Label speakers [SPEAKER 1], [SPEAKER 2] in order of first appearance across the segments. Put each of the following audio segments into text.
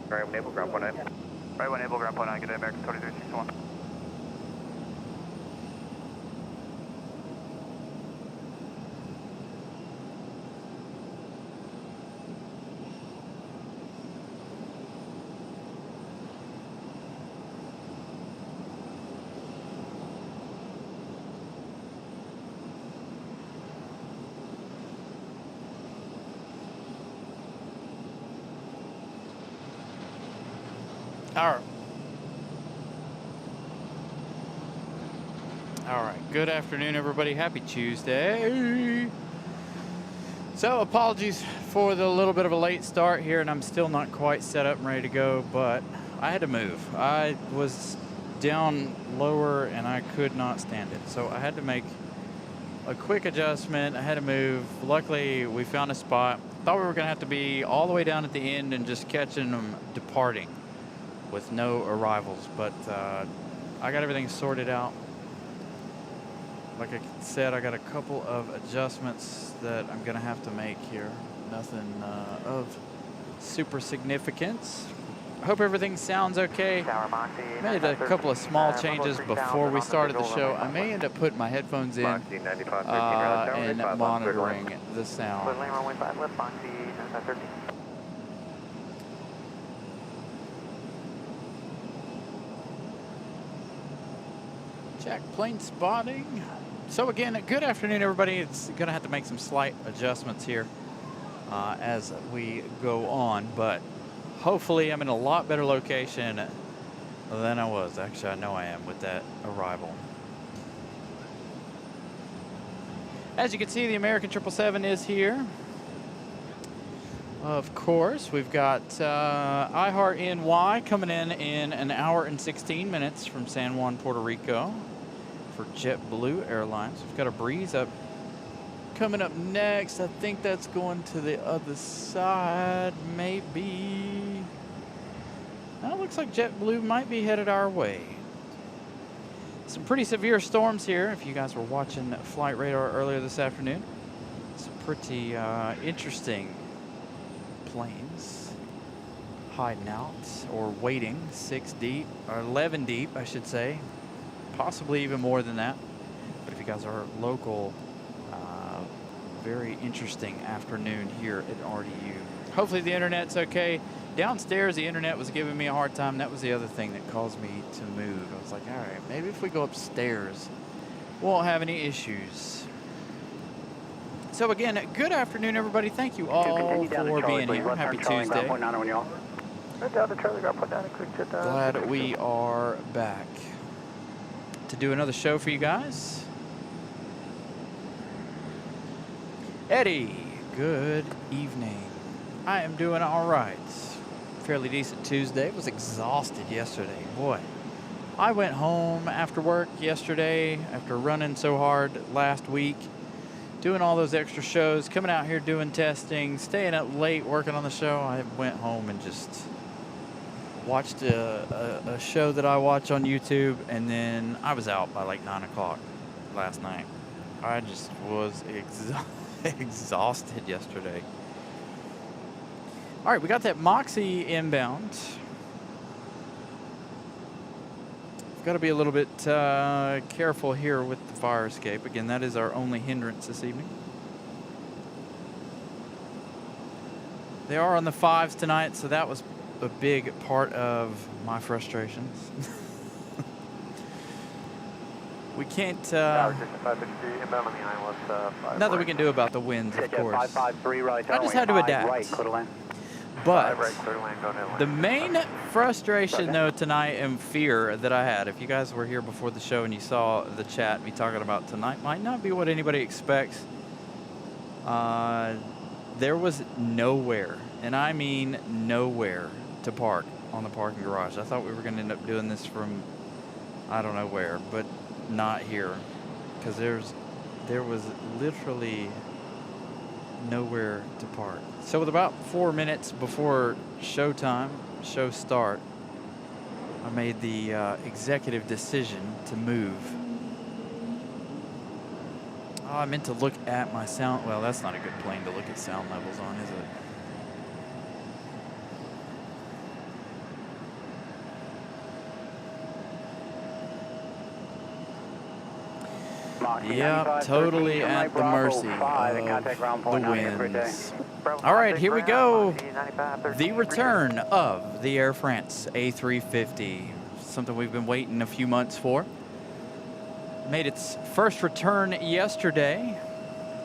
[SPEAKER 1] Right, when able, ground point 9. Right, when able, ground point 9, get American 2361.
[SPEAKER 2] All right. Good afternoon, everybody. Happy Tuesday. So apologies for the little bit of a late start here, and I'm still not quite set up and ready to go, but I had to move. I was down lower and I could not stand it. So I had to make a quick adjustment. I had to move. Luckily, we found a spot. Thought we were going to have to be all the way down at the end and just catching them departing with no arrivals, but I got everything sorted out. Like I said, I got a couple of adjustments that I'm going to have to make here. Nothing of super significance. I hope everything sounds okay. Made a couple of small changes before we started the show. I may end up putting my headphones in and monitoring the sound. Check plane spotting. So again, good afternoon, everybody. It's going to have to make some slight adjustments here as we go on, but hopefully I'm in a lot better location than I was. Actually, I know I am with that arrival. As you can see, the American 777 is here. Of course, we've got iHeart NY coming in an hour and 16 minutes from San Juan, Puerto Rico for JetBlue Airlines. We've got a breeze up coming up next. I think that's going to the other side, maybe. Now it looks like JetBlue might be headed our way. Some pretty severe storms here. If you guys were watching Flight Radar earlier this afternoon, some pretty interesting planes hiding out or waiting 6 deep or 11 deep, I should say. Possibly even more than that. But if you guys are local, very interesting afternoon here at RDU. Hopefully the internet's okay. Downstairs, the internet was giving me a hard time. That was the other thing that caused me to move. I was like, all right, maybe if we go upstairs, we won't have any issues. So again, good afternoon, everybody. Thank you all for being here. Happy Tuesday. Glad we are back to do another show for you guys. Eddie, good evening. I am doing all right. Fairly decent Tuesday. Was exhausted yesterday. Boy, I went home after work yesterday after running so hard last week, doing all those extra shows, coming out here doing testing, staying up late working on the show. I went home and just watched a show that I watch on YouTube, and then I was out by like 9 o'clock last night. I just was exhausted yesterday. All right, we got that Moxie inbound. We've got to be a little bit careful here with the fire escape. Again, that is our only hindrance this evening. They are on the 5s tonight, so that was a big part of my frustrations. We can't, nothing we can do about the winds, of course. I just had to adapt. But the main frustration, though, tonight and fear that I had, if you guys were here before the show and you saw the chat, me talking about tonight, might not be what anybody expects. There was nowhere, and I mean nowhere, to park on the parking garage. I thought we were going to end up doing this from I don't know where, but not here, because there was literally nowhere to park. So with about 4 minutes before show start, I made the executive decision to move. Oh, I meant to look at my sound. Well, that's not a good plane to look at sound levels on, is it? Yep, totally at the mercy of the winds. All right, here we go. The return of the Air France A350. Something we've been waiting a few months for. Made its first return yesterday.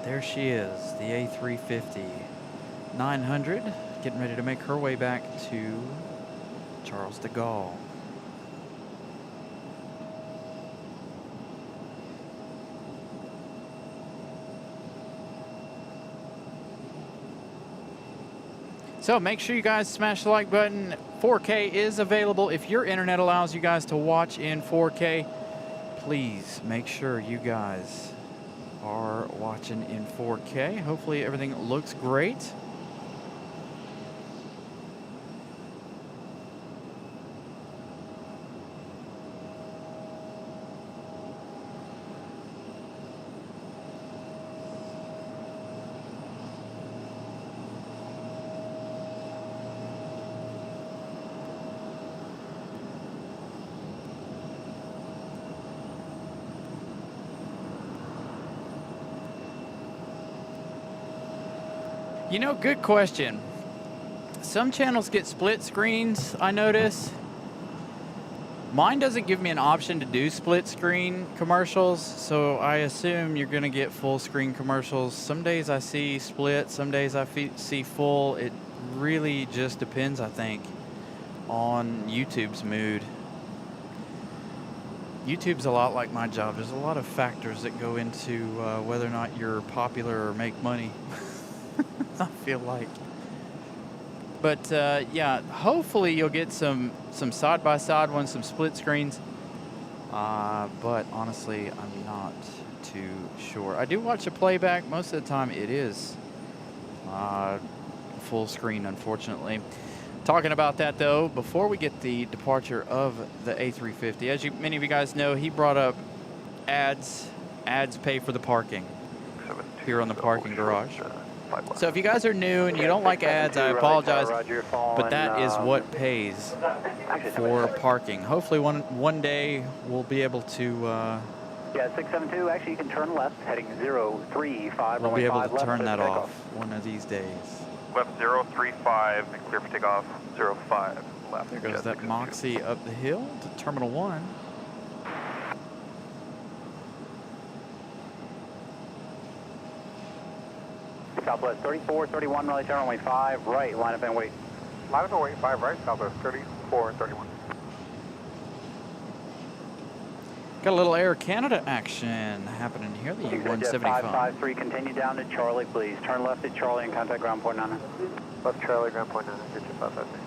[SPEAKER 2] There she is, the A350. 900, getting ready to make her way back to Charles de Gaulle. So make sure you guys smash the like button. 4K is available. If your internet allows you guys to watch in 4K, please make sure you guys are watching in 4K. Hopefully everything looks great. You know, good question. Some channels get split screens, I notice. Mine doesn't give me an option to do split screen commercials, so I assume you're gonna get full screen commercials. Some days I see split, some days I see full. It really just depends, I think, on YouTube's mood. YouTube's a lot like my job. There's a lot of factors that go into whether or not you're popular or make money. I feel like. But yeah, hopefully you'll get some side-by-side ones, some split screens. But honestly, I'm not too sure. I do watch a playback. Most of the time it is full screen, unfortunately. Talking about that though, before we get the departure of the A350, as many of you guys know, he brought up ads. Ads pay for the parking here on the parking garage. So if you guys are new and you don't like ads, I apologize, but that is what pays for parking. Hopefully one day we'll be able to...
[SPEAKER 3] yeah, 672, actually you can turn left, heading 035.
[SPEAKER 2] We'll be able to turn that off one of these days.
[SPEAKER 1] Left 035 and clear for takeoff 05 left.
[SPEAKER 2] There goes that Moxie up the hill to Terminal 1.
[SPEAKER 3] Southwest 34, 31, Raleigh, turn runway 5, right, line up and wait.
[SPEAKER 1] Line up and wait, 5 right, Southwest 34 and 31.
[SPEAKER 2] Got a little Air Canada action happening here, the U-175.
[SPEAKER 3] 553, continue down to Charlie, please. Turn left at Charlie and contact ground point 9.
[SPEAKER 1] Left Charlie, ground point 9, get you 553.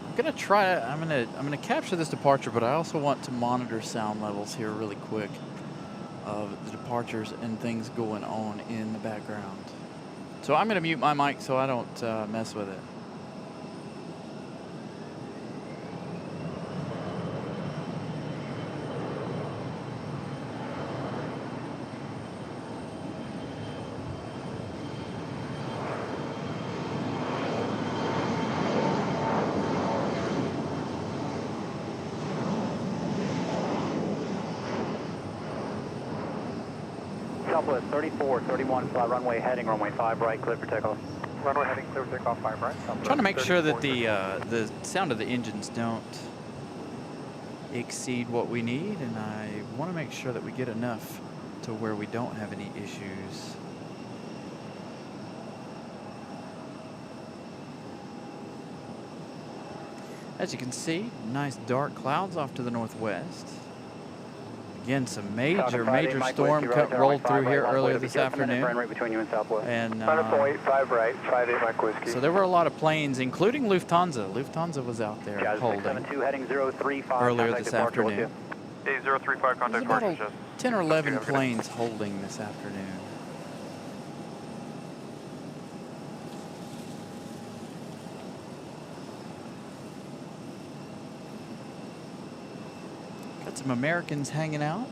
[SPEAKER 2] I'm gonna try. I'm gonna capture this departure, but I also want to monitor sound levels here really quick of the departures and things going on in the background. So I'm gonna mute my mic so I don't mess with it.
[SPEAKER 3] Southwest 34, 31, fly runway heading, runway 5 right, clear for takeoff.
[SPEAKER 1] Runway heading clear for takeoff 5 right.
[SPEAKER 2] I'm trying to make sure that the sound of the engines don't exceed what we need, and I want to make sure that we get enough to where we don't have any issues. As you can see, nice dark clouds off to the northwest. Again, some major storm rolled through here earlier this afternoon. And so there were a lot of planes, including Lufthansa. Lufthansa was out there holding earlier this afternoon.
[SPEAKER 1] There's about
[SPEAKER 2] 10 or 11 planes holding this afternoon. Got some Americans hanging out.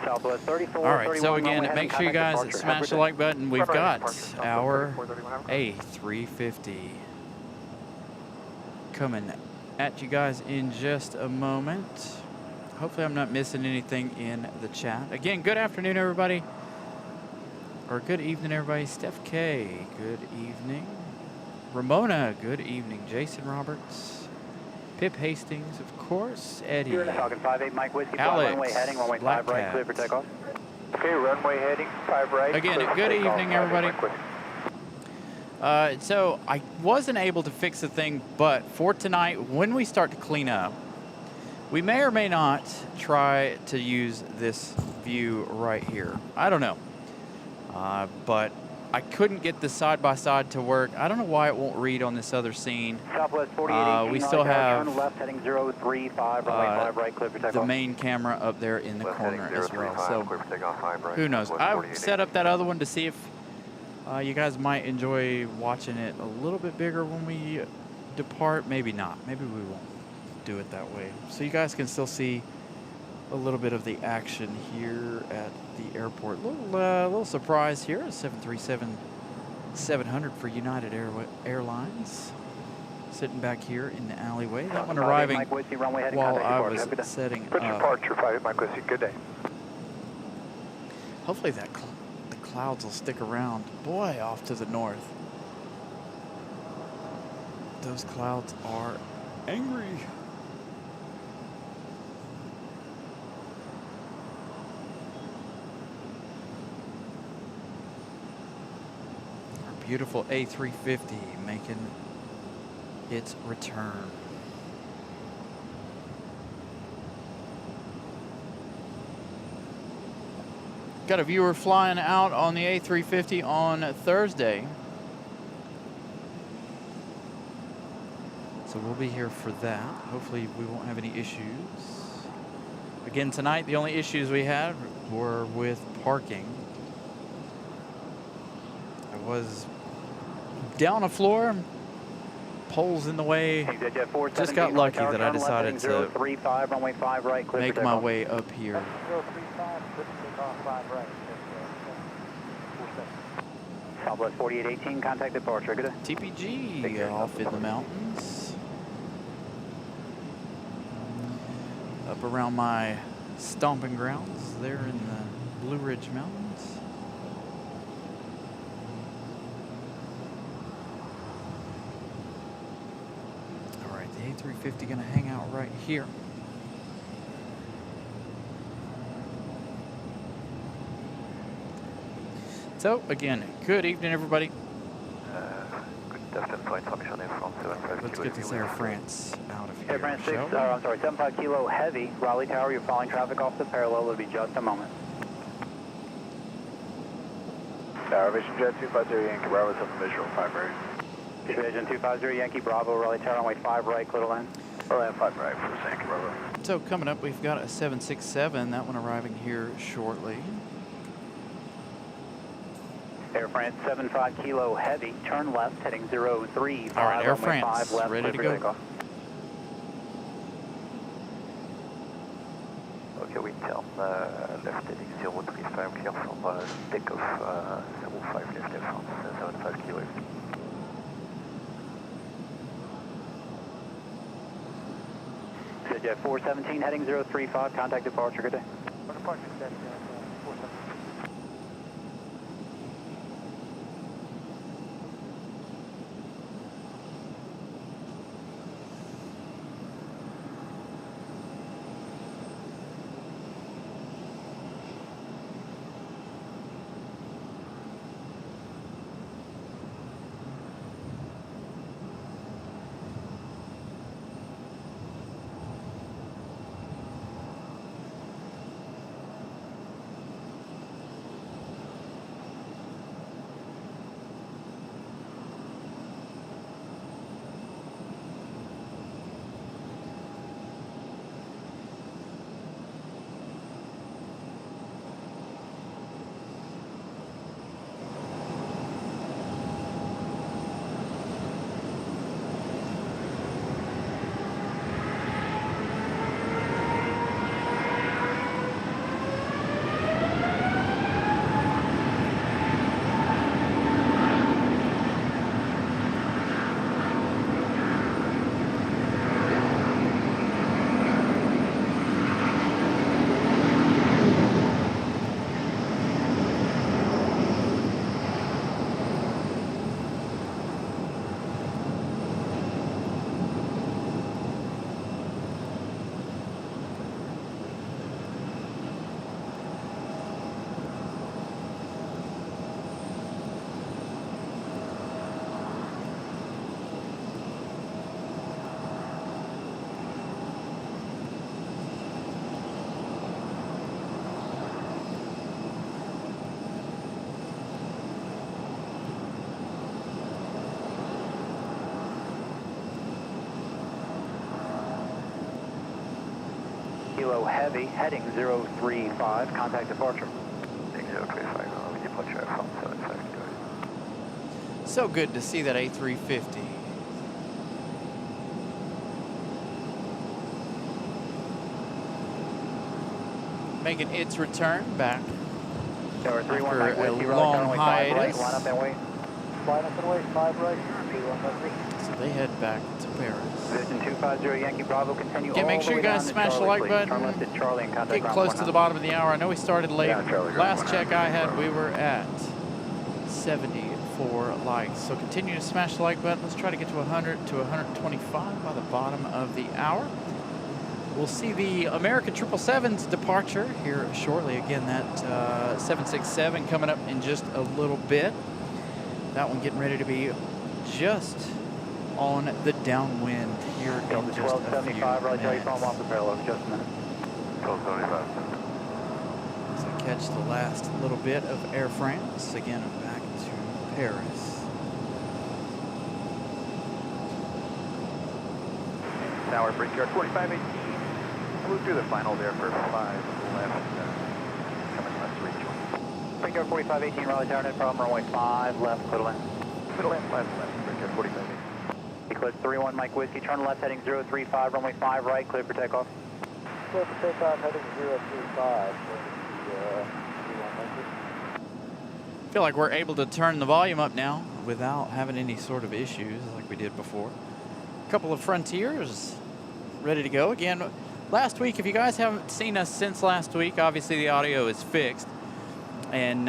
[SPEAKER 3] Southwest 34,
[SPEAKER 2] all right, so again, make sure you guys smash the like button. We've got our A350. coming at you guys in just a moment. Hopefully I'm not missing anything in the chat. Again, good afternoon, everybody. Or good evening, everybody. Steph K, good evening. Ramona, good evening. Jason Roberts. Pip Hastings, of course. Eddie.
[SPEAKER 3] You're in a Falcon 5-8, Mike Whiskey,
[SPEAKER 2] Alex.
[SPEAKER 3] runway heading, runway
[SPEAKER 2] Black
[SPEAKER 3] 5 right,
[SPEAKER 2] Cat.
[SPEAKER 3] clear for takeoff.
[SPEAKER 1] Okay, runway heading 5 right.
[SPEAKER 2] Again,
[SPEAKER 1] clear for
[SPEAKER 2] good
[SPEAKER 1] takeoff,
[SPEAKER 2] evening,
[SPEAKER 1] 5-8,
[SPEAKER 2] everybody.
[SPEAKER 1] Mike Whiskey.
[SPEAKER 2] So I wasn't able to fix the thing, but for tonight, when we start to clean up, we may or may not try to use this view right here. I don't know. But I couldn't get the side-by-side to work. I don't know why it won't read on this other scene.
[SPEAKER 3] Southwest 4818,
[SPEAKER 2] we still have
[SPEAKER 3] turn left heading 035, runway 5 right, clear for takeoff.
[SPEAKER 2] the main camera up there in the
[SPEAKER 1] Left
[SPEAKER 2] corner
[SPEAKER 1] heading
[SPEAKER 2] as well.
[SPEAKER 1] 035,
[SPEAKER 2] So
[SPEAKER 1] clear for takeoff, 5 right,
[SPEAKER 2] who knows?
[SPEAKER 1] Southwest
[SPEAKER 2] I've
[SPEAKER 1] 4818.
[SPEAKER 2] set up that other one to see if you guys might enjoy watching it a little bit bigger when we depart. Maybe not. Maybe we won't do it that way. So you guys can still see a little bit of the action here at the airport. Little surprise here, 737-700 for United Airlines. Sitting back here in the alleyway. That one arriving
[SPEAKER 3] Mike Whiskey, runway heading,
[SPEAKER 2] while
[SPEAKER 3] contact
[SPEAKER 2] I
[SPEAKER 3] departure.
[SPEAKER 2] was
[SPEAKER 3] Have a good day.
[SPEAKER 2] setting
[SPEAKER 1] Approach
[SPEAKER 2] up.
[SPEAKER 1] departure 5-8, Mike Whiskey. Good day.
[SPEAKER 2] Hopefully the clouds will stick around. Boy, off to the north. Those clouds are angry. Our beautiful A350 making its return. Got a viewer flying out on the A350 on Thursday. So we'll be here for that. Hopefully we won't have any issues. Again, tonight the only issues we had were with parking. I was down a floor, poles in the way. Just got lucky that I decided to
[SPEAKER 3] 035, runway 5 right, clear
[SPEAKER 2] make
[SPEAKER 3] for
[SPEAKER 2] my
[SPEAKER 3] takeoff.
[SPEAKER 2] way up here.
[SPEAKER 3] 035, clear for takeoff, 5 right. Southwest 4818, contact departure. Good day.
[SPEAKER 2] TPG off in the mountains. Up around my stomping grounds there in the Blue Ridge Mountains. All right, the A350 gonna hang out right here. So again, good evening, everybody.
[SPEAKER 1] Good afternoon, for information from 75
[SPEAKER 2] Let's
[SPEAKER 1] kilo
[SPEAKER 2] get this
[SPEAKER 1] heavy,
[SPEAKER 2] Air
[SPEAKER 1] left
[SPEAKER 2] France out of here.
[SPEAKER 3] Air France 6,
[SPEAKER 2] shall we?
[SPEAKER 3] I'm sorry, 75 kilo heavy, Raleigh Tower, you're following traffic off the parallel, it'll be just a moment.
[SPEAKER 1] Aviation Jet 250 Yankee Bravo 7 visual 5 right.
[SPEAKER 3] Division 250 Yankee Bravo, Raleigh Tower, runway 5 right, clear to land.
[SPEAKER 1] Land 5 right for Yankee Bravo.
[SPEAKER 2] So coming up, we've got a 767, that one arriving here shortly.
[SPEAKER 3] Air France 75 kilo heavy, turn left heading 035.
[SPEAKER 2] All right, Air
[SPEAKER 3] runway
[SPEAKER 2] France,
[SPEAKER 3] 5 left,
[SPEAKER 2] ready to
[SPEAKER 3] clear for
[SPEAKER 2] go.
[SPEAKER 3] takeoff.
[SPEAKER 1] Okay, we turn left heading 035, clear for takeoff 05 left Air France 75 kilo heavy.
[SPEAKER 3] Jet 417 heading 035, contact departure, good day. Kilo Heavy, heading 035, contact departure.
[SPEAKER 1] Heading 035, departure from 75 kilo.
[SPEAKER 2] So good to see that A350. Making its return back
[SPEAKER 3] Tower 31, Mike
[SPEAKER 2] after a
[SPEAKER 3] Whiskey,
[SPEAKER 2] long
[SPEAKER 3] runway 5 right,
[SPEAKER 2] hiatus.
[SPEAKER 3] line up and wait. Line up and wait, 5 right, 31.
[SPEAKER 2] So they head back to Paris.
[SPEAKER 3] Vision 250 Yankee Bravo, continue
[SPEAKER 2] Again, make
[SPEAKER 3] all
[SPEAKER 2] sure
[SPEAKER 3] the
[SPEAKER 2] you
[SPEAKER 3] way
[SPEAKER 2] guys
[SPEAKER 3] down to
[SPEAKER 2] smash the
[SPEAKER 3] Charlie,
[SPEAKER 2] like
[SPEAKER 3] please.
[SPEAKER 2] button.
[SPEAKER 3] Turn left at Charlie and contact
[SPEAKER 2] Get
[SPEAKER 3] ground
[SPEAKER 2] close to
[SPEAKER 3] 19.
[SPEAKER 2] the bottom of the hour. I know we started late.
[SPEAKER 1] Yeah, Charlie,
[SPEAKER 2] Last
[SPEAKER 1] 19.
[SPEAKER 2] check I had, we were at 74 likes. So continue to smash the like button. Let's try to get to 100 to 125 by the bottom of the hour. We'll see the American 777's departure here shortly. Again, that 767 coming up in just a little bit. That one getting ready to be just on the downwind here in
[SPEAKER 3] Delta
[SPEAKER 2] just a
[SPEAKER 3] 1275,
[SPEAKER 2] few
[SPEAKER 3] Raleigh, tell you
[SPEAKER 2] minutes.
[SPEAKER 3] phone off the parallel, just a minute.
[SPEAKER 1] 1275.
[SPEAKER 2] So catch the last little bit of Air France. Again, back to Paris.
[SPEAKER 1] Tower, Brickyard 4518. We'll do the final there for 5 left. Coming left to reach.
[SPEAKER 3] Brickyard 4518, Raleigh Tower, no problem, runway 5 left, clear to land.
[SPEAKER 1] Middle left, left. Brickyard 4518.
[SPEAKER 3] Eclipse 31, Mike Whiskey, turn left, heading 035, runway 5 right, clear for takeoff.
[SPEAKER 4] Clear for takeoff, heading 035.
[SPEAKER 2] Feel like we're able to turn the volume up now without having any sort of issues like we did before. A couple of Frontiers ready to go. Again, last week, if you guys haven't seen us since last week, obviously the audio is fixed. And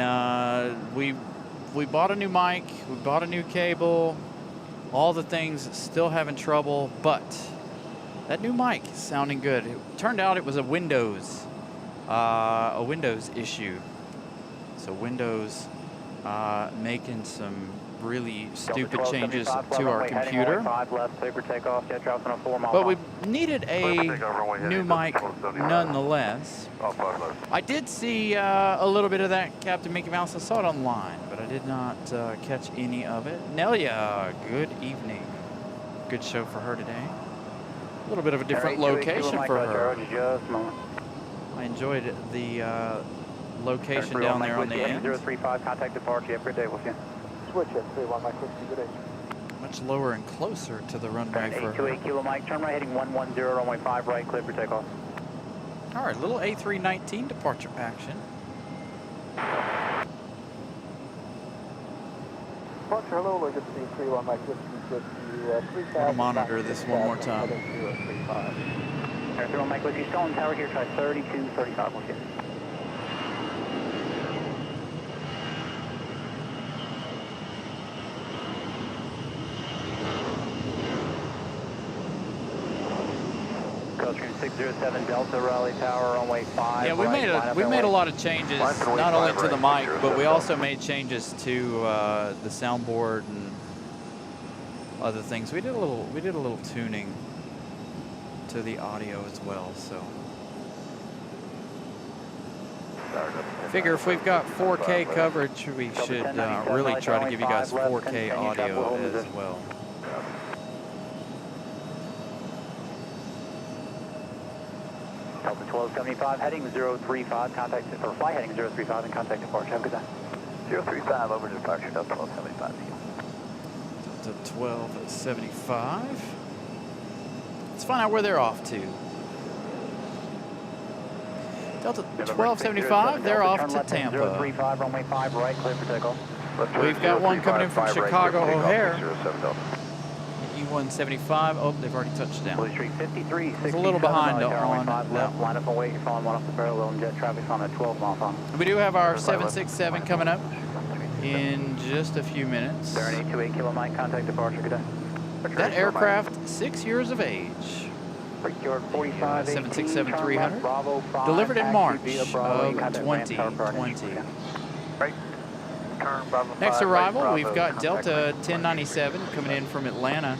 [SPEAKER 2] we bought a new mic, we bought a new cable, all the things still having trouble, but that new mic is sounding good. It turned out it was a Windows issue. So Windows making some really stupid changes to our computer. But we needed a new mic nonetheless. I did see a little bit of that Captain Mickey Mouse. I saw it online, but I did not catch any of it. Nelia, good evening. Good show for her today. A little bit of a different location for her. I enjoyed the location down there on the end.
[SPEAKER 3] 035, contact departure, have a good day, we'll see you.
[SPEAKER 4] Switch at 31, Mike Whiskey, good day.
[SPEAKER 2] Much lower and closer to the runway for her.
[SPEAKER 3] 828 Kilo Mike, turn right, heading 110, runway 5 right, clear for takeoff.
[SPEAKER 2] All right, little A319 departure action.
[SPEAKER 4] Departure, hello, Legacy 31, Mike Whiskey, good to you. 3000.
[SPEAKER 2] I'll monitor this one more time.
[SPEAKER 4] Heading 035.
[SPEAKER 3] Air 31, Mike Whiskey, still on tower here, try 3235, we'll see you. Gulfstream 607 Delta, Raleigh Tower, runway 5.
[SPEAKER 2] Yeah, we made a lot of changes, not only to the mic, but we also made changes to the soundboard and other things. We did a little tuning to the audio as well. So figure if we've got 4K coverage, we should really try to give you guys 4K audio as well.
[SPEAKER 3] Delta 1275, heading 035, contact, or fly heading 035 and contact departure. Have a good day.
[SPEAKER 1] 035 over departure, Delta 1275.
[SPEAKER 2] Delta 1275. Let's find out where they're off to. Delta 1275, they're off to Tampa.
[SPEAKER 3] 035, runway 5 right, clear for takeoff.
[SPEAKER 2] We've got one coming in from Chicago O'Hare. E175. Oh, they've already touched down.
[SPEAKER 3] Blue Street 53,
[SPEAKER 2] It's a little behind on
[SPEAKER 3] left,
[SPEAKER 2] that.
[SPEAKER 3] line up and wait, you're following one off the parallel and jet traffic's on a 12 mile on.
[SPEAKER 2] We do have our 767 coming up in just a few minutes.
[SPEAKER 3] Darren 828 Kilo Mike, contact departure, good day.
[SPEAKER 2] That aircraft, 6 years of age.
[SPEAKER 3] Brickyard 45,
[SPEAKER 2] 767-300, delivered in March of 2020. Next arrival, we've got Delta 1097 coming in from Atlanta,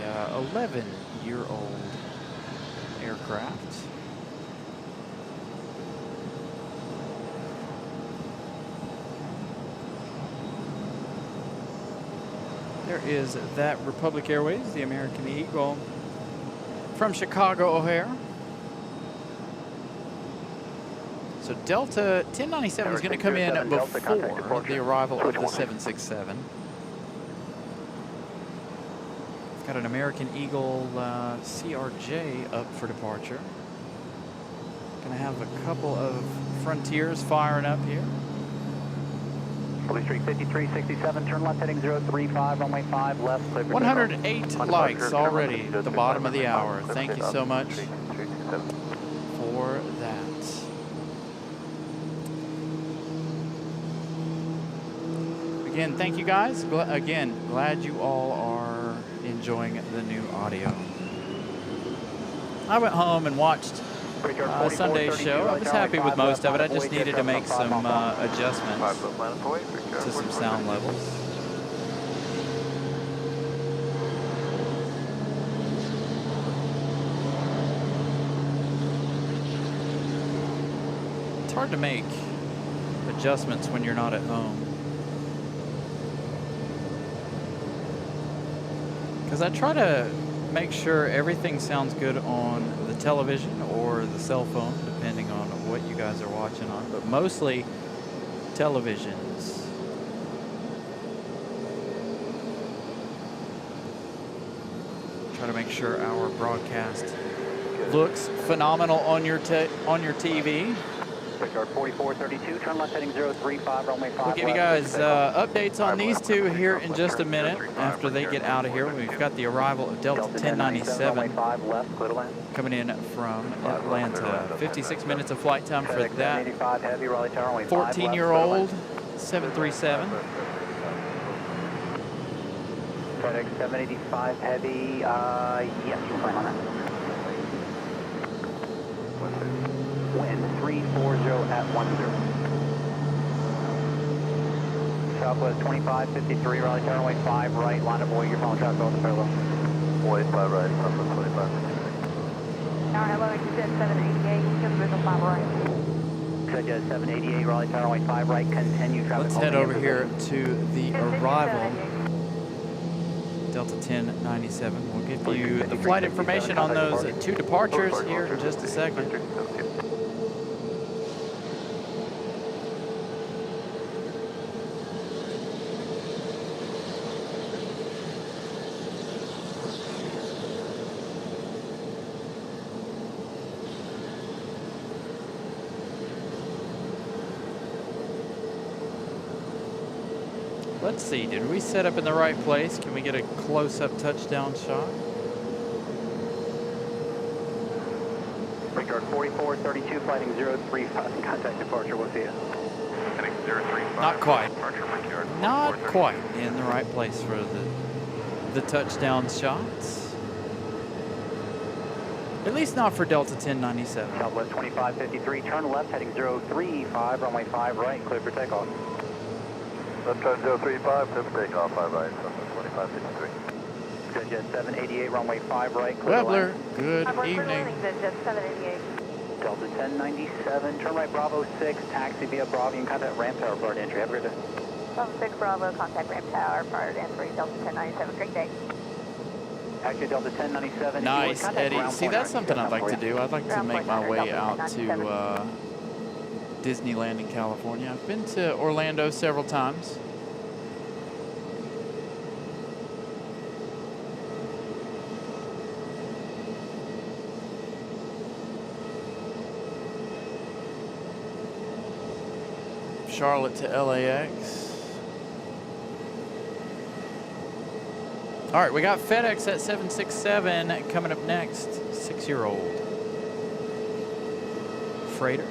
[SPEAKER 2] a 11-year-old aircraft. There is that Republic Airways, the American Eagle from Chicago O'Hare. So Delta 1097 is going to come in before the arrival of the 767. It's got an American Eagle CRJ up for departure. Going to have a couple of Frontiers firing up here.
[SPEAKER 3] Police Street 5367, turn left heading 035, runway 5 left.
[SPEAKER 2] 108 likes already at the bottom of the hour. Thank you so much for that. Again, thank you guys. Again, glad you all are enjoying the new audio. I went home and watched Sunday's show. I was happy with most of it. I just needed to make some adjustments to some sound levels. It's hard to make adjustments when you're not at home. Because I try to make sure everything sounds good on the television or the cell phone, depending on what you guys are watching on, but mostly televisions. Try to make sure our broadcast looks phenomenal on your TV.
[SPEAKER 3] Brickyard 4432, turn left heading 035, runway 5.
[SPEAKER 2] We'll give you guys updates on these two here in just a minute after they get out of here. We've got the arrival of Delta 1097 coming in from Atlanta. 56 minutes of flight time for that 14-year-old 737.
[SPEAKER 3] FedEx 785 Heavy, yes, you're fine on that. Wind 340 at 10. Southwest 2553, Raleigh Tower, runway 5 right, line up away, your phone traffic on the parallel.
[SPEAKER 1] Way 5 right, Southwest 2553.
[SPEAKER 5] Tower, hello, exit 788, just visual 5 right.
[SPEAKER 3] Exit 788, Raleigh Tower, runway 5 right, continue traffic.
[SPEAKER 2] Let's head over here to the arrival. Delta 1097. We'll give you the flight information on those two departures here in just a second. Let's see, did we set up in the right place? Can we get a close-up touchdown shot?
[SPEAKER 3] Brickyard 4432, flighting 035, contact departure, we'll see you.
[SPEAKER 1] Heading 035.
[SPEAKER 2] Not quite.
[SPEAKER 1] Departure, Brickyard
[SPEAKER 2] Not quite in the right place for the touchdown shots. At least not for Delta 1097.
[SPEAKER 3] Southwest 2553, turn left, heading 035, runway 5 right, clear for takeoff.
[SPEAKER 1] Left turn 035, clear for takeoff, 5 right, Southwest 2553.
[SPEAKER 3] Jet 788, runway 5 right, clear to
[SPEAKER 2] Webbler,
[SPEAKER 3] land.
[SPEAKER 2] good evening.
[SPEAKER 5] Jet 788.
[SPEAKER 3] Delta 1097, turn right, Bravo 6, taxi via Bravo, and contact ramp tower prior to entry. Have a good day.
[SPEAKER 5] Bravo 6, Bravo, contact ramp tower prior to entry, Delta 1097, great day.
[SPEAKER 3] Actually, Delta 1097.
[SPEAKER 2] Nice, Eddie. See, that's something I'd like to do. I'd like to make my way out to Disneyland in California. I've been to Orlando several times. Charlotte to LAX. All right, we got FedEx at 767 coming up next. 6-year-old freighter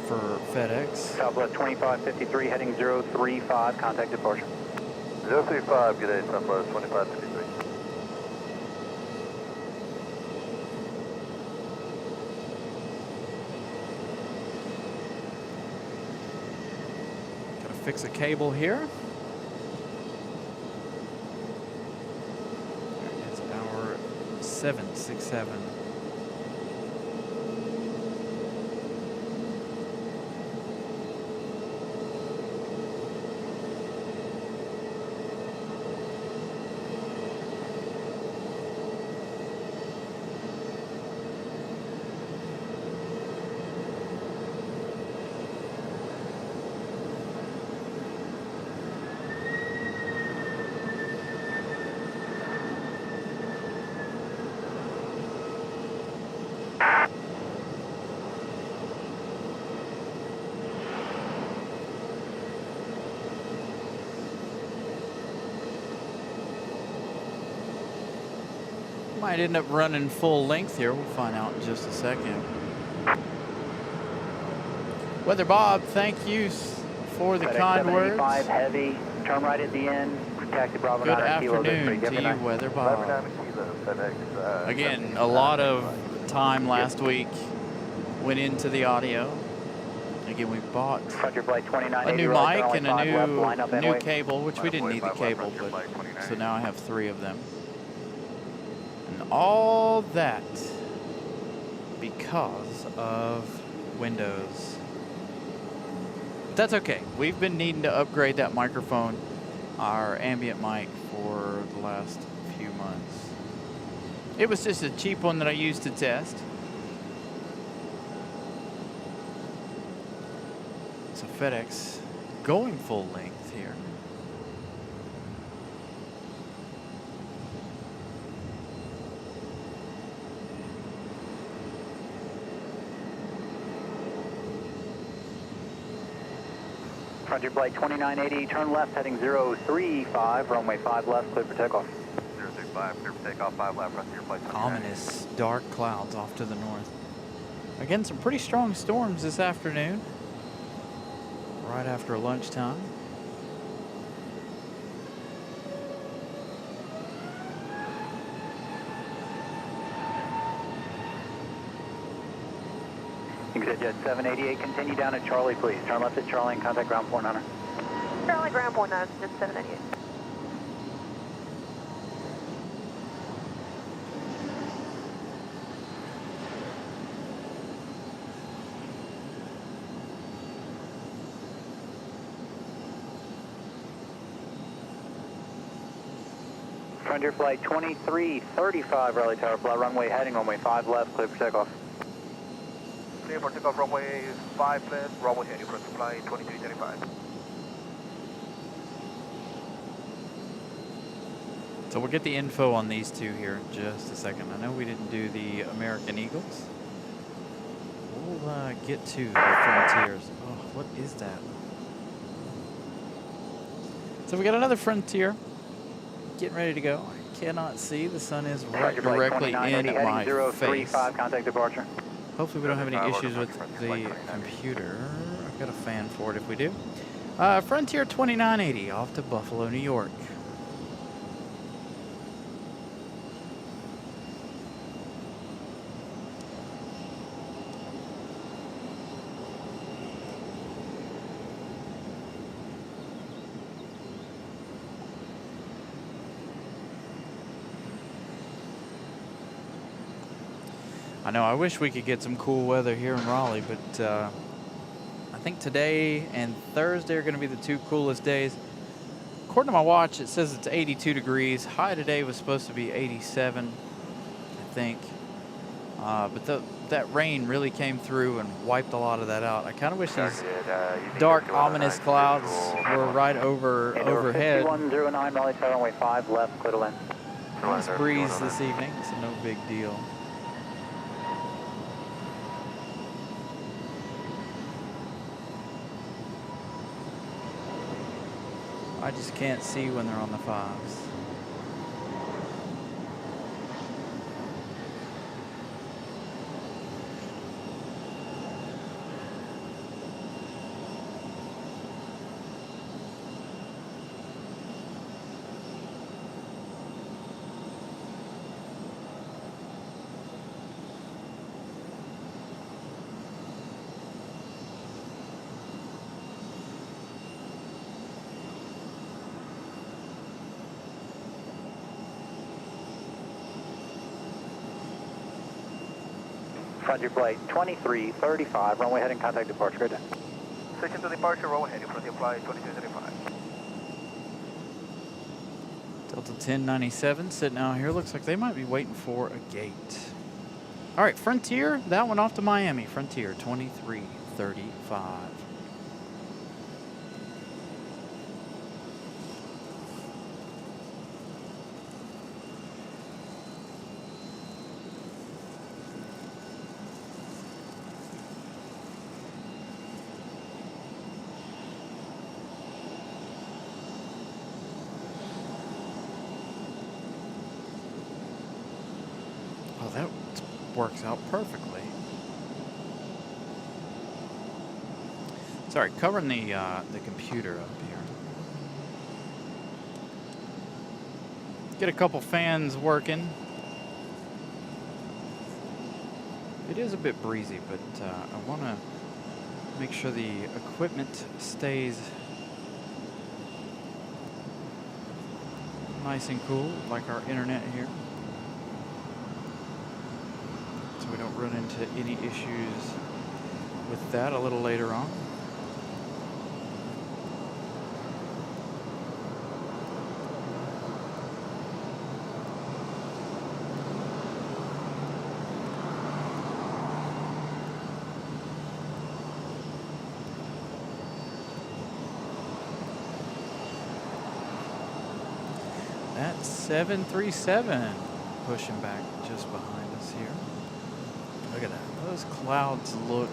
[SPEAKER 2] for FedEx.
[SPEAKER 3] Southwest 2553, heading 035, contact departure.
[SPEAKER 1] 035, good day, Southwest 2553.
[SPEAKER 2] Gotta fix a cable here. It's our 767. Might end up running full length here. We'll find out in just a second. Weather Bob, thank you for the kind words.
[SPEAKER 3] 785 heavy, turn right at the end, taxi Bravo
[SPEAKER 2] Good
[SPEAKER 3] 9 kilo,
[SPEAKER 2] afternoon to you, Weather Bob. Again, a lot of time last week went into the audio. Again, we bought a new mic and a new cable, which we didn't need the cable, but so now I have 3 of them. And all that because of Windows. But that's okay. We've been needing to upgrade that microphone, our ambient mic, for the last few months. It was just a cheap one that I used to test. So FedEx going full length here.
[SPEAKER 3] Frontier Flight 2980, turn left heading 035, runway 5 left, clear for takeoff.
[SPEAKER 1] 035, clear for takeoff, 5 left, Frontier Flight 2980.
[SPEAKER 2] Ominous dark clouds off to the north. Again, some pretty strong storms this afternoon, right after lunchtime.
[SPEAKER 3] ExitJet 788, continue down at Charlie, please. Turn left at Charlie and contact ground 49er.
[SPEAKER 5] Charlie, ground 49, just 798.
[SPEAKER 3] Frontier Flight 2335, Raleigh Tower, fly runway heading, runway 5 left, clear for takeoff.
[SPEAKER 1] Clear for takeoff, runway 5 left, runway heading, Frontier Flight 2335.
[SPEAKER 2] So we'll get the info on these two here in just a second. I know we didn't do the American Eagles. We'll get to the Frontiers. Oh, what is that? So we got another Frontier getting ready to go. I cannot see. The sun is right directly in my face.
[SPEAKER 3] Contact departure.
[SPEAKER 2] Hopefully we don't have any issues with the computer. I've got a fan for it if we do. Frontier 2980 off to Buffalo, New York. I know, I wish we could get some cool weather here in Raleigh, but I think today and Thursday are going to be the 2 coolest days. According to my watch, it says it's 82 degrees. High today was supposed to be 87, I think. But that rain really came through and wiped a lot of that out. I kind of wish these dark, ominous clouds were right overhead.
[SPEAKER 3] 5109, Raleigh Tower, runway 5 left, clear to land.
[SPEAKER 2] Nice breeze this evening, so no big deal. I just can't see when they're on the 5s.
[SPEAKER 3] Frontier Flight 2335, runway heading, contact departure, good day.
[SPEAKER 1] Switching to departure, runway heading, Frontier Flight 2335.
[SPEAKER 2] Delta 1097 sitting out here. Looks like they might be waiting for a gate. All right, Frontier, that one off to Miami. Frontier 2335. Oh, that works out perfectly. Sorry, covering the computer up here. Get a couple fans working. It is a bit breezy, but I want to make sure the equipment stays nice and cool, like our internet here, so we don't run into any issues with that a little later on. That 737 pushing back just behind us here. Look at that. Those clouds look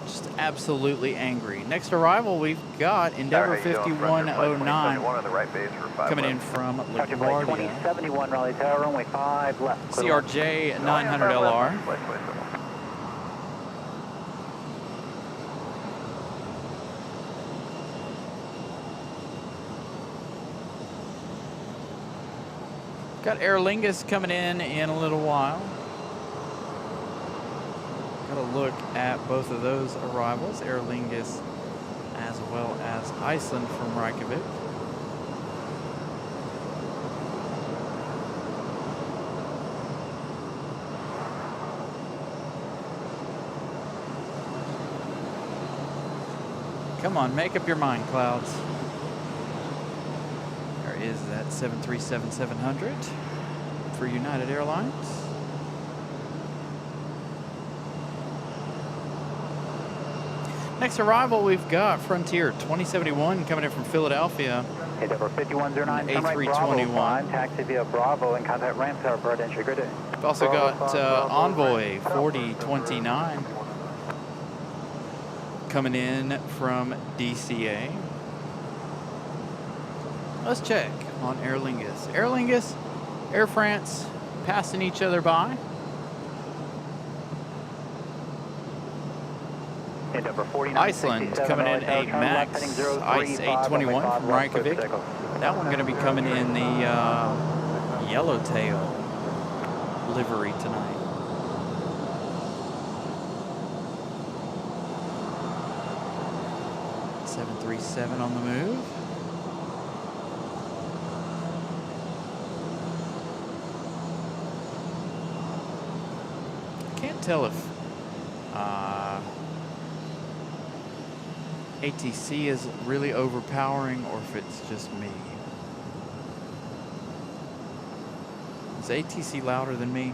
[SPEAKER 2] just absolutely angry. Next arrival we've got Endeavour 5109 coming in from LaGuardia.
[SPEAKER 3] 2071 Raleigh Tower, runway 5 left.
[SPEAKER 2] CRJ 900LR. Got Aer Lingus coming in a little while. Got a look at both of those arrivals, Aer Lingus as well as Iceland from Reykjavik. Come on, make up your mind, clouds. There is that 737-700 for United Airlines. Next arrival, we've got Frontier 2071 coming in from Philadelphia.
[SPEAKER 3] Endeavour 5109,
[SPEAKER 2] A321.
[SPEAKER 3] Taxi via Bravo and contact ramp tower bird entry. Good day.
[SPEAKER 2] We've also got Envoy 4029 coming in from DCA. Let's check on Aer Lingus. Aer Lingus, Air France passing each other by. Iceland coming in a MAX Ice 821 from Reykjavik. That one going to be coming in the Yellowtail livery tonight. .737 on the move. Can't tell if ATC is really overpowering or if it's just me. Is ATC louder than me?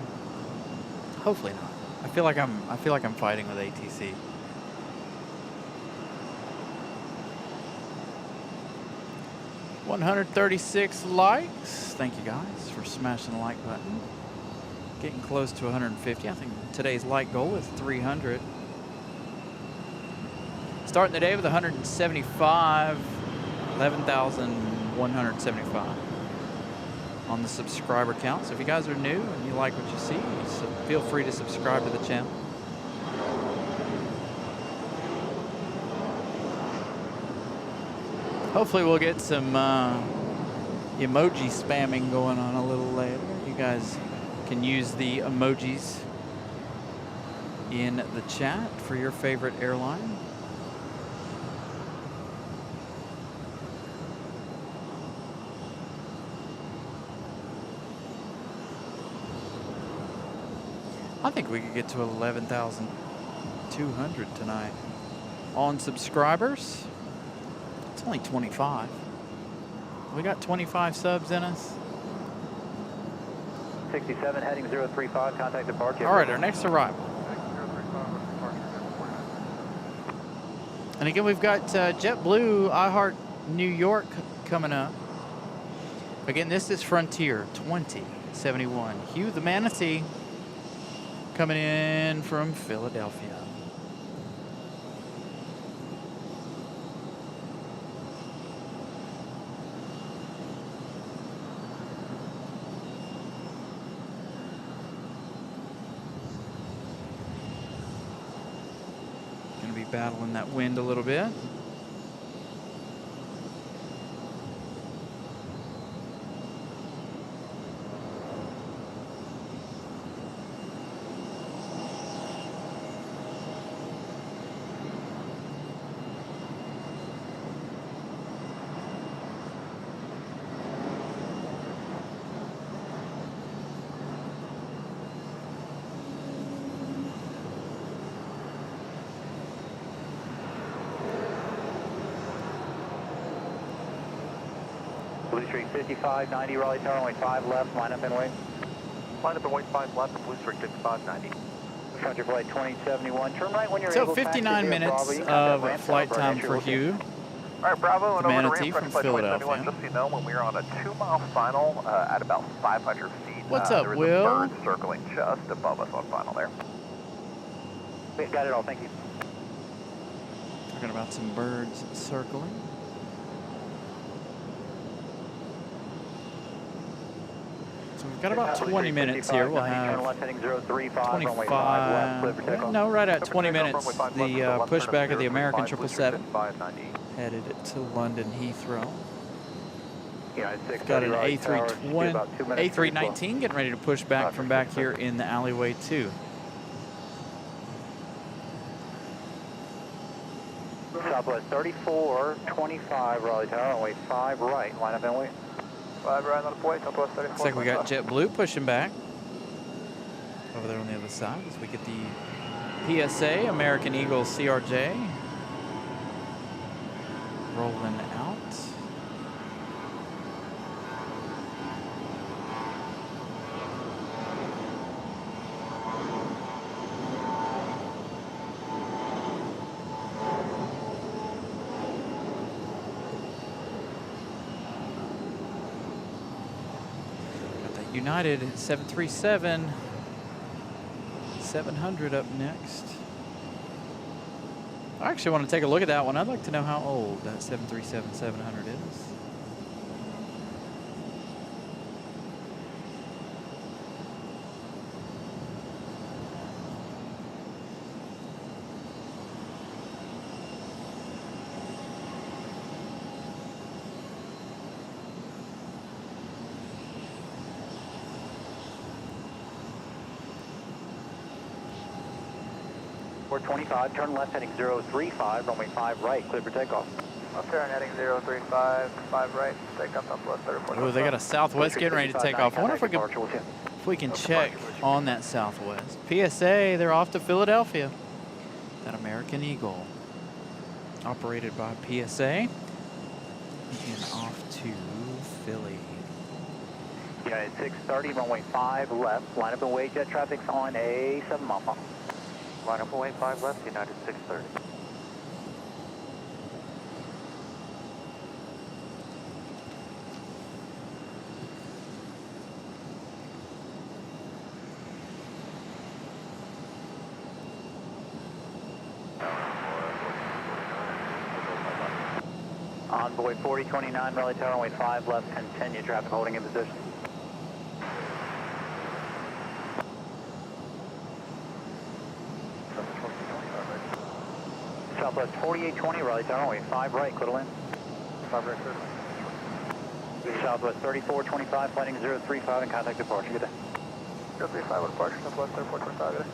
[SPEAKER 2] Hopefully not. I feel like I'm fighting with ATC. $136 likes. Thank you guys for smashing the like button. Getting close to 150. I think today's like goal is 300. Starting the day with 175, 11,175 on the subscriber count. So if you guys are new and you like what you see, so feel free to subscribe to the channel. Hopefully we'll get some emoji spamming going on a little later. You guys can use the emojis in the chat for your favorite airline. I think we could get to 11,200 tonight. On subscribers, it's only 25. We got 25 subs in us.
[SPEAKER 3] 67 heading 035, contact departure.
[SPEAKER 2] All right, our next arrival. And again, we've got JetBlue, iHeart New York coming up. Again, this is Frontier 2071. Hugh the Manatee coming in from Philadelphia. battling that wind a little bit.
[SPEAKER 3] Blue Streak 5590, Raleigh Tower, runway 5 left, line up and wait.
[SPEAKER 1] Line up and wait 5 left, Blue Streak 5590.
[SPEAKER 3] Frontier flight 2071, turn right when you're
[SPEAKER 2] So
[SPEAKER 3] able.
[SPEAKER 2] 59 minutes of flight time for Hugh.
[SPEAKER 1] All right, Bravo, and over to
[SPEAKER 2] Manatee
[SPEAKER 1] ramp
[SPEAKER 2] from
[SPEAKER 1] flight 2071.
[SPEAKER 2] Philadelphia.
[SPEAKER 1] Just so you know, when we were on a 2-mile final at about 500 feet,
[SPEAKER 2] What's up,
[SPEAKER 1] there was
[SPEAKER 2] Will?
[SPEAKER 1] a bird circling just above us on final there.
[SPEAKER 3] Got it all, thank you.
[SPEAKER 2] Talking about some birds circling. So we've got about 20 minutes here. We'll have 25, no, right at 20 minutes. The pushback of the American 777 headed to London Heathrow. Got an A319 getting ready to push back from back here in the alleyway too.
[SPEAKER 3] Southwest 3425, Raleigh Tower, runway 5 right, line up and wait.
[SPEAKER 1] 5 right on the point, Southwest 34.
[SPEAKER 2] Looks like we got JetBlue pushing back over there on the other side as we get the PSA American Eagle CRJ rolling out. United 737-700 up next. I actually want to take a look at that one. I'd like to know how old that 737-700 is.
[SPEAKER 3] Port 25, turn left heading 035, runway 5 right, clear for takeoff.
[SPEAKER 1] Left turn heading 035, 5 right, takeoff Southwest 34.
[SPEAKER 2] Oh, they got a Southwest getting ready to take off. I wonder if we can check on that Southwest. PSA, they're off to Philadelphia. That American Eagle, operated by PSA, and off to Philly.
[SPEAKER 3] United 630, runway 5 left, line up and wait, jet traffic's on a 7-mile final.
[SPEAKER 1] Line up and wait 5 left, United 630.
[SPEAKER 3] Envoy 4029, Raleigh Tower, runway 5 left, continue traffic holding in position. Southwest 4820, Raleigh Tower, runway 5 right, clear to land.
[SPEAKER 1] 5 right, clear.
[SPEAKER 3] Southwest 3425, flighting 035 and contact departure, good day.
[SPEAKER 1] 035 with departure, Southwest 3425, good day.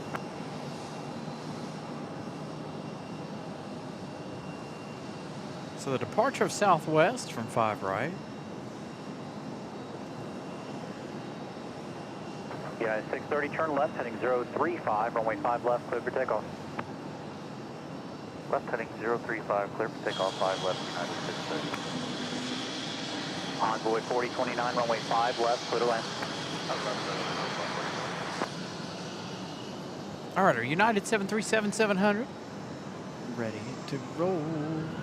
[SPEAKER 2] So the departure of Southwest from 5 right.
[SPEAKER 3] Yeah, 630, turn left, heading 035, runway 5 left, clear for takeoff.
[SPEAKER 1] Left heading 035, clear for takeoff 5 left, United 630.
[SPEAKER 3] Envoy 4029, runway 5 left, clear to land.
[SPEAKER 2] All right, our United 737-700 ready to roll.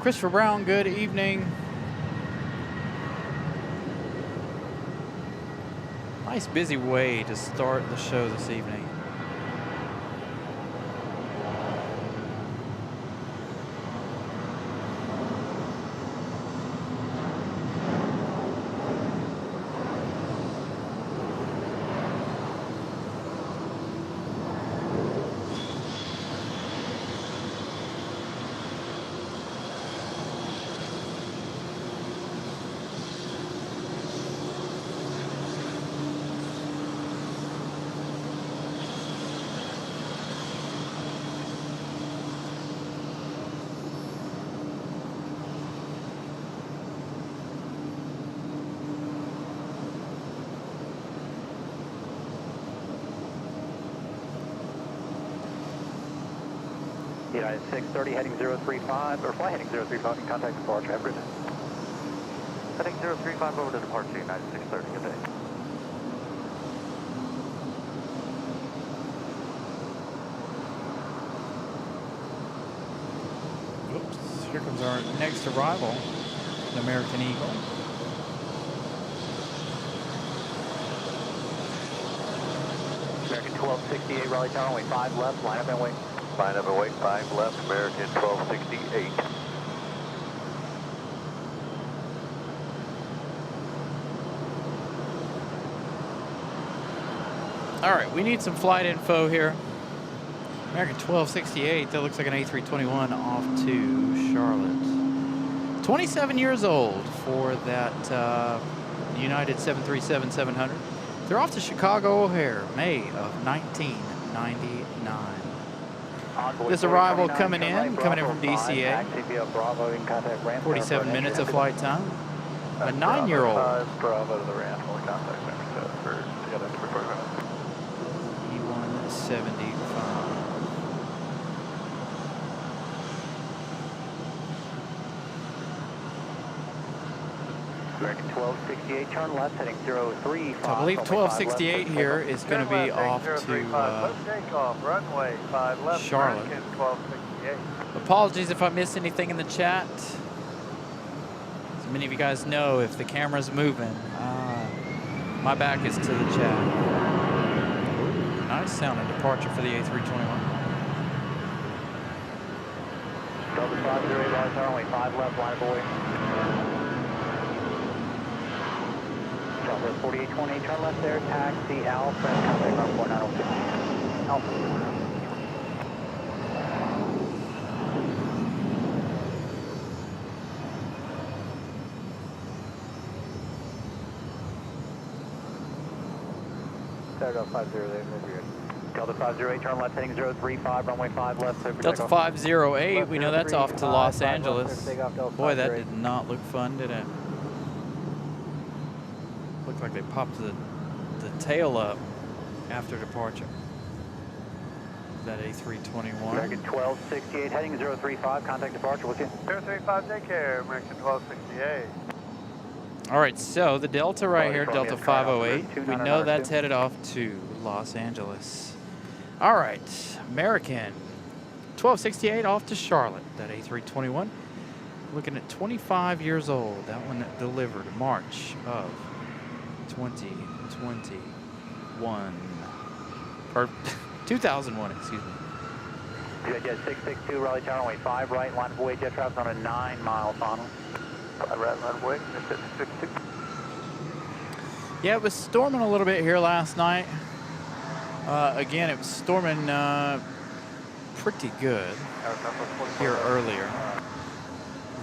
[SPEAKER 2] Christopher Brown, good evening. Nice busy way to start the show this evening.
[SPEAKER 3] United 630 heading 035, or fly heading 035 and contact departure. Have a good day.
[SPEAKER 1] Heading 035 over to departure, United 630, good day.
[SPEAKER 2] Oops, here comes our next arrival, an American Eagle.
[SPEAKER 3] American 1268, Raleigh Tower, only 5 left, line up and wait.
[SPEAKER 1] Line up and wait, 5 left, American 1268.
[SPEAKER 2] All right, we need some flight info here. American 1268, that looks like an A321 off to Charlotte. 27 years old for that United 737-700. They're off to Chicago O'Hare, May of 1999. This arrival coming in from DCA. 47 minutes of flight time. A 9-year-old.
[SPEAKER 1] Bravo to the ramp, only contact member set for the other report.
[SPEAKER 2] E175.
[SPEAKER 3] American 1268, turn left, heading 035.
[SPEAKER 2] I believe 1268 here is going to be off to
[SPEAKER 4] runway 5 left,
[SPEAKER 2] Charlotte.
[SPEAKER 4] American 1268.
[SPEAKER 2] Apologies if I missed anything in the chat. As many of you guys know, if the camera's moving, my back is to the chat. Ooh, nice sounding departure for the A321.
[SPEAKER 3] Delta 508, Raleigh Tower, only 5 left, line up away. Delta 4820, turn left there, taxi Alpha, contact ground 4906. Alpha. Delta 50, Delta 508, turn left, heading 035, runway 5 left.
[SPEAKER 2] Delta 508, we know that's off to Los Angeles. Boy, that did not look fun, did it? Looked like they popped the tail up after departure. That A321.
[SPEAKER 3] American 1268, heading 035, contact departure with you.
[SPEAKER 4] 035, take care, American 1268.
[SPEAKER 2] All right, so the Delta right here, Delta 508, we know that's headed off to Los Angeles. All right, American 1268 off to Charlotte, that A321. Looking at 25 years old. That one delivered March of 2021. Or 2001, excuse me.
[SPEAKER 3] Jet 662, Raleigh Tower, only 5 right, line of way, jet traffic on a 9-mile funnel.
[SPEAKER 1] 5 right, line of way, jet 662.
[SPEAKER 2] Yeah, it was storming a little bit here last night. Again, it was storming pretty good here earlier.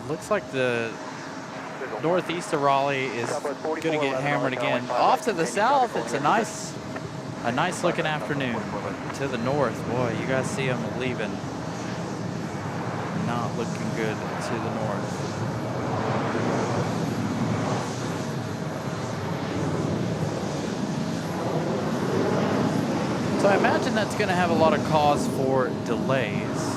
[SPEAKER 2] Looks like the northeast of Raleigh is going to get hammered again. Off to the south, it's a nice looking afternoon. To the north, boy, you guys see them leaving. Not looking good to the north. So I imagine that's going to have a lot of cause for delays.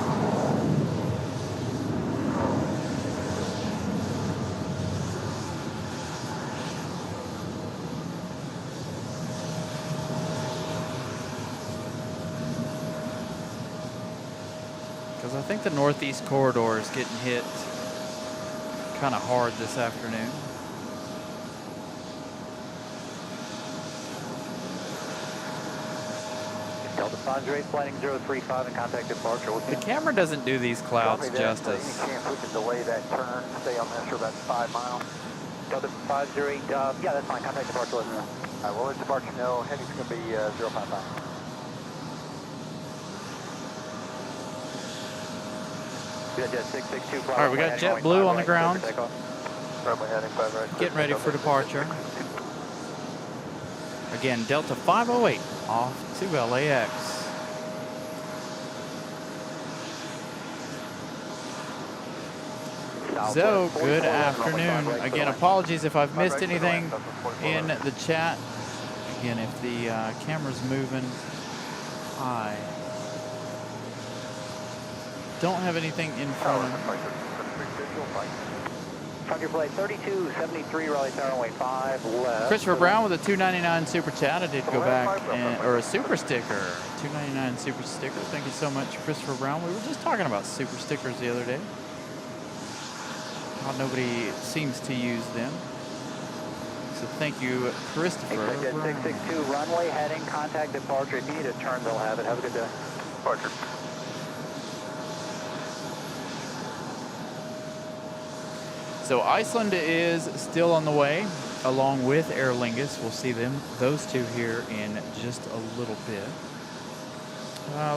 [SPEAKER 2] Because I think the northeast corridor is getting hit kind of hard this afternoon.
[SPEAKER 3] Delta 508, flighting 035 and contact departure with you.
[SPEAKER 2] The camera doesn't do these clouds justice.
[SPEAKER 1] Any chance we can delay that turn, stay on this for about 5 miles?
[SPEAKER 3] Delta 508, yeah, that's fine. Contact departure, let me know.
[SPEAKER 1] All right, well, let departure know. Heading's going to be 055.
[SPEAKER 3] Jet 662.
[SPEAKER 2] All right, we got JetBlue on the ground.
[SPEAKER 1] Runway heading 5 right.
[SPEAKER 2] Getting ready for departure. Again, Delta 508 off to LAX. So, good afternoon. Again, apologies if I've missed anything in the chat. Again, if the camera's moving, I don't have anything in front of me.
[SPEAKER 3] Frontier flight 3273, Raleigh Tower, runway 5 left.
[SPEAKER 2] Christopher Brown with a $2.99 super chat. I did go back or a super sticker. $2.99 super sticker. Thank you so much, Christopher Brown. We were just talking about super stickers the other day. How nobody seems to use them. So thank you, Christopher.
[SPEAKER 3] Expect at 662 runway heading, contact departure. If you need a turn, they'll have it. Have a good day.
[SPEAKER 1] Departure.
[SPEAKER 2] So Iceland is still on the way, along with Aer Lingus. We'll see those two here in just a little bit.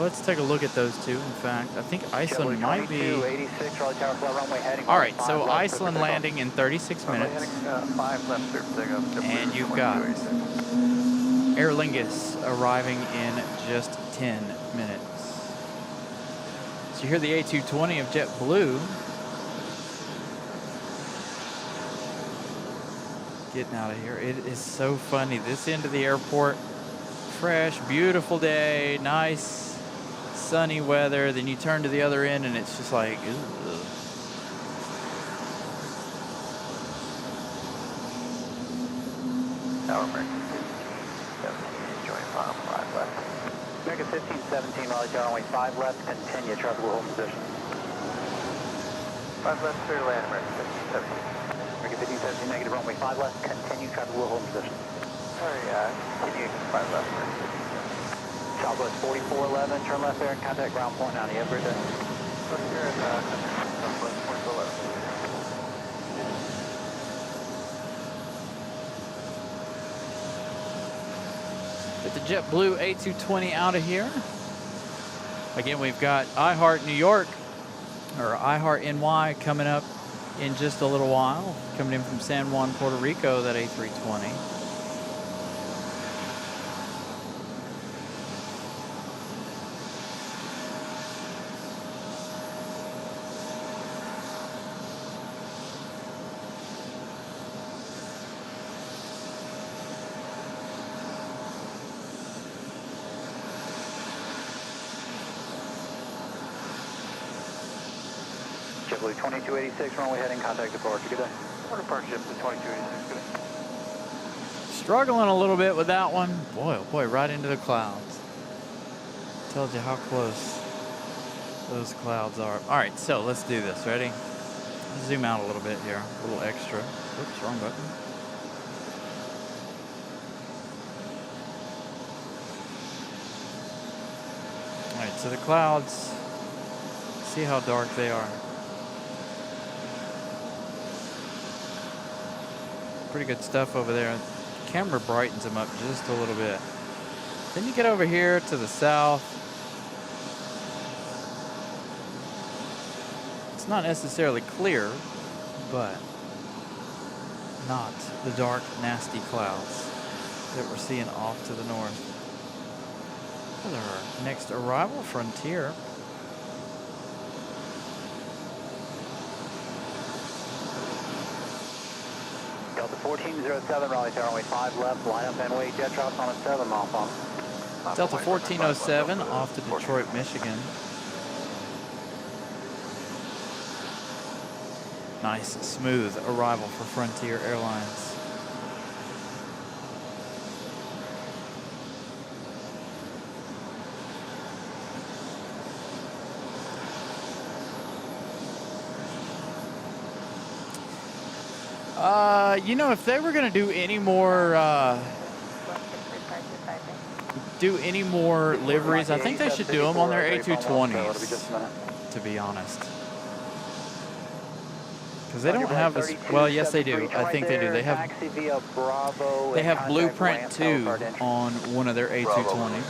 [SPEAKER 2] Let's take a look at those two. In fact, I think Iceland might be...
[SPEAKER 3] 86, Raleigh Tower, flight runway heading.
[SPEAKER 2] All right, so Iceland landing in 36 minutes.
[SPEAKER 1] Heading 5 left, clear for takeoff.
[SPEAKER 2] And you've got Aer Lingus arriving in just 10 minutes. So you hear the A220 of JetBlue getting out of here. It is so funny. This end of the airport, fresh, beautiful day, nice, sunny weather. Then you turn to the other end and it's just like, ugh.
[SPEAKER 1] Tower American 1517, join 5 left.
[SPEAKER 3] American 1517, Raleigh Tower, runway 5 left. Continue, traffic will hold position.
[SPEAKER 1] 5 left, clear to land, American 1517.
[SPEAKER 3] American 1517, negative, runway 5 left. Continue, traffic will hold position.
[SPEAKER 1] Sorry, continue 5 left, American 1517.
[SPEAKER 3] Southwest 4411, turn left there and contact ground point 90. Have a great day.
[SPEAKER 1] Look here at Southwest 4411.
[SPEAKER 2] Get the JetBlue A220 out of here. Again, we've got iHeart New York, or iHeart NY coming up in just a little while. Coming in from San Juan, Puerto Rico, that A320.
[SPEAKER 3] JetBlue 2286, runway heading, contact departure. Good day.
[SPEAKER 1] Departure JetBlue 2286, good day.
[SPEAKER 2] Struggling a little bit with that one. Boy, oh boy, right into the clouds. Tells you how close those clouds are. All right, so let's do this. Ready? Zoom out a little bit here. A little extra. Oops, wrong button. All right, so the clouds, see how dark they are. Pretty good stuff over there. Camera brightens them up just a little bit. Then you get over here to the south. It's not necessarily clear, but not the dark, nasty clouds that we're seeing off to the north. There's our next arrival, Frontier.
[SPEAKER 3] Delta 1407, Raleigh Tower, runway 5 left, line up and wait, jet drops on a 7 mile phone.
[SPEAKER 2] Delta 1407 off to Detroit, Michigan. Nice, smooth arrival for Frontier Airlines. You know, if they were going to do any more liveries, I think they should do them on their A220s, to be honest. Because they don't have as, well, yes they do. I think they do. They have Blueprint 2 on one of their A220s.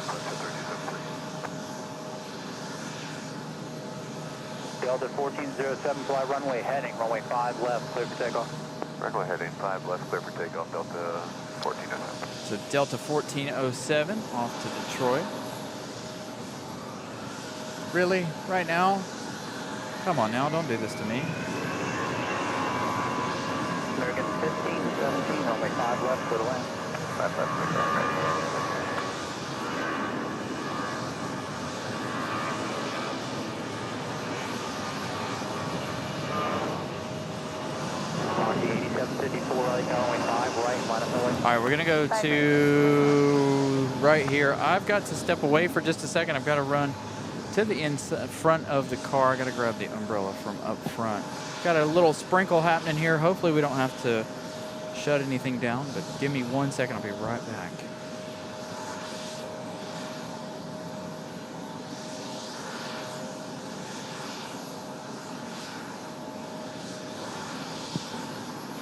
[SPEAKER 3] Delta 1407, fly runway heading, runway 5 left, clear for takeoff.
[SPEAKER 1] Runway heading 5 left, clear for takeoff, Delta 1407.
[SPEAKER 2] So Delta 1407 off to Detroit. Really? Right now? Come on now, don't do this to me.
[SPEAKER 3] American 1517, runway 5 left, clear to land.
[SPEAKER 1] 5 left, clear to land.
[SPEAKER 2] right, we're gonna go to right here. I've got to step away for just a second. I've got to run to the front of the car. I got to grab the umbrella from up front. Got a little sprinkle happening here. Hopefully we don't have to shut anything down, but give me 1 second. I'll be right back.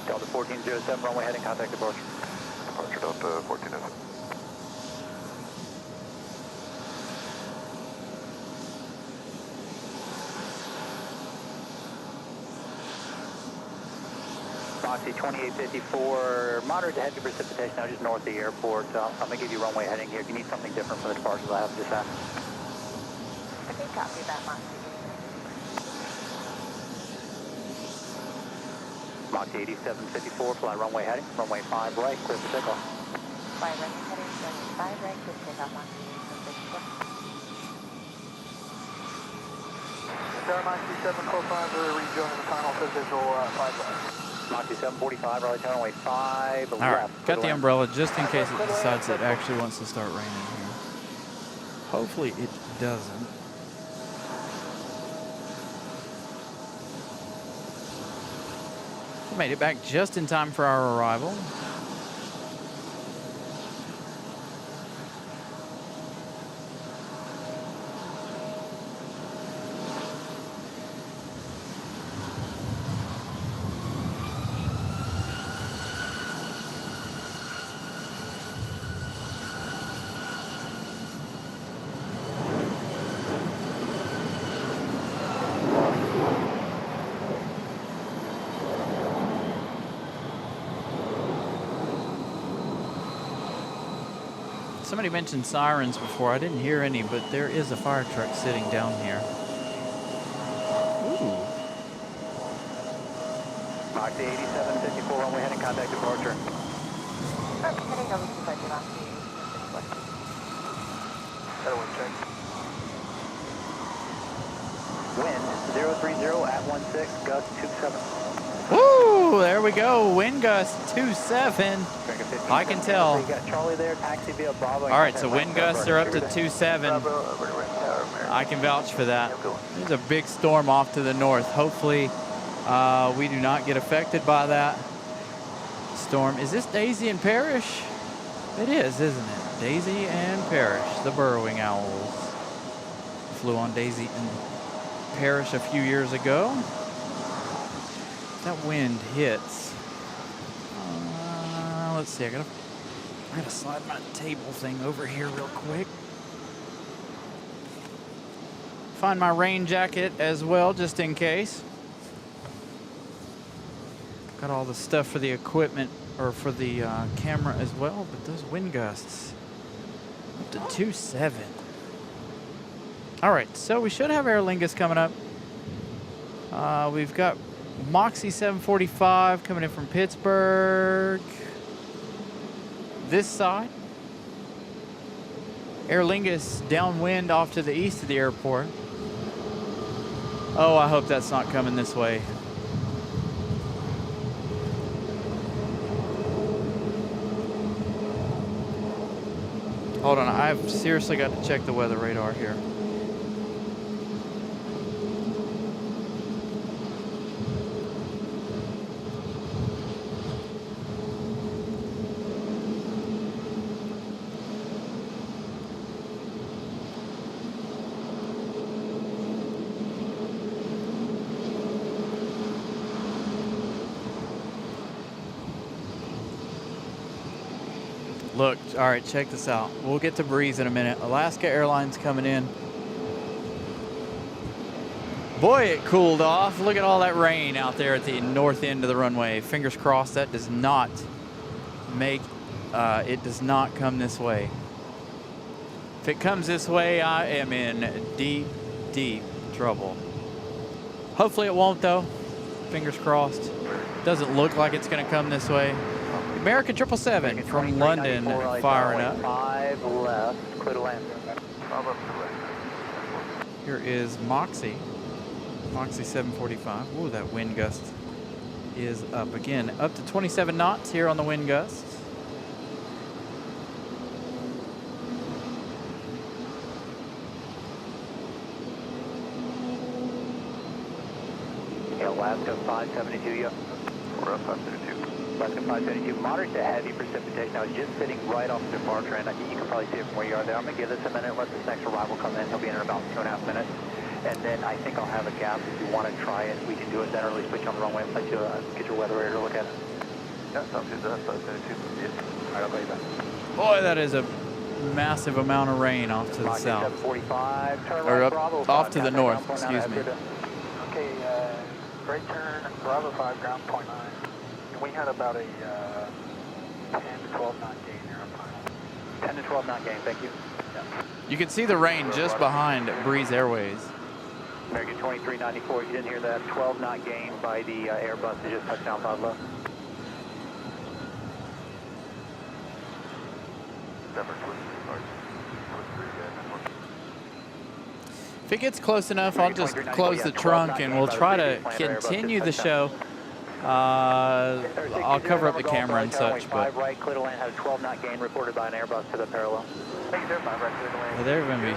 [SPEAKER 3] Delta 1407, runway heading, contact departure.
[SPEAKER 1] Departure Delta 1407.
[SPEAKER 3] Moxie 2854, moderate to heavy precipitation now just north of the airport. I'm going to give you runway heading here. If you need something different from the departures I have, just ask.
[SPEAKER 5] Okay, copy that, Moxie.
[SPEAKER 3] Moxie 8754, fly runway heading, runway 5 right, clear for takeoff.
[SPEAKER 5] Fly runway heading, runway 5 right, clear for takeoff, Moxie 8754.
[SPEAKER 4] Durham Moxie 745, rejoining the final visual 5 left.
[SPEAKER 3] Moxie 745, Raleigh, runway 5
[SPEAKER 2] All right,
[SPEAKER 3] left.
[SPEAKER 2] got the umbrella just in case it decides it actually wants to start raining here. Hopefully it doesn't. We made it back just in time for our arrival. Somebody mentioned sirens before. I didn't hear any, but there is a fire truck sitting down here. Ooh.
[SPEAKER 3] Moxie 8754, runway heading, contact departure.
[SPEAKER 5] Heading over to budget, Moxie 8754.
[SPEAKER 4] That one check.
[SPEAKER 3] Wind 030 at 16, gust 27.
[SPEAKER 2] Woo! There we go. Wind gust 27. I can tell.
[SPEAKER 3] You got Charlie there, taxi via Bravo.
[SPEAKER 2] All right, so wind gusts are up to 27. I can vouch for that. There's a big storm off to the north. Hopefully, we do not get affected by that storm. Is this Daisy and Parrish? It is, isn't it? Daisy and Parrish, the burrowing owls. Flew on Daisy and Parrish a few years ago. That wind hits. Let's see, I gotta slide my table thing over here real quick. Find my rain jacket as well, just in case. Got all the stuff for the equipment, or for the camera as well, but those wind gusts up to 27. All right, so we should have Aer Lingus coming up. We've got Moxie 745 coming in from Pittsburgh. This side. Aer Lingus downwind off to the east of the airport. Oh, I hope that's not coming this way. Hold on, I've seriously got to check the weather radar here. Look, all right, check this out. We'll get to Breeze in a minute. Alaska Airlines coming in. Boy, it cooled off. Look at all that rain out there at the north end of the runway. Fingers crossed that does not make, it does not come this way. If it comes this way, I am in deep, deep trouble. Hopefully it won't though. Fingers crossed. Doesn't look like it's gonna come this way. American 777 from London firing up.
[SPEAKER 3] 5 left, clear to land.
[SPEAKER 2] Here is Moxie 745. Ooh, that wind gust is up again. Up to 27 knots here on the wind gust.
[SPEAKER 3] Alaska 572, yeah.
[SPEAKER 1] We're up 572.
[SPEAKER 3] Alaska 572, moderate to heavy precipitation. I was just sitting right off the departure, and I think you can probably see it from where you are there. I'm going to give this a minute, let this next arrival come in. He'll be in about 2.5 minutes. And then I think I'll have a gap. If you want to try it, we can do it then, or at least put you on the runway and let you get your weather radar to look at it.
[SPEAKER 1] Yeah, sounds good. That's 572. Yeah.
[SPEAKER 3] All right, I'll call you back.
[SPEAKER 2] Boy, that is a massive amount of rain off to the south.
[SPEAKER 3] 745, turn
[SPEAKER 2] Or
[SPEAKER 3] right,
[SPEAKER 2] up,
[SPEAKER 3] Bravo
[SPEAKER 2] off
[SPEAKER 3] 5,
[SPEAKER 2] to the
[SPEAKER 3] contact
[SPEAKER 2] north,
[SPEAKER 3] ground point
[SPEAKER 2] excuse me.
[SPEAKER 3] 9.
[SPEAKER 4] Okay, right turn, Bravo 5, ground point 9. We had about a 10 to 12 knot gain here on final.
[SPEAKER 3] 10 to 12 knot gain, thank you.
[SPEAKER 4] Yeah.
[SPEAKER 2] You can see the rain just behind Breeze Airways.
[SPEAKER 3] American 2394, you didn't hear that 12 knot gain by the Airbus that just touched down 5 left.
[SPEAKER 2] If it gets close enough, I'll just close the trunk and we'll try to continue the show. I'll cover up the camera and such, but
[SPEAKER 3] right, clear to land had a 12 knot gain reported by an Airbus to the parallel.
[SPEAKER 2] they're going to be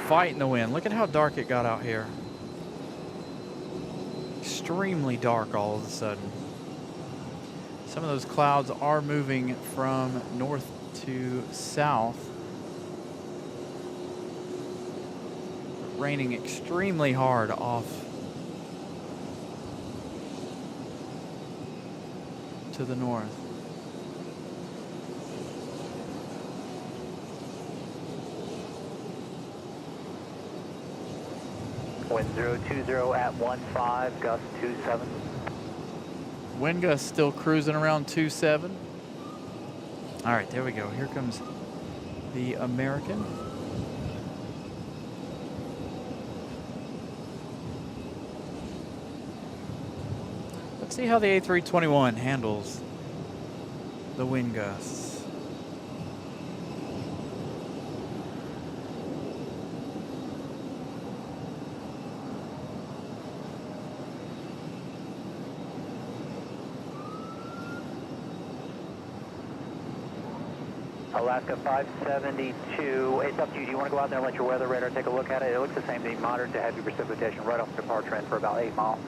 [SPEAKER 2] fighting the wind. Look at how dark it got out here. Extremely dark all of a sudden. Some of those clouds are moving from north to south. Raining extremely hard off to the north.
[SPEAKER 3] Wind 020 at 15, gust 27.
[SPEAKER 2] Wind gust still cruising around 27. All right, there we go. Here comes the American. Let's see how the A321 handles the wind gusts.
[SPEAKER 3] Alaska 572, it's up to you. Do you want to go out there and let your weather radar take a look at it? It looks the same to me, moderate to heavy precipitation right off the departure end for about 8 miles.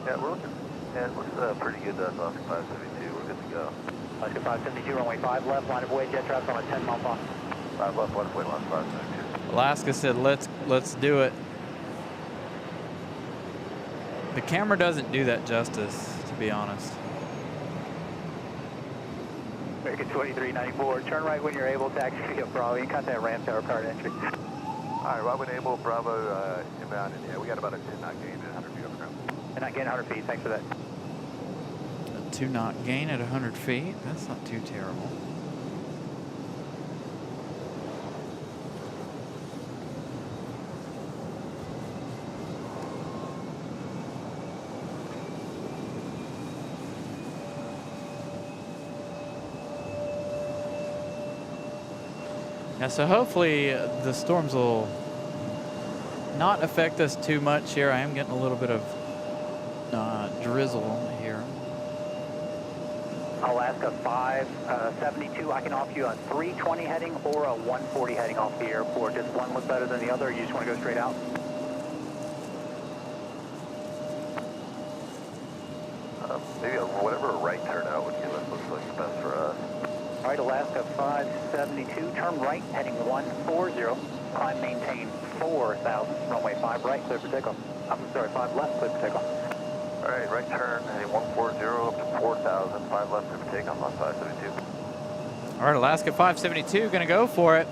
[SPEAKER 1] Yeah, we're looking. Yeah, it looks pretty good to us, Alaska 572. We're good to go.
[SPEAKER 3] Alaska 572, runway 5 left, line of way, jet traffic on a 10-mile clock.
[SPEAKER 1] 5 left, 1 point, line 572.
[SPEAKER 2] Alaska said, let's do it. The camera doesn't do that justice, to be honest.
[SPEAKER 3] American 2394, turn right when you're able, taxi via Bravo, you can contact ramp tower card entry.
[SPEAKER 1] All right, right when able, Bravo inbound, and yeah, we got about a 10 knot gain at 100 feet off the ground.
[SPEAKER 3] And not gain 100 feet, thanks for that.
[SPEAKER 2] A 2 knot gain at 100 feet. That's not too terrible. Yeah, so hopefully the storms will not affect us too much here. I am getting a little bit of drizzle here.
[SPEAKER 3] Alaska 572, I can offer you a 320 heading or a 140 heading off the airport. Does one look better than the other, or you just want to go straight out?
[SPEAKER 1] Maybe whatever a right turnout would give us looks like the best for us.
[SPEAKER 3] All right, Alaska 572, turn right, heading 140, climb maintain 4,000, runway 5 right, clear for takeoff. I'm sorry, 5 left, clear for takeoff.
[SPEAKER 1] All right, right turn, heading 140 up to 4,000, 5 left, clear for takeoff on 572.
[SPEAKER 2] All right, Alaska 572, gonna go for it.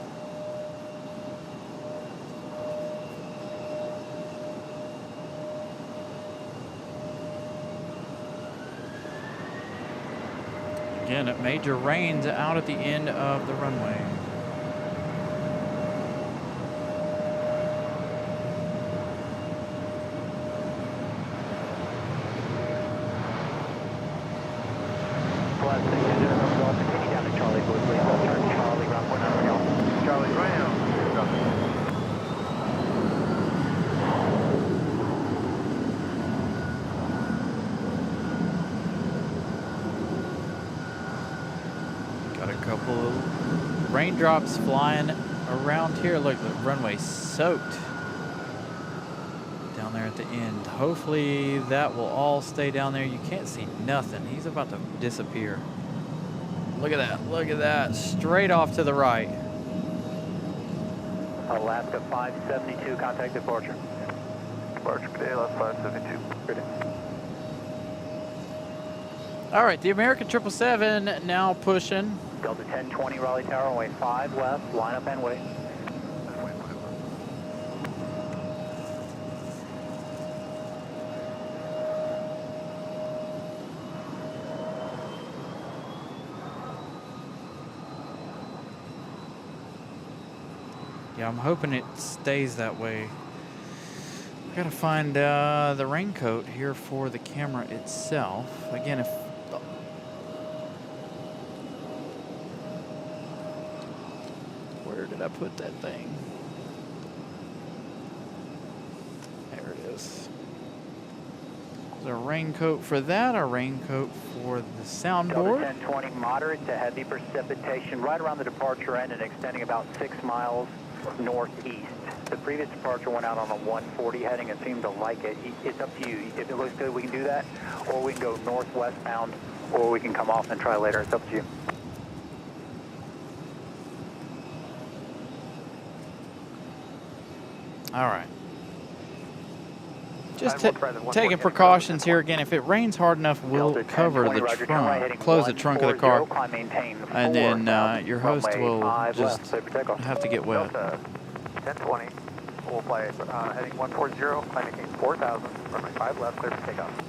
[SPEAKER 2] Again, major rains out at the end of the runway.
[SPEAKER 3] Charlie, please. Left turn, Charlie, ground point 9
[SPEAKER 1] Charlie ground.
[SPEAKER 2] Got a couple of raindrops flying around here. Look, the runway soaked down down there at the end. Hopefully that will all stay down there. You can't see nothing. He's about to disappear. Look at that. Look at that. Straight off to the right.
[SPEAKER 3] Alaska 572, contact departure.
[SPEAKER 1] Departure, good day, Alaska 572.
[SPEAKER 3] Good day.
[SPEAKER 2] All right, the American 777 now pushing.
[SPEAKER 3] Delta 1020, Raleigh Tower, runway 5 left, line up and wait.
[SPEAKER 2] Yeah, I'm hoping it stays that way. I gotta find the raincoat here for the camera itself. Again, if where did I put that thing? There it is. There's a raincoat for that, a raincoat for the
[SPEAKER 3] Delta
[SPEAKER 2] soundboard.
[SPEAKER 3] 1020, moderate to heavy precipitation right around the departure end and extending about 6 miles northeast. The previous departure went out on a 140 heading and seemed to like it. It's up to you. If it looks good, we can do that, or we can go northwestbound, or we can come off and try later. It's up to you.
[SPEAKER 2] All right. Just taking precautions here again. If it rains hard enough, we'll cover the trunk, close the trunk of the car, and then your host will just have to get wet.
[SPEAKER 4] Delta 1020, we'll fly heading 140, climb maintain 4,000, runway 5 left, clear for takeoff.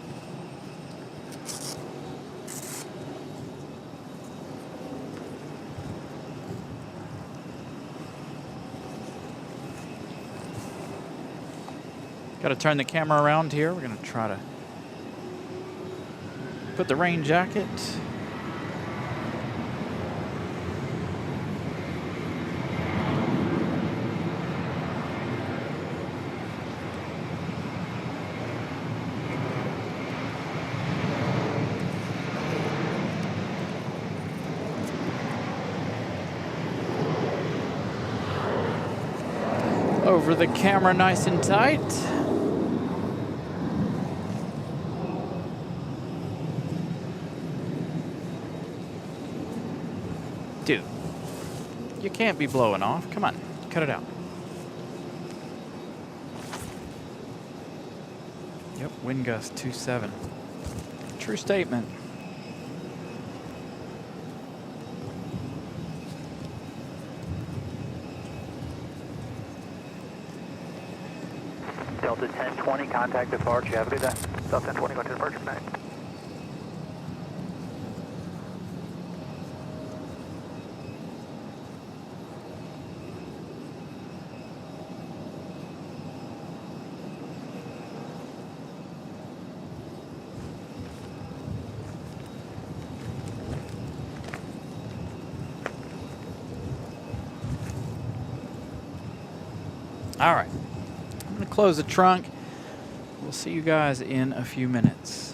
[SPEAKER 2] Got to turn the camera around here. We're going to try to put the rain jacket. Over the camera nice and tight. Dude, you can't be blowing off. Come on, cut it out. Yep, wind gust 27. True statement.
[SPEAKER 3] Delta 1020, contact departure. Have a good day.
[SPEAKER 4] Delta 1020, go to departure, good night.
[SPEAKER 2] All right, I'm gonna close the trunk. We'll see you guys in a few minutes.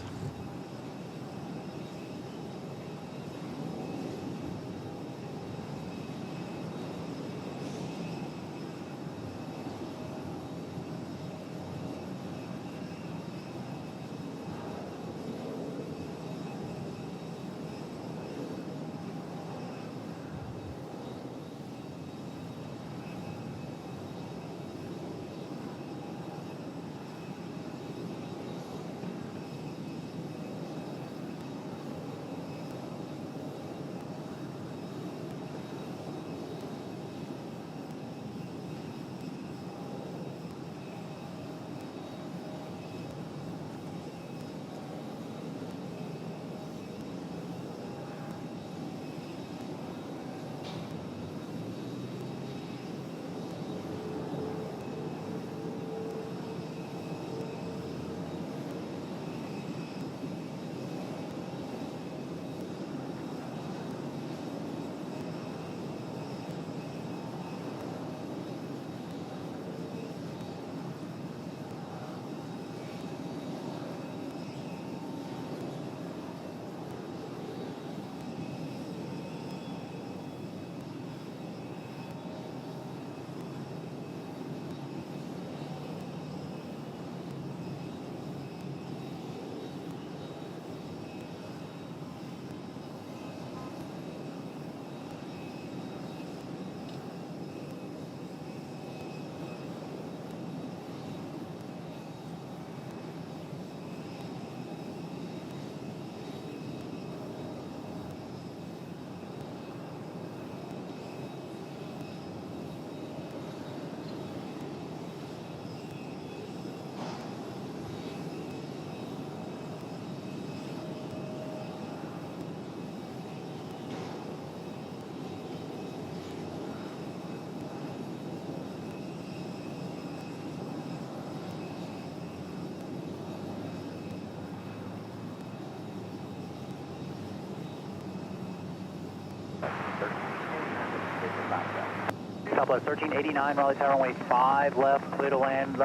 [SPEAKER 3] Southwest 1389, Raleigh Tower, runway 5 left, clear to land.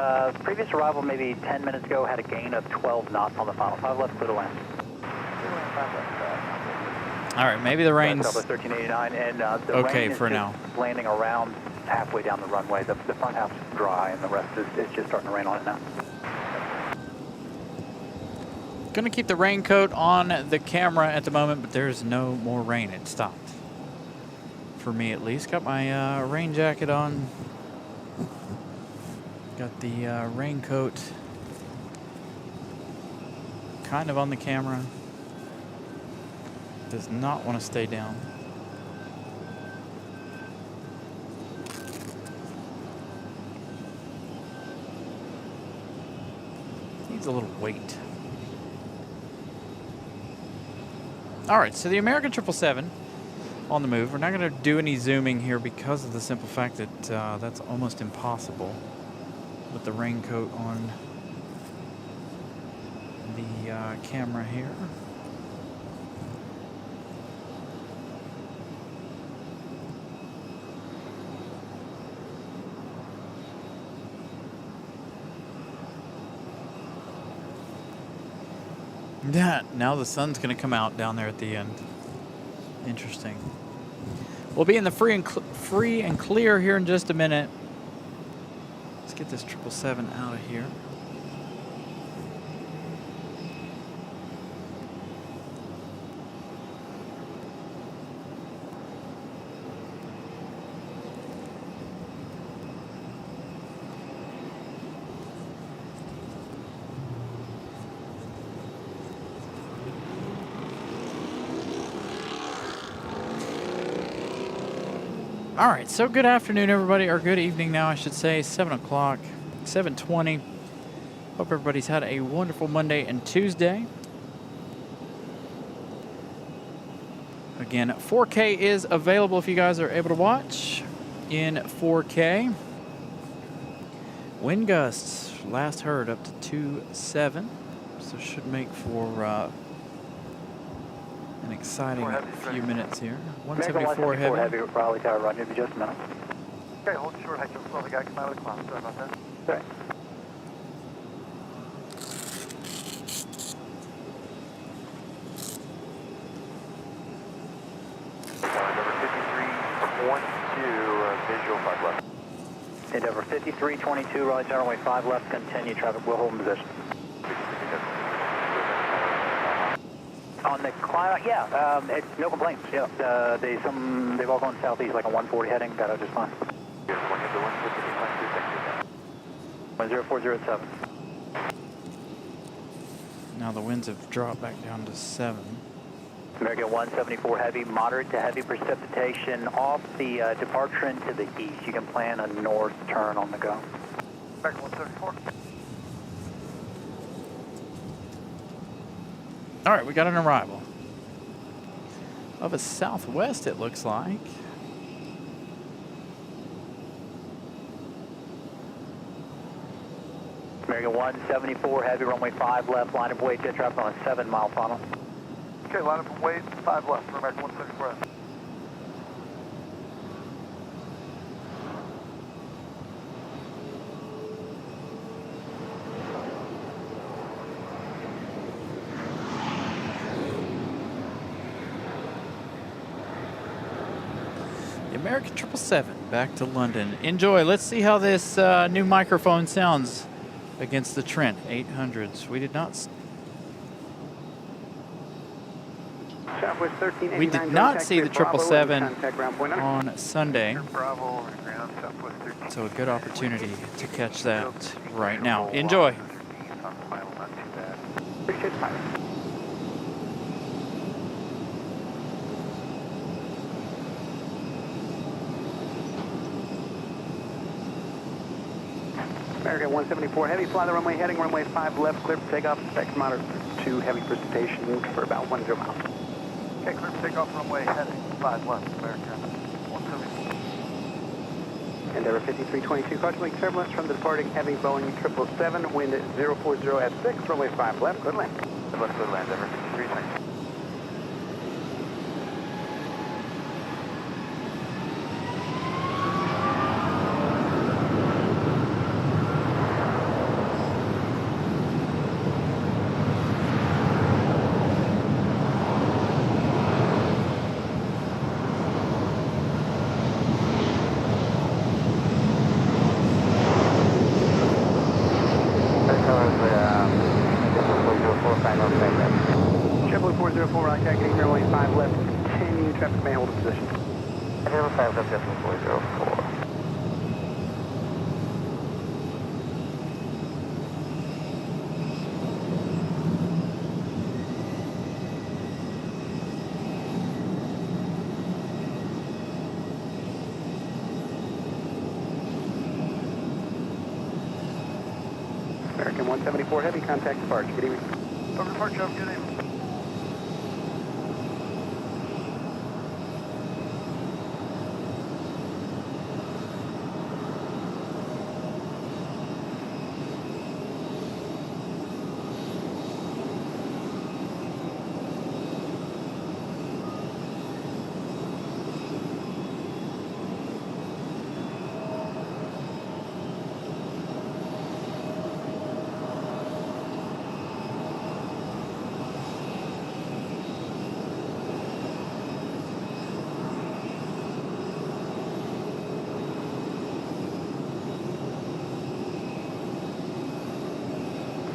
[SPEAKER 3] Previous arrival maybe 10 minutes ago had a gain of 12 knots on the final. 5 left, clear to land.
[SPEAKER 2] All right, maybe the rain's
[SPEAKER 3] Southwest 1389, and the
[SPEAKER 2] okay
[SPEAKER 3] rain is
[SPEAKER 2] for
[SPEAKER 3] just
[SPEAKER 2] now.
[SPEAKER 3] landing around halfway down the runway. The front half's dry, and the rest is just starting to rain on it now.
[SPEAKER 2] Gonna keep the raincoat on the camera at the moment, but there's no more rain. It stopped. For me at least. Got my rain jacket on. Got the raincoat kind of on the camera. Does not want to stay down. Needs a little weight. All right, so the American 777 on the move. We're not going to do any zooming here because of the simple fact that that's almost impossible with the raincoat on the camera here. Yeah, now the sun's going to come out down there at the end. Interesting. We'll be in the free and clear here in just a minute. Let's get this 777 out of here. All right, so good afternoon, everybody, or good evening now, I should say. 7 o'clock, 7:20. Hope everybody's had a wonderful Monday and Tuesday. Again, 4K is available if you guys are able to watch in 4K. Wind gusts, last heard, up to 2.7, so should make for an exciting few minutes here. 174 heavy.
[SPEAKER 3] heavy, Raleigh Tower, run in just a minute.
[SPEAKER 1] Okay, hold short, I just saw the guy come out of the closet. Sorry about that.
[SPEAKER 3] Okay.
[SPEAKER 1] Visual 5 left.
[SPEAKER 3] Endeavor 5322, Raleigh Tower, runway 5 left, continue traffic, will hold in position. On the climb, yeah, it's no complaints. Yeah, they've all gone southeast, like a 140 heading. Got out just fine. 10407.
[SPEAKER 2] Now the winds have dropped back down to 7.
[SPEAKER 3] American 174 heavy, moderate to heavy precipitation off the departure into the east. You can plan a north turn on the go.
[SPEAKER 1] American 174.
[SPEAKER 2] All right, we got an arrival of a Southwest, it looks like.
[SPEAKER 3] American 174 heavy, runway 5 left, line of way, jet traffic on a 7-mile funnel.
[SPEAKER 1] Okay, line up and wait, 5 left for American 174.
[SPEAKER 2] American 777 back to London. Enjoy. Let's see how this new microphone sounds against the Trent 800s. We did not. We did not see the 777 on Sunday, so a good opportunity to catch that right now. Enjoy.
[SPEAKER 3] Appreciate the pilot. American 174 heavy, fly the runway heading, runway 5 left, clear for takeoff, expect moderate to heavy precipitation for about 10 miles.
[SPEAKER 1] Okay, clear for takeoff, runway heading, 5 left, American 174.
[SPEAKER 3] Endeavor 5322, caution turbulence from the departing heavy Boeing 777, wind at 040 at 6, runway 5 left, good land.
[SPEAKER 1] Left, good land, Endeavor 5322.
[SPEAKER 3] 404, Raleigh Tower, getting runway 5 left, continue, traffic may hold a position.
[SPEAKER 1] Runway 5 left, decimal 404.
[SPEAKER 3] American 174 Heavy, contact departure. Good evening.
[SPEAKER 4] Over departure, good evening.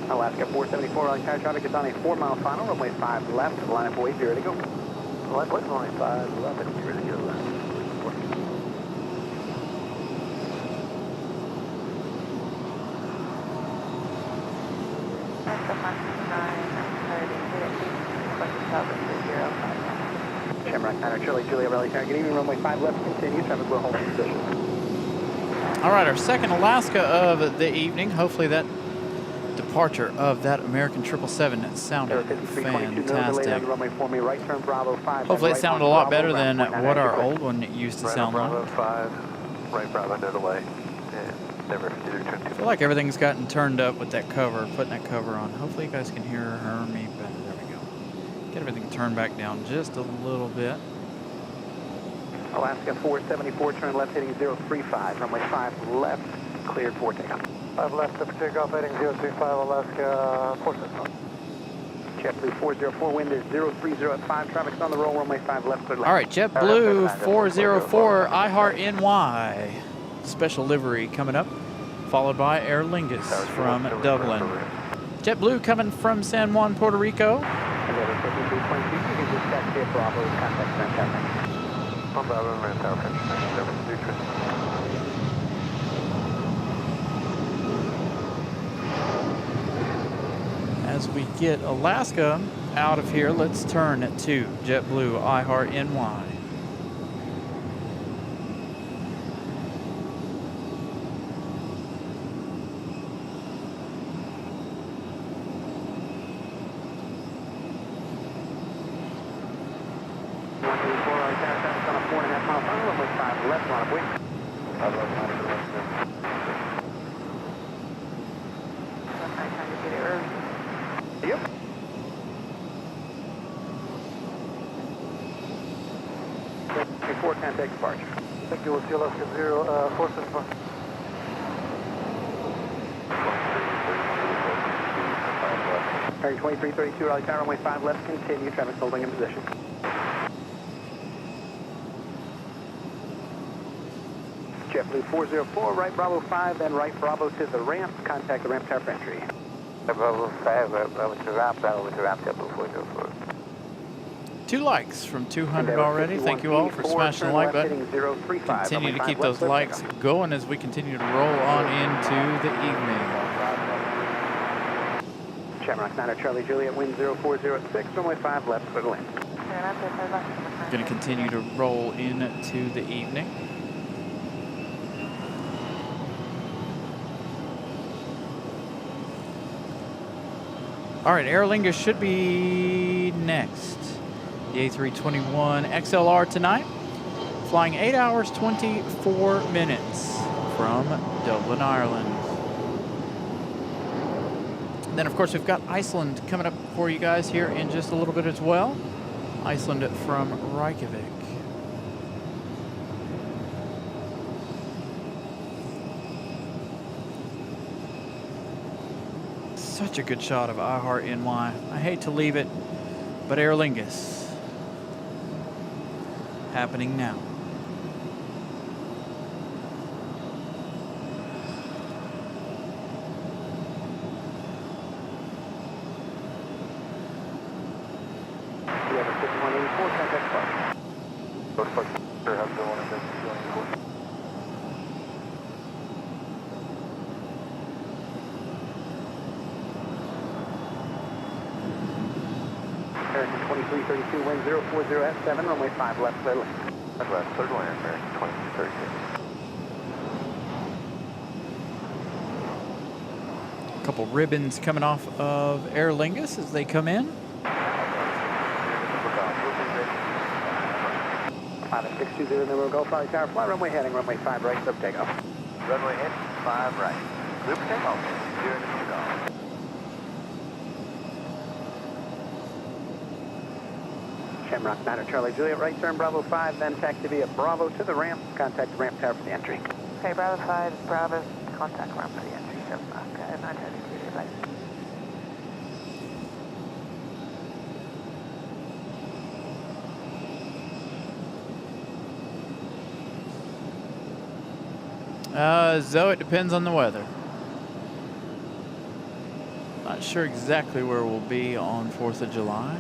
[SPEAKER 3] Alaska 474, Raleigh Tower, traffic is on a 4-mile final, runway 5 left, line up away, 0 to go.
[SPEAKER 1] Line up away, 5 left, and 0 to go.
[SPEAKER 3] Shamrock 9 Charlie Juliet, Raleigh Tower, good evening, runway 5 left, continue, traffic will hold in position.
[SPEAKER 2] All right, our second Alaska of the evening. Hopefully that departure of that American 777 sounded fantastic. Hopefully it sounded a lot better than what our old one used to sound like.
[SPEAKER 1] Bravo 5, right Bravo, no delay, and never either turn
[SPEAKER 2] I feel like everything's gotten turned up with that cover, putting that cover on. Hopefully you guys can hear me better. There we go. Get everything turned back down just a little bit.
[SPEAKER 3] Alaska 474, turn left heading 035, runway 5 left, cleared for takeoff.
[SPEAKER 1] 5 left to takeoff, heading 035, Alaska 475.
[SPEAKER 3] JetBlue 404, wind is 030 at 5, traffic's on the roll, runway 5 left, clear left.
[SPEAKER 2] All right, JetBlue 404, iHeart NY. Special livery coming up, followed by Aer Lingus from Dublin. JetBlue coming from San Juan, Puerto Rico. As we get Alaska out of here, let's turn to JetBlue iHeart NY.
[SPEAKER 3] Yep. Before contact departure.
[SPEAKER 1] Thank you, we'll see Alaska 475.
[SPEAKER 3] Bearing 2332, Raleigh Tower, runway 5 left, continue, traffic holding in position. JetBlue 404, right Bravo 5, then right Bravo to the ramp, contact the ramp tower for entry.
[SPEAKER 1] Bravo 5, Bravo to ramp, JetBlue 404.
[SPEAKER 2] 2 likes from 200 already. Thank you all for smashing the like button. Continue to keep those likes going as we continue to roll on into the evening.
[SPEAKER 3] Shamrock 9 Charlie Juliet, wind 0406, runway 5 left, clear to land.
[SPEAKER 2] Going to continue to roll into the evening. All right, Aer Lingus should be next. The A321 XLR tonight, flying 8 hours, 24 minutes from Dublin, Ireland. And then, of course, we've got Iceland coming up for you guys here in just a little bit as well. Iceland from Reykjavik. Such a good shot of iHeart NY. I hate to leave it, but Aer Lingus happening now.
[SPEAKER 3] 184, contact Spark.
[SPEAKER 1] Both Spark, sure, have the one in the 284.
[SPEAKER 3] American 2332, wind 040 at 7, runway 5 left, clear left.
[SPEAKER 1] Left, third one, American 2332.
[SPEAKER 2] Couple ribbons coming off of Aer Lingus as they come in.
[SPEAKER 3] 5620, number Golf Raleigh Tower, fly runway heading, runway 5 right, sub takeoff.
[SPEAKER 1] Runway heading 5 right. Group takeoff, 0 to golf.
[SPEAKER 3] Shamrock 9 Charlie Juliet, right turn, Bravo 5, then taxi via Bravo to the ramp, contact the ramp tower for the entry.
[SPEAKER 5] Okay, Bravo 5, Bravo, contact ramp for the entry, Shamrock 9 Charlie Juliet, bye.
[SPEAKER 2] Zoe, it depends on the weather. Not sure exactly where we'll be on 4th of July.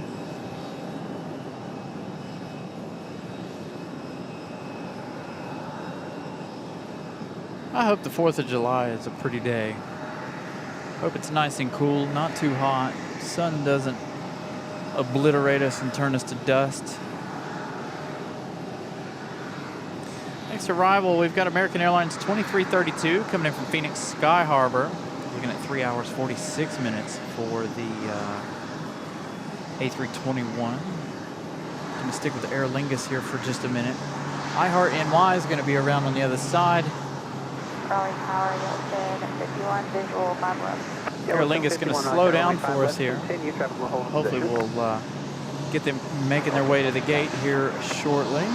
[SPEAKER 2] I hope the 4th of July is a pretty day. Hope it's nice and cool, not too hot. Sun doesn't obliterate us and turn us to dust. Next arrival, we've got American Airlines 2332 coming in from Phoenix Sky Harbor. Looking at 3 hours 46 minutes for the A321. Going to stick with Aer Lingus here for just a minute. iHeart NY is going to be around on the other side.
[SPEAKER 5] Raleigh Tower, Yeltsin, 51, visual, 5 left.
[SPEAKER 2] Aer Lingus is going to slow down for us here. Hopefully we'll get them making their way to the gate here shortly.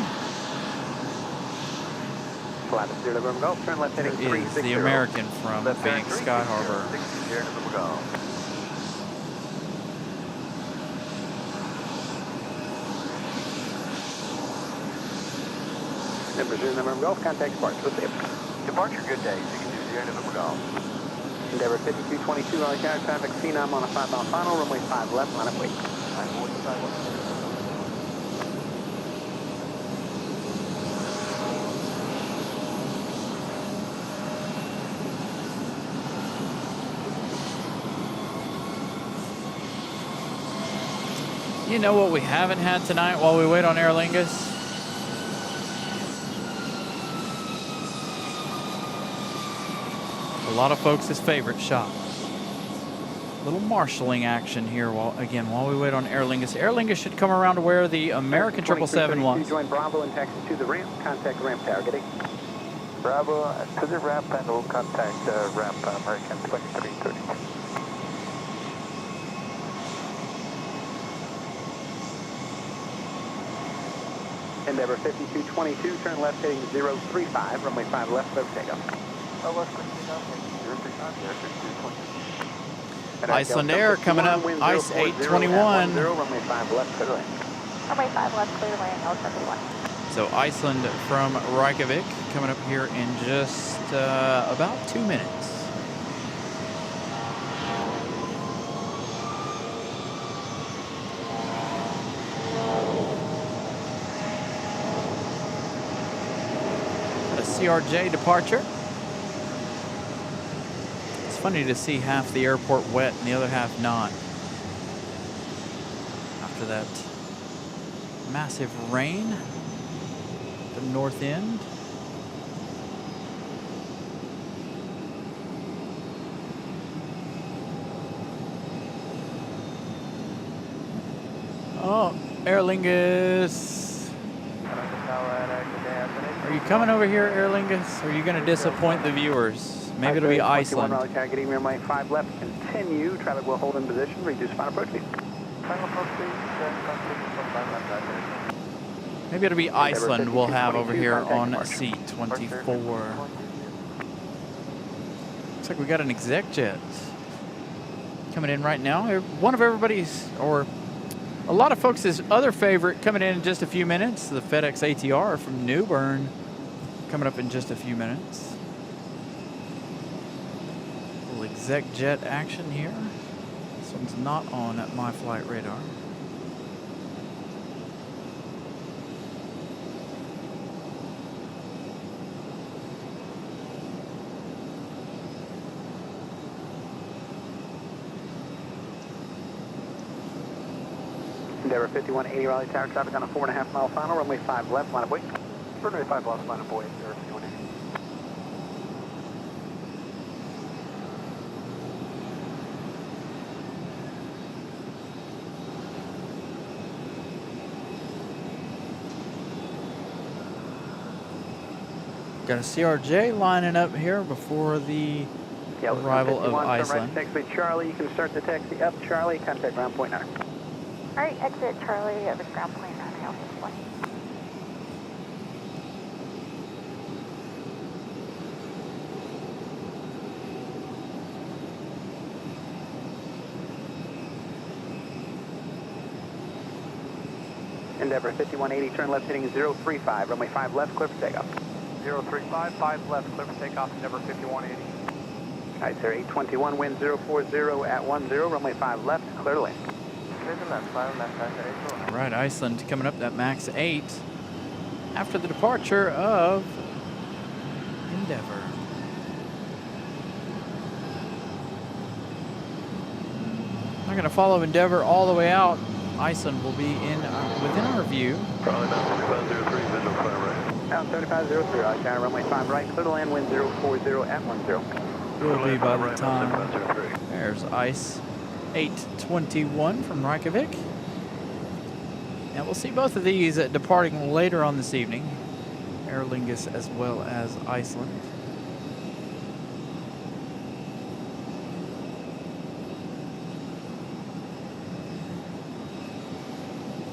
[SPEAKER 3] Turn left heading
[SPEAKER 2] There is the American from Phoenix Sky Harbor.
[SPEAKER 3] Number Golf, contact Sparks, we'll see you.
[SPEAKER 1] Departure, good day. 60 November Golf.
[SPEAKER 3] Endeavor 5222, Raleigh Tower, traffic Phenom on a 5-mile final, runway 5 left, line up wait.
[SPEAKER 2] You know what we haven't had tonight while we wait on Aer Lingus? A lot of folks' favorite shot. Little marshalling action here while we wait on Aer Lingus. Aer Lingus should come around to where the American 777 was.
[SPEAKER 3] Join Bravo and taxi to the ramp. Contact ramp tower. Get it?
[SPEAKER 1] Bravo to the ramp and we'll contact ramp American 2332.
[SPEAKER 3] Endeavor 5222, turn left heading 035, runway 5 left, clear for takeoff.
[SPEAKER 2] Iceland Air coming up, Ice 821.
[SPEAKER 3] Runway 5 left, clear lane.
[SPEAKER 5] Runway 5 left, clear lane, L71.
[SPEAKER 2] So Iceland from Reykjavik coming up here in just about 2 minutes. CRJ departure. It's funny to see half the airport wet and the other half not. After that massive rain at the north end. Oh, Aer Lingus. Are you coming over here, Aer Lingus? Or are you going to disappoint the viewers? Maybe it'll be Iceland.
[SPEAKER 3] Raleigh Tower, getting runway 5 left, continue. Traffic will hold in position. Reduce final approach speed.
[SPEAKER 2] Maybe it'll be Iceland we'll have over here on seat 24. Looks like we got an exec jet coming in right now. One of everybody's, or a lot of folks' other favorite coming in just a few minutes. The FedEx ATR from Newbern coming up in just a few minutes. A little exec jet action here. This one's not on my flight radar.
[SPEAKER 3] Endeavour 5180 Raleigh Tower, traffic on a 4.5 mile final, runway 5 left, line of buoy.
[SPEAKER 4] Runway 5 left, line of buoy, Endeavour 5180.
[SPEAKER 2] Got a CRJ lining up here before the arrival of Iceland.
[SPEAKER 3] Right, taxi Charlie, you can start the taxi up. Charlie, contact ground point 9.
[SPEAKER 5] Alright, exit Charlie over to ground point 9, Alpha Flight.
[SPEAKER 3] Endeavour 5180, turn left heading 035, runway 5 left, clear for takeoff.
[SPEAKER 4] 035, 5 left, clear for takeoff, Endeavour 5180.
[SPEAKER 3] Alright, sir, 821, wind 040 at 10, runway 5 left, clear to land.
[SPEAKER 1] Clear to left, 5 left, guys,
[SPEAKER 2] All right, Iceland coming up that max 8 after the departure of Endeavour. I'm going to follow Endeavour all the way out. Iceland will be in within our view.
[SPEAKER 1] Probably about 3503, visual fire right.
[SPEAKER 3] Now 3503, Raleigh Tower, runway 5 right, clear to land, wind 040 at 10.
[SPEAKER 2] Will be by the
[SPEAKER 1] Right,
[SPEAKER 2] time.
[SPEAKER 1] 7503.
[SPEAKER 2] There's Ice 821 from Reykjavik. And we'll see both of these departing later on this evening. Aer Lingus as well as Iceland.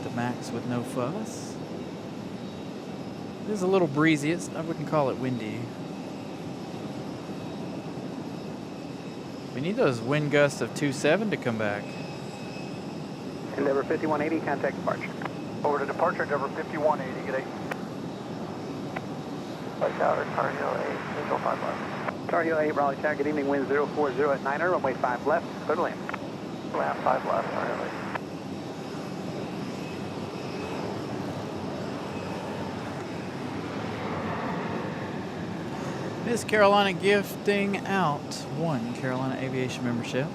[SPEAKER 2] The max with no fuss. It is a little breezy. I wouldn't call it windy. We need those wind gusts of 2.7 to come back.
[SPEAKER 3] Endeavour 5180, contact departure.
[SPEAKER 4] Over to departure, Endeavour 5180, get 8.
[SPEAKER 1] Raleigh Tower, Tar Heel 8, visual 5 left.
[SPEAKER 3] Tar Heel 8, Raleigh Tower, good evening, wind 040 at 9, runway 5 left, clear to land.
[SPEAKER 1] Left, 5 left, Tar Heel 8.
[SPEAKER 2] Miss Carolina gifting out 1 Carolina Aviation membership.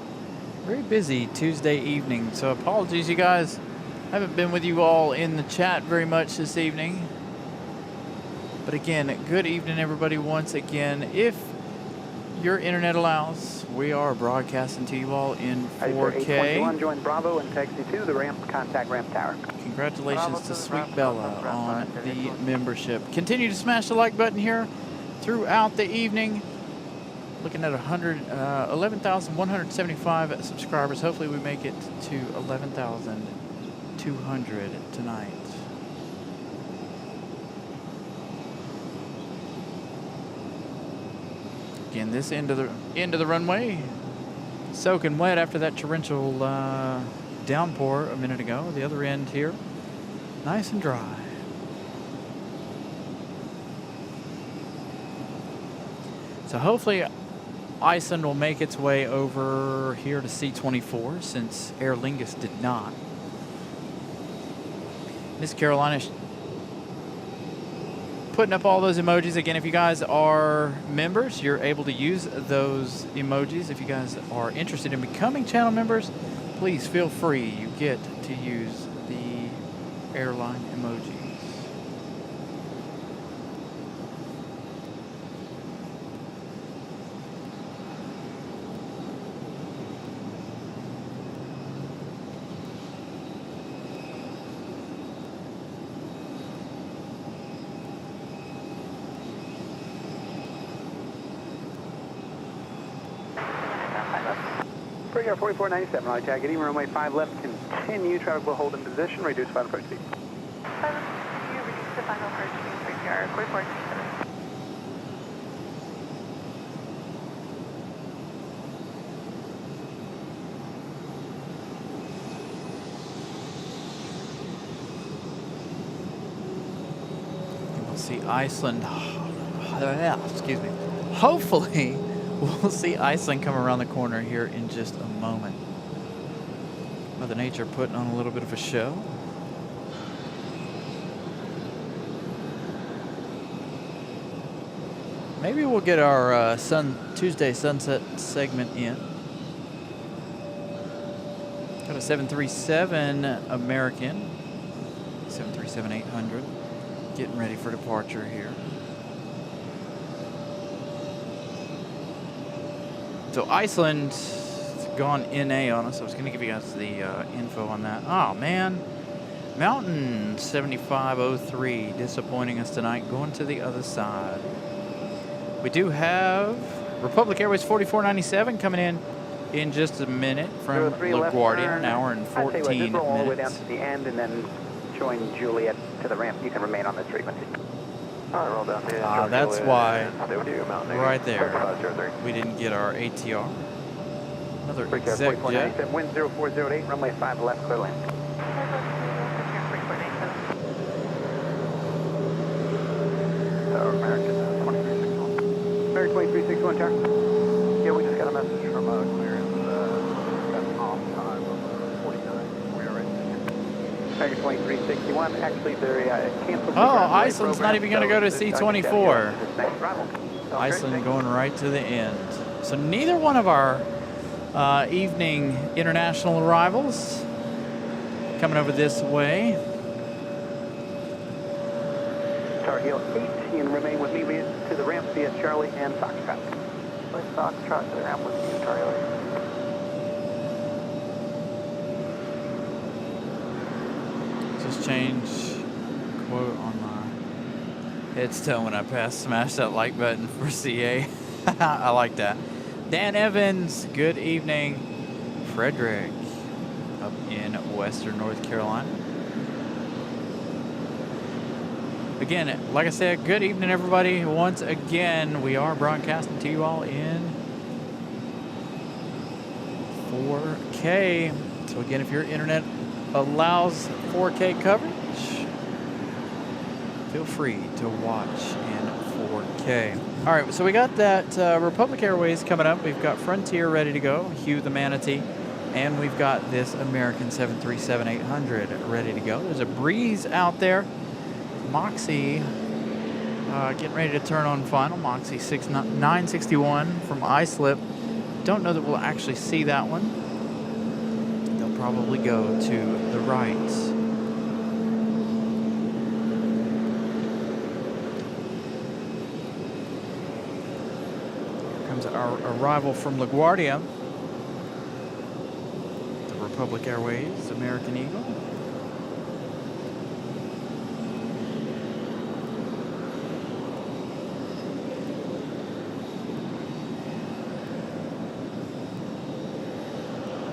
[SPEAKER 2] Very busy Tuesday evening, so apologies you guys. I haven't been with you all in the chat very much this evening. But again, good evening everybody once again. If your internet allows, we are broadcasting to you all in 4K.
[SPEAKER 3] 821, join Bravo and taxi to the ramp, contact ramp tower.
[SPEAKER 2] Congratulations to Sweet Bella on the membership. Continue to smash the like button here throughout the evening. Looking at 11,175 subscribers. Hopefully we make it to 11,200 tonight. Again, this end of the runway, soaking wet after that torrential downpour a minute ago. The other end here, nice and dry. So hopefully Iceland will make its way over here to C-24 since Aer Lingus did not. Miss Carolina putting up all those emojis. Again, if you guys are members, you're able to use those emojis. If you guys are interested in becoming channel members, please feel free. You get to use the airline emojis.
[SPEAKER 3] Brigade 4497, Raleigh Tower, good evening, runway 5 left, continue, traffic will hold in position, reduce final approach speed.
[SPEAKER 5] 5 left, continue, reduce the final approach speed, 4497.
[SPEAKER 2] We'll see Iceland. Excuse me. Hopefully, we'll see Iceland come around the corner here in just a moment. Mother Nature putting on a little bit of a show. Maybe we'll get our Tuesday sunset segment in. Got a 737 American, 737-800, getting ready for departure here. So Iceland's gone NA on us. I was going to give you guys the info on that. Oh, man. Mountain 7503 disappointing us tonight, going to the other side. We do have Republic Airways 4497 coming in just a minute from LaGuardia, an hour and 14 minutes.
[SPEAKER 3] Just roll all the way down to the end and then join Juliet to the ramp. You can remain on this frequency.
[SPEAKER 1] All right, roll down to
[SPEAKER 2] That's why,
[SPEAKER 1] stay with you, Mountain
[SPEAKER 2] right there,
[SPEAKER 1] 5503.
[SPEAKER 2] we didn't get our ATR. Another
[SPEAKER 3] Break
[SPEAKER 2] exec jet.
[SPEAKER 3] wind 0408, runway 5 left, clear land.
[SPEAKER 1] American 2361.
[SPEAKER 3] American 2361, Tower.
[SPEAKER 1] Yeah, we just got a message from clearance. Got off time of 49. We are right there.
[SPEAKER 3] American 2361, actually they're canceled.
[SPEAKER 2] Oh, Iceland's not even going to go to C-24. Iceland going right to the end. So neither one of our evening international arrivals coming over this way.
[SPEAKER 3] Tar Heel 8, you can remain with me to the ramp via Charlie and Foxtrot.
[SPEAKER 1] Foxtrot to the ramp with you, Tar Heel 8.
[SPEAKER 2] Just change quote on my headstone when I smash that like button for CA. I like that. Dan Evans, good evening. Frederick up in Western North Carolina. Again, like I said, good evening, everybody. Once again, we are broadcasting to you all in 4K. So again, if your internet allows 4K coverage, feel free to watch in 4K. All right, so we got that Republic Airways coming up. We've got Frontier ready to go, Hugh the Manatee, and we've got this American 737-800 ready to go. There's a breeze out there. Moxie getting ready to turn on final. Moxie 961 from iSlip. Don't know that we'll actually see that one. They'll probably go to the right. Here comes our arrival from LaGuardia. The Republic Airways American Eagle.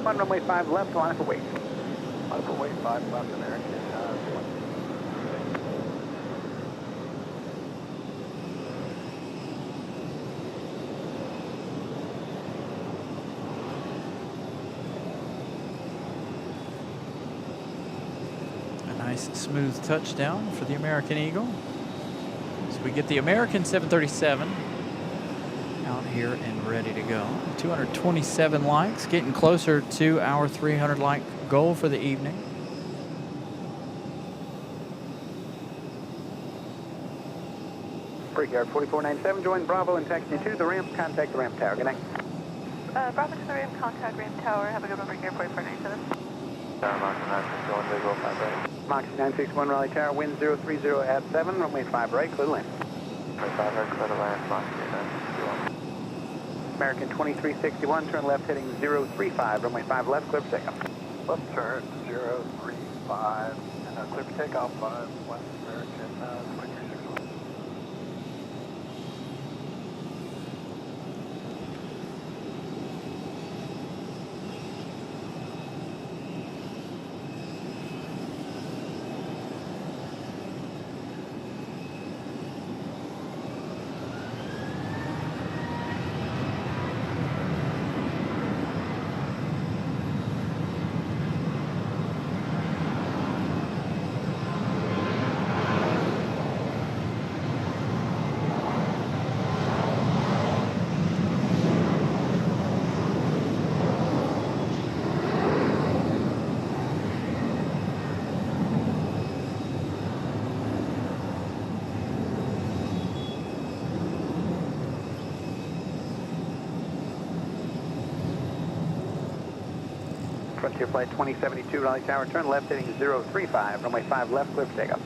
[SPEAKER 3] On runway 5 left, line up await.
[SPEAKER 1] Line up await, 5 left, American.
[SPEAKER 2] A nice smooth touchdown for the American Eagle. So we get the American 737 out here and ready to go. 227 likes, getting closer to our 300 like goal for the evening.
[SPEAKER 3] Brickyard 4497, join Bravo and taxi to the ramp. Contact the ramp tower. Good night.
[SPEAKER 5] Bravo to the ramp, contact ramp tower. Have a good one, Brickyard 4497.
[SPEAKER 3] Moxie 961, Raleigh Tower, wind 030 at 7, runway 5 right, clear to land.
[SPEAKER 1] Runway 5 right, clear to land, Moxie 961.
[SPEAKER 3] American 2361, turn left heading 035, runway 5 left, clear for takeoff.
[SPEAKER 1] Left turn 035, and clear for takeoff 5 West American 2361.
[SPEAKER 3] Frontier Flight 2072, Raleigh Tower, turn left heading 035, runway 5 left, clear for takeoff.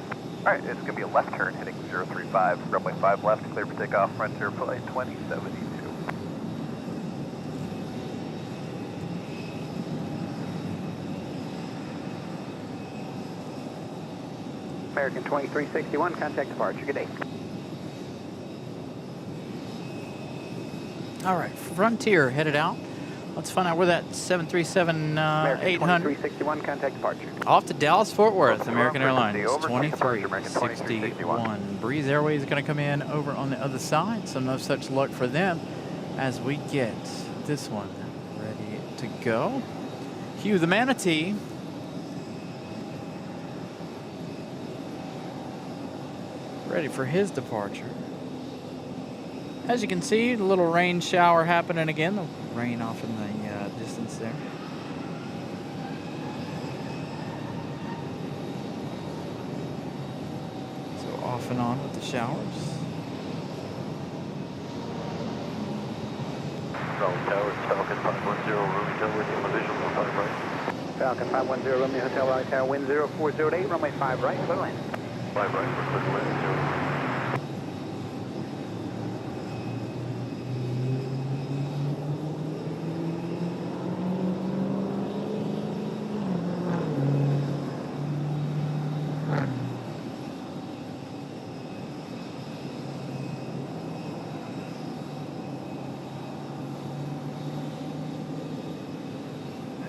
[SPEAKER 1] Alright, it's going to be a left turn heading 035, runway 5 left, clear for takeoff, Frontier Flight 2072.
[SPEAKER 3] American 2361, contact departure, good day.
[SPEAKER 2] All right, Frontier headed out. Let's find out where that 737
[SPEAKER 3] American
[SPEAKER 2] 800
[SPEAKER 3] 2361, contact departure.
[SPEAKER 2] off to Dallas Fort Worth. American
[SPEAKER 1] Frequency
[SPEAKER 2] Airlines
[SPEAKER 1] over, contact departure, American
[SPEAKER 2] 2361. Breeze Airways is going to come in over on the other side, so no such luck for them as we get this one ready to go. Hugh the Manatee ready for his departure. As you can see, a little rain shower happening again. The rain off in the distance there. So off and on with the showers.
[SPEAKER 1] Raleigh Tower, it's Falcon 510, Romeo Hotel with you, visual on 5 right.
[SPEAKER 3] Falcon 510, Romeo Hotel, Raleigh Tower, wind 0408, runway 5 right, clear to land.
[SPEAKER 1] 5 right, for clear to land, 0.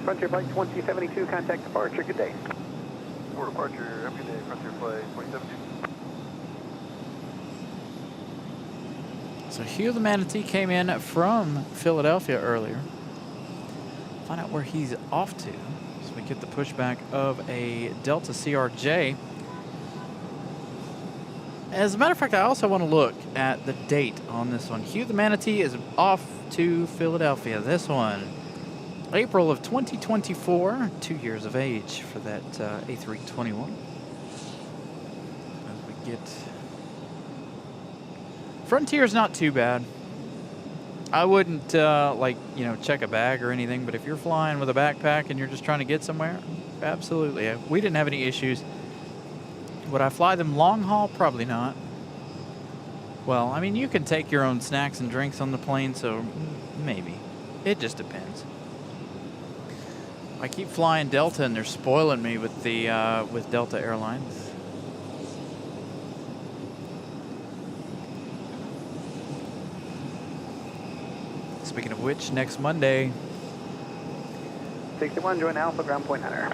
[SPEAKER 3] Frontier Flight 2072, contact departure, good day.
[SPEAKER 1] For departure, have a good day, Frontier Flight 2072.
[SPEAKER 2] So Hugh the Manatee came in from Philadelphia earlier. Find out where he's off to. So we get the pushback of a Delta CRJ. As a matter of fact, I also want to look at the date on this one. Hugh the Manatee is off to Philadelphia. This one, April of 2024, 2 years of age for that A321. As we get... Frontier's not too bad. I wouldn't, check a bag or anything, but if you're flying with a backpack and you're just trying to get somewhere, absolutely. We didn't have any issues. Would I fly them long haul? Probably not. Well, I mean, you can take your own snacks and drinks on the plane, so maybe. It just depends. I keep flying Delta, and they're spoiling me with the with Delta Airlines. Speaking of which, next Monday,
[SPEAKER 3] 61, join Alpha, ground point Hunter.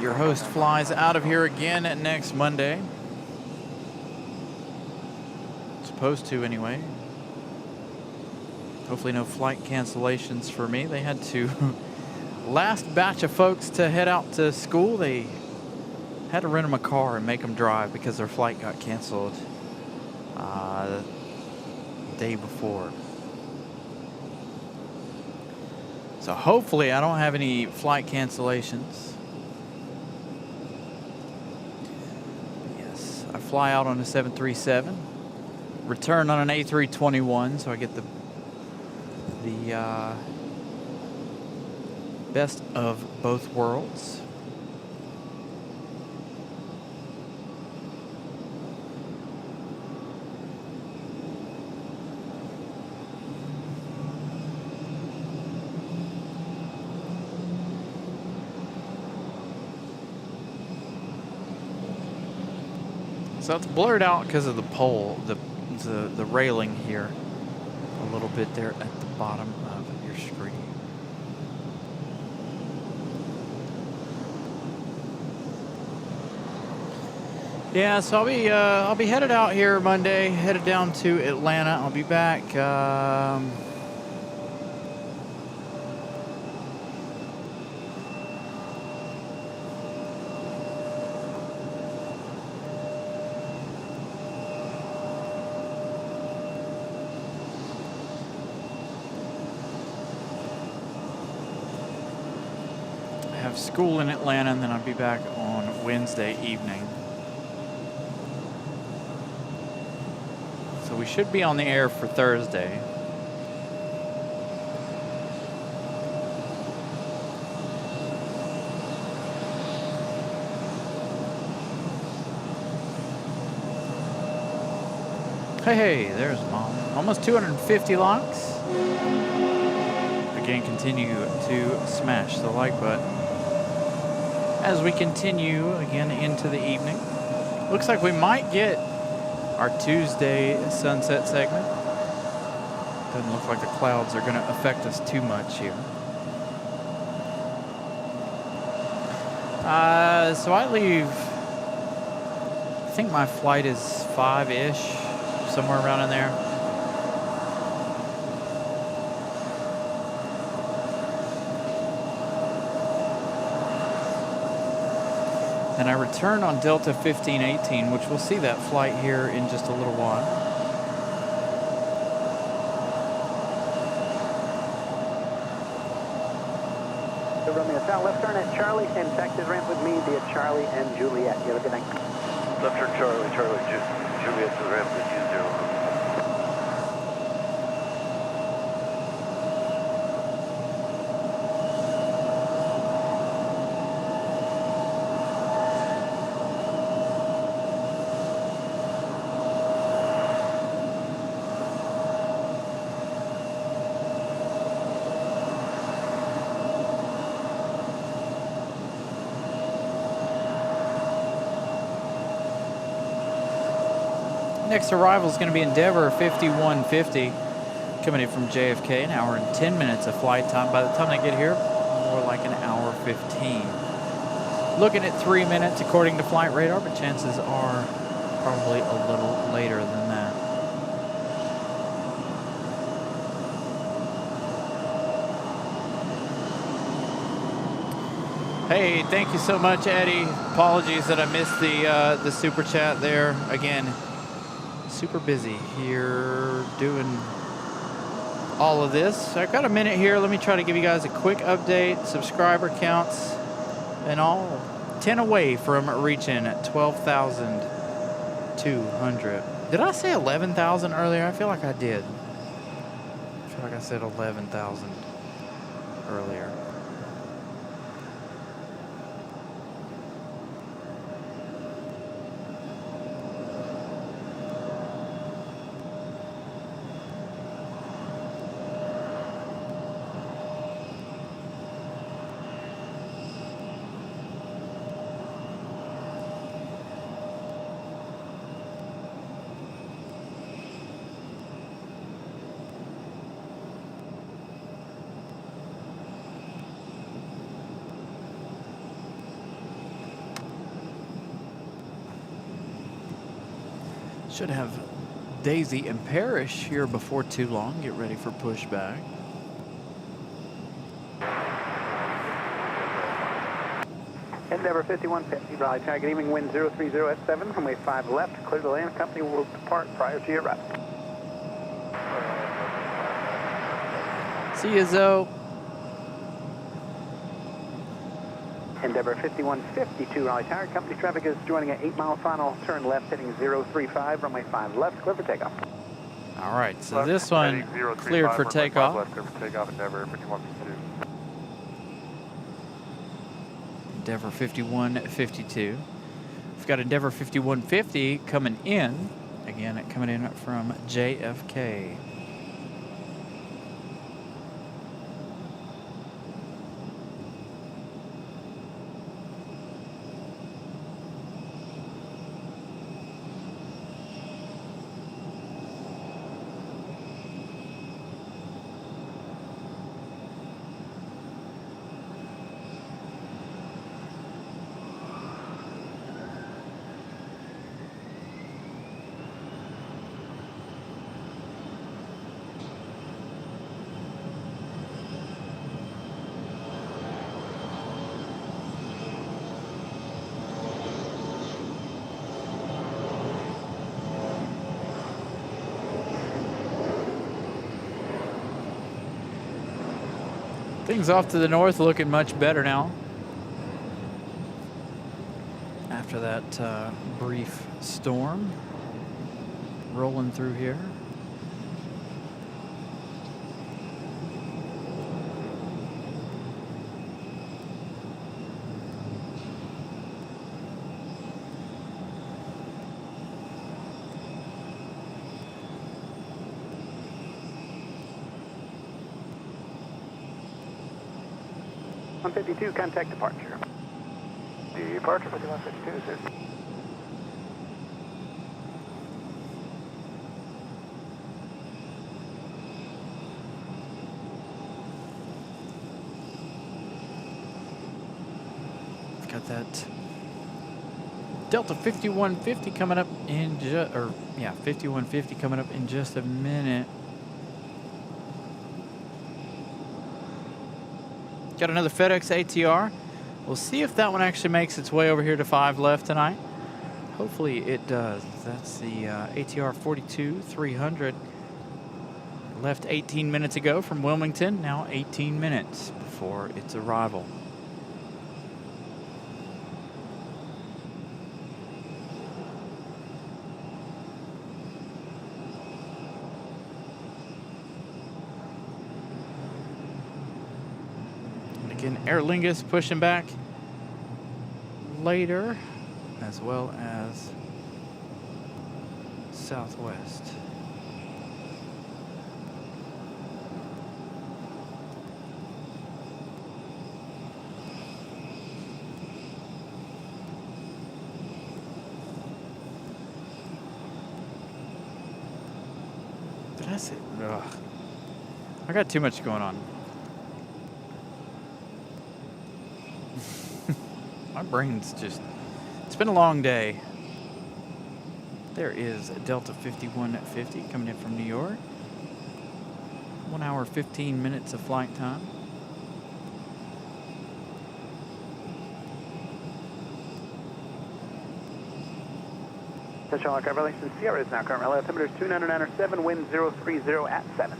[SPEAKER 2] your host flies out of here again next Monday. Supposed to, anyway. Hopefully no flight cancellations for me. They had to... Last batch of folks to head out to school, they had to rent them a car and make them drive because their flight got canceled the day before. So hopefully I don't have any flight cancellations. Yes, I fly out on a 737, return on an A321, so I get the best of both worlds. So it's blurred out because of the pole, the railing here, a little bit there at the bottom of your screen. Yeah, so I'll be headed out here Monday, headed down to Atlanta. I'll be back. Have school in Atlanta, and then I'll be back on Wednesday evening. So we should be on the air for Thursday. Hey, there's Mom. Almost 250 locks. Again, continue to smash the like button. As we continue again into the evening, looks like we might get our Tuesday sunset segment. Doesn't look like the clouds are going to affect us too much here. So I leave, I think my flight is 5-ish, somewhere around in there. And I return on Delta 1518, which we'll see that flight here in just a little while.
[SPEAKER 3] Romeo, south left turn at Charlie, and taxi ramp with me via Charlie and Juliet. You have a good night.
[SPEAKER 1] Left turn Charlie, Juliet to ramp with you 0.
[SPEAKER 2] Next arrival is going to be Endeavor 5150, coming in from JFK, an hour and 10 minutes of flight time. By the time they get here, more like an hour 15. Looking at 3 minutes according to flight radar, but chances are probably a little later than that. Hey, thank you so much, Eddie. Apologies that I missed the super chat there. Again, super busy here doing all of this. I've got a minute here. Let me try to give you guys a quick update. Subscriber counts and all. 10 away from reaching 12,200. Did I say 11,000 earlier? I feel like I did. I feel like I said 11,000 earlier. Should have Daisy and Parrish here before too long. Get ready for pushback.
[SPEAKER 3] Endeavor 5150, Raleigh, target evening wind 030 at 7, runway 5 left, clear the land, company will depart prior to your arrival.
[SPEAKER 2] See you, Zoe.
[SPEAKER 3] Endeavor 5152, Raleigh Tower, company traffic is joining an 8-mile final turn left, heading 035, runway 5 left, clear for takeoff.
[SPEAKER 2] All right, so
[SPEAKER 1] left,
[SPEAKER 2] this one cleared for takeoff.
[SPEAKER 1] Left, clear for takeoff, Endeavor 5152.
[SPEAKER 2] Endeavor 5152. We've got Endeavor 5150 coming in. Again, coming in from JFK. Things off to the north looking much better now. After that brief storm rolling through here.
[SPEAKER 3] 152, contact departure.
[SPEAKER 1] Departure 5152, sir.
[SPEAKER 2] Got that Delta 5150 coming up in 5150 coming up in just a minute. Got another FedEx ATR. We'll see if that one actually makes its way over here to 5 left tonight. Hopefully it does. That's the ATR 42-300. Left 18 minutes ago from Wilmington. Now 18 minutes before its arrival. And Aer Lingus pushing back later, as well as Southwest. Did I say? Ugh. I got too much going on. My brain's just, it's been a long day. There is a Delta 5150 coming in from New York. 1 hour, 15 minutes of flight time.
[SPEAKER 3] Touch all aircraft relations, Sierra is now current relay altimeter is 299.7, wind 030 at 7.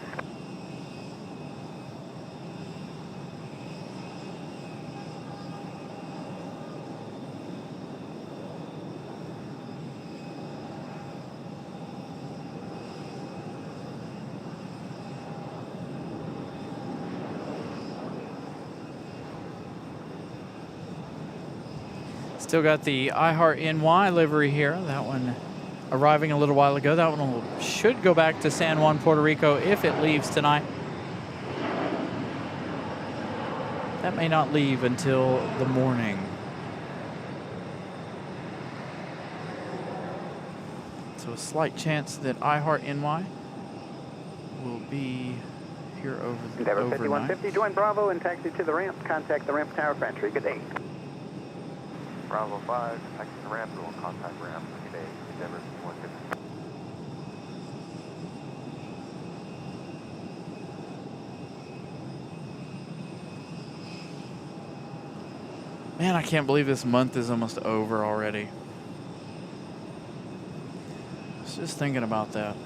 [SPEAKER 2] Still got the iHeart NY livery here. That one arriving a little while ago. That one should go back to San Juan, Puerto Rico if it leaves tonight. That may not leave until the morning. So a slight chance that iHeart NY will be here
[SPEAKER 3] Endeavour
[SPEAKER 2] overnight.
[SPEAKER 3] 5150, join Bravo and taxi to the ramp. Contact the ramp tower for entry. Good day.
[SPEAKER 1] Bravo 5, taxi to ramp, go on contact ramp. Good day, Endeavour 5150.
[SPEAKER 2] Man, I can't believe this month is almost over already. I was just thinking about that.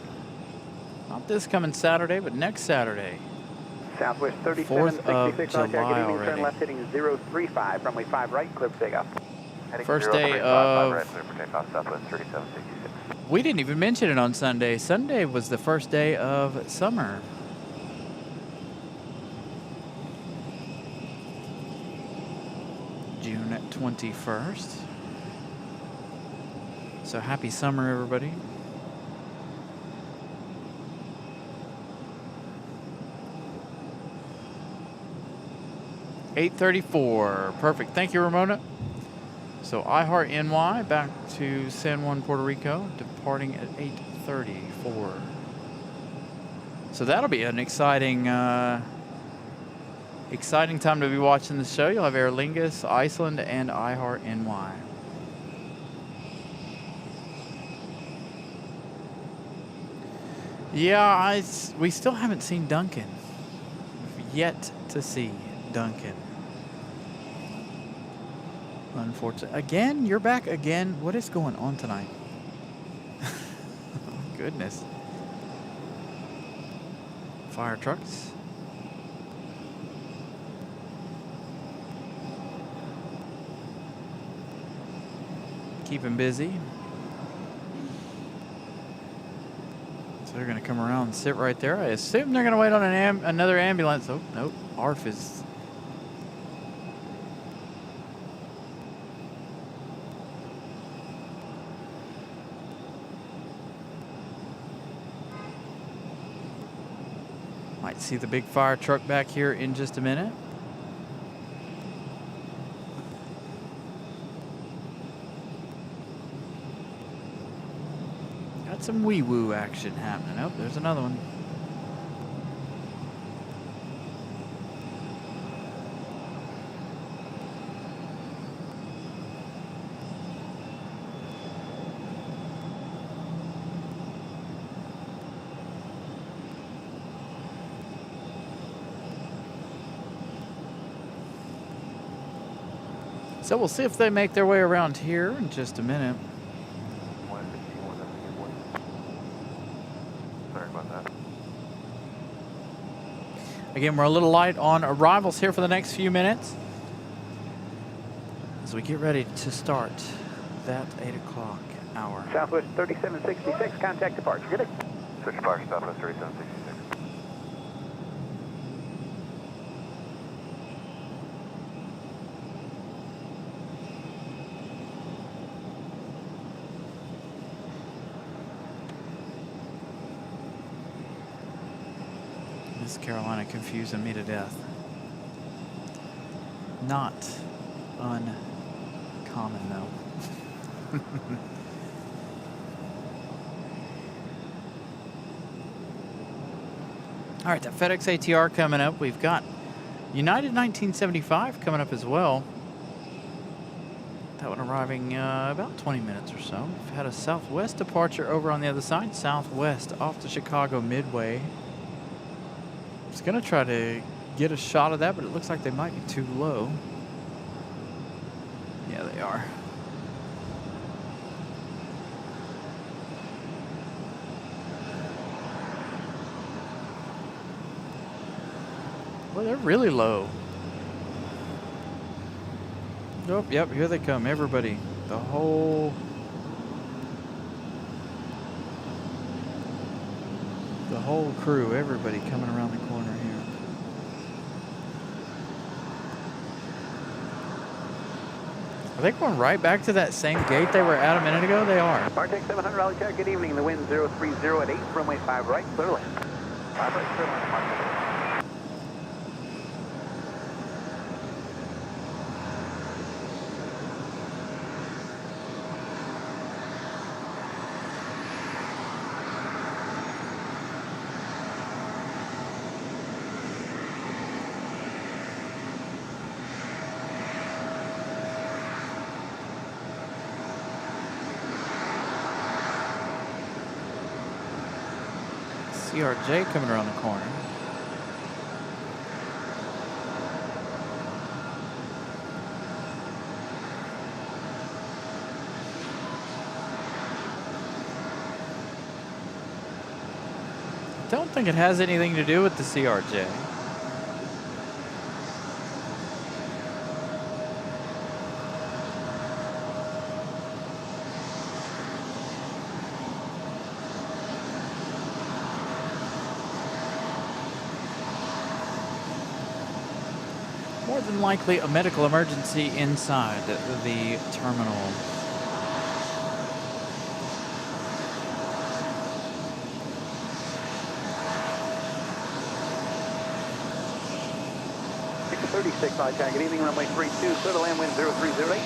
[SPEAKER 2] Not this coming Saturday, but next Saturday.
[SPEAKER 3] Southwest
[SPEAKER 2] 4th of
[SPEAKER 3] 3766,
[SPEAKER 2] July
[SPEAKER 3] good evening,
[SPEAKER 2] already.
[SPEAKER 3] turn left heading 035, runway 5 right, clear for takeoff.
[SPEAKER 1] Heading
[SPEAKER 2] First
[SPEAKER 1] 0,
[SPEAKER 2] day
[SPEAKER 1] runway 5,
[SPEAKER 2] of-
[SPEAKER 1] right, clear for takeoff, Southwest 3766.
[SPEAKER 2] We didn't even mention it on Sunday. Sunday was the first day of summer. June 21st. So happy summer, everybody. $8:34. Perfect. Thank you, Ramona. So iHeart NY back to San Juan, Puerto Rico, departing at 8:34. So that'll be an exciting exciting time to be watching the show. You'll have Aer Lingus, Iceland, and iHeart NY. Yeah, we still haven't seen Duncan. We've yet to see Duncan. Unfortunately. Again? You're back again? What is going on tonight? Oh, goodness. Fire trucks. Keep him busy. So they're going to come around and sit right there. I assume they're going to wait on another ambulance. Oh, nope. ARF is... Might see the big fire truck back here in just a minute. some wee-woo action happening. Oh, there's another one. So we'll see if they make their way around here in just a minute.
[SPEAKER 1] 151, sorry about that.
[SPEAKER 2] Again, we're a little light on arrivals here for the next few minutes as we get ready to start that 8 o'clock hour.
[SPEAKER 3] Southwest 3766, contact departure. Get it?
[SPEAKER 1] Switch departure, Southwest 3766.
[SPEAKER 2] Miss Carolina confusing me to death. Not uncommon though. All right, that FedEx ATR coming up. We've got United 1975 coming up as well. That one arriving about 20 minutes or so. We've had a Southwest departure over on the other side. Southwest off to Chicago Midway. I was going to try to get a shot of that, but it looks like they might be too low. Yeah, they are. Well, they're really low. Oh, yep, here they come, everybody. The whole crew, everybody coming around the corner here. Are they going right back to that same gate they were at a minute ago? They are.
[SPEAKER 3] Bartek 700 Raleigh Check, good evening. The wind 030 at 8, runway 5 right, clear land. 5 right, clear land, Mark.
[SPEAKER 2] CRJ coming around the corner. I don't think it has anything to do with the CRJ. More than likely a medical emergency inside the terminal.
[SPEAKER 3] Good evening, runway 32, clear to land, wind 0308.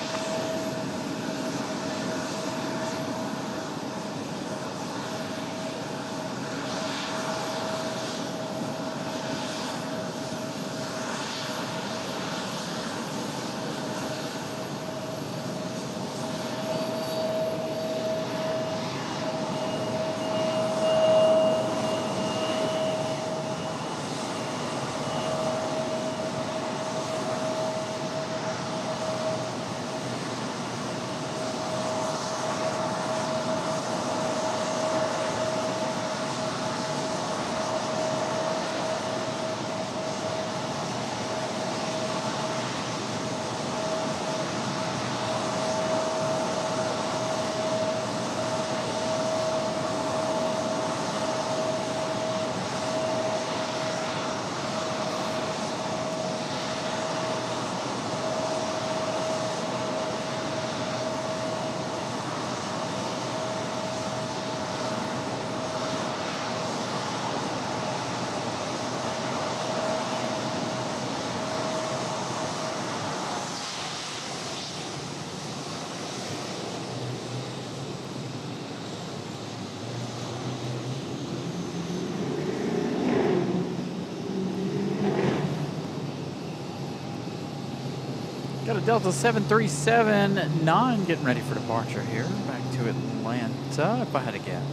[SPEAKER 2] Got a Delta 737-9 getting ready for departure here. Back to Atlanta, if I had to guess.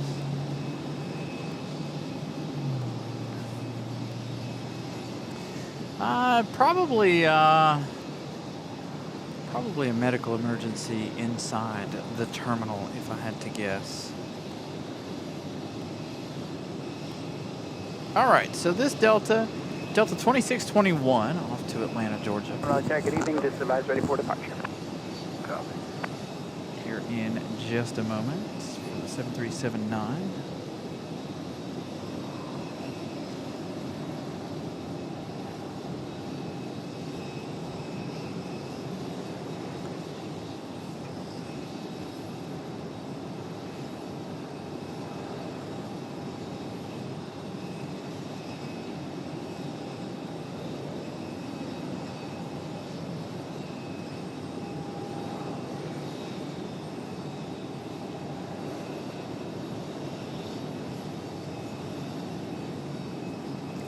[SPEAKER 2] Probably a medical emergency inside the terminal, if I had to guess. All right, so this Delta 2621 off to Atlanta, Georgia.
[SPEAKER 3] Roger, good evening. Just advise ready for departure.
[SPEAKER 1] Copy.
[SPEAKER 2] Here in just a moment for the 737-9.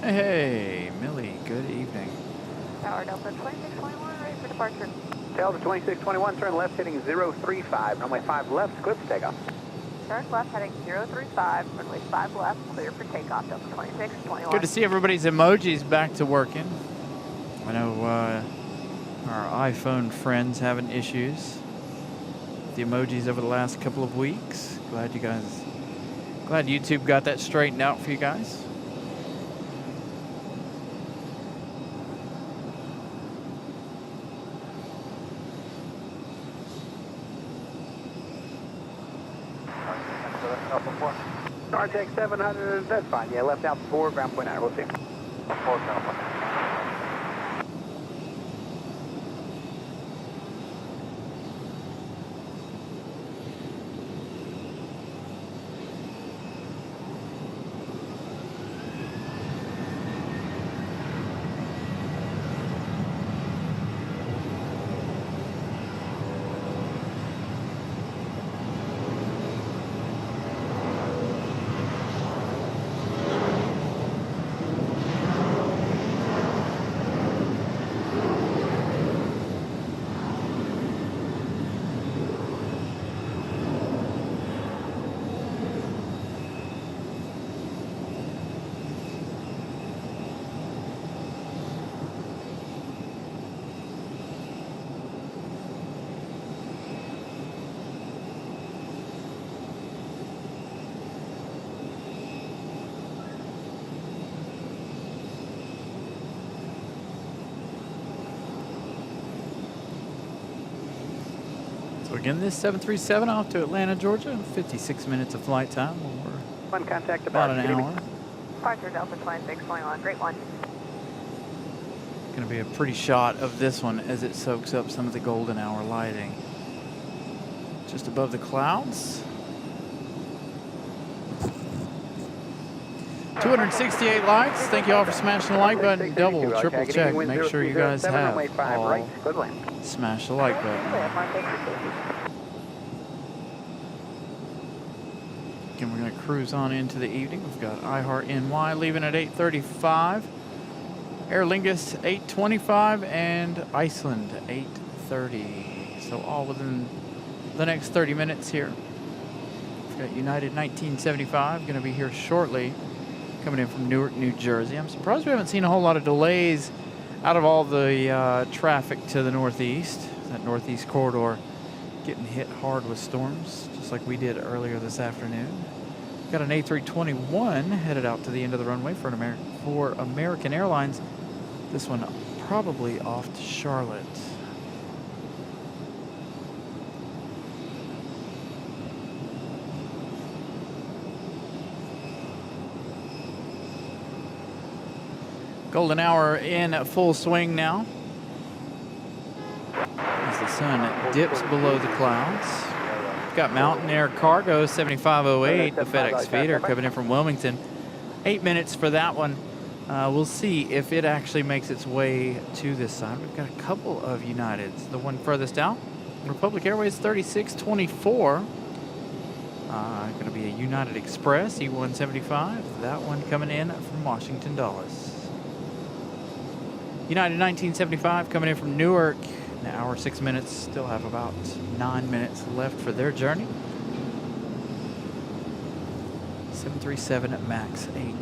[SPEAKER 2] Hey, Millie, good evening.
[SPEAKER 5] Tower Delta 2621, ready for departure.
[SPEAKER 3] Delta 2621, turn left heading 035. Runway 5 left, clear for takeoff.
[SPEAKER 5] Turn left heading 035, runway 5 left, clear for takeoff. Delta 2621.
[SPEAKER 2] Good to see everybody's emojis back to working. I know our iPhone friends having issues with the emojis over the last couple of weeks. Glad YouTube got that straightened out for you guys.
[SPEAKER 3] Artec 700, that's fine. Yeah, left out 4, ground point 9. We'll see.
[SPEAKER 1] 4 ground point.
[SPEAKER 2] So again, this 737 off to Atlanta, Georgia. 56 minutes of flight time, or
[SPEAKER 3] One contact
[SPEAKER 2] about
[SPEAKER 3] about
[SPEAKER 2] an hour.
[SPEAKER 5] Departure Delta 2621, great one.
[SPEAKER 2] Going to be a pretty shot of this one as it soaks up some of the golden hour lighting. Just above the clouds. 268 likes. Thank you all for smashing the like button. Double, triple check. Make sure you guys have all smash the like button. Again, we're going to cruise on into the evening. We've got iHeart NY leaving at 8:35. Aer Lingus 8:25 and Iceland 8:30. So all within the next 30 minutes here. We've got United 1975 going to be here shortly, coming in from Newark, New Jersey. I'm surprised we haven't seen a whole lot of delays out of all the traffic to the northeast. That northeast corridor getting hit hard with storms, just like we did earlier this afternoon. Got an A321 headed out to the end of the runway for American Airlines. This one probably off to Charlotte. Golden hour in full swing now, as the sun dips below the clouds. We've got Mountain Air Cargo 7508, the FedEx feeder coming in from Wilmington. 8 minutes for that one. We'll see if it actually makes its way to this side. We've got a couple of Uniteds. The one furthest out, Republic Airways 3624. Going to be a United Express E175. That one coming in from Washington Dulles. United 1975 coming in from Newark, An hour, 6 minutes. Still have about 9 minutes left for their journey. 737 at max 8.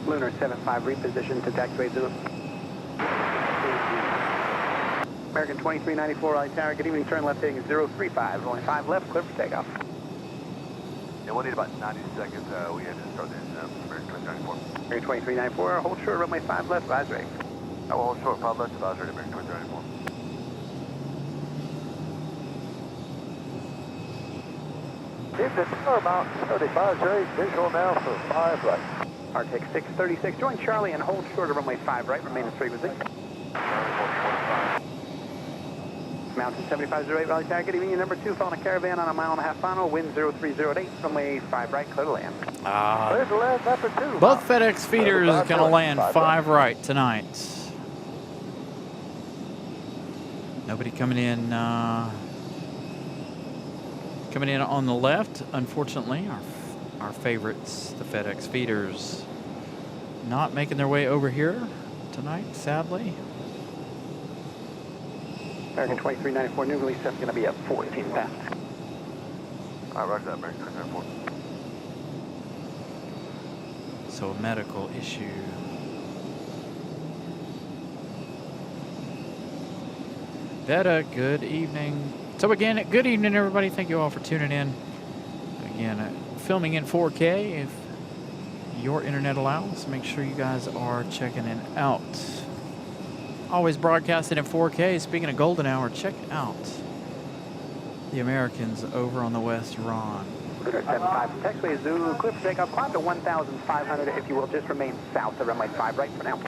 [SPEAKER 3] Lunar 75 reposition to taxiway 0. American 2394 Raleigh Tower, good evening, turn left heading 035, only 5 left, clear for takeoff.
[SPEAKER 1] Yeah, we'll need about 90 seconds. We had to start the engine. American 2394.
[SPEAKER 3] American 2394, hold short, runway 5 left, advisory.
[SPEAKER 1] I will hold short, 5 left, advisory, American 2394. Houston, about 35 degrees, visual now for 5 right.
[SPEAKER 3] Arctic 636, join Charlie and hold short of runway 5 right, remain in frequency. Mountain 7508 Raleigh Tower, good evening, number 2, following a caravan on a 1.5 mile final, wind 0308, runway 5 right, clear to land.
[SPEAKER 1] Clear to land, number 2.
[SPEAKER 2] Both FedEx feeders are going to land 5 right tonight. Nobody coming in on the left, unfortunately. Our favorites, the FedEx feeders, not making their way over here tonight, sadly.
[SPEAKER 3] American 2394, new release is going to be at 14 past.
[SPEAKER 1] All right, roger that, American 2394.
[SPEAKER 2] So a medical issue. Veta, good evening. So again, good evening, everybody. Thank you all for tuning in. Again, filming in 4K if your internet allows. Make sure you guys are checking it out. Always broadcasted in 4K. Speaking of golden hour, check out the Americans over on the West Ron.
[SPEAKER 3] 75 taxiway Zulu, clear for takeoff, climb to 1,500 if you will, just remain south of runway 5 right for now.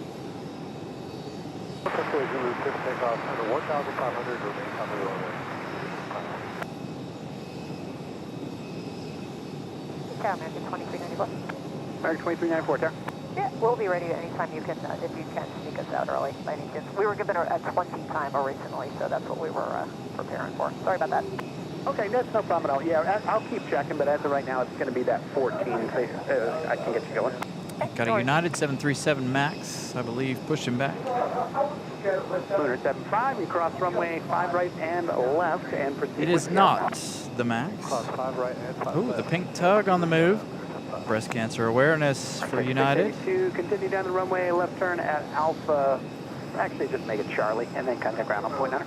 [SPEAKER 1] Taxiway Zulu, clear for takeoff, under 1,500, remain on the runway.
[SPEAKER 5] Tower, American 2394.
[SPEAKER 3] American 2394, Tower.
[SPEAKER 5] Yeah, we'll be ready anytime you can, if you can sneak us out early. By any chance. We were given a 20 time originally, so that's what we were preparing for. Sorry about that.
[SPEAKER 3] Okay, that's no problem at all. Yeah, I'll keep checking, but as of right now, it's going to be that 14, so I can get you going.
[SPEAKER 2] Got a United 737 MAX, I believe, pushing back.
[SPEAKER 3] Lunar 75, you cross runway 5 right and left, and proceed.
[SPEAKER 2] It is not the MAX.
[SPEAKER 1] Cross 5 right and 5
[SPEAKER 2] Ooh, the pink tug on the move. Breast cancer awareness for United.
[SPEAKER 3] To continue down the runway, left turn at Alpha, actually just make it Charlie, and then contact ground on point 9.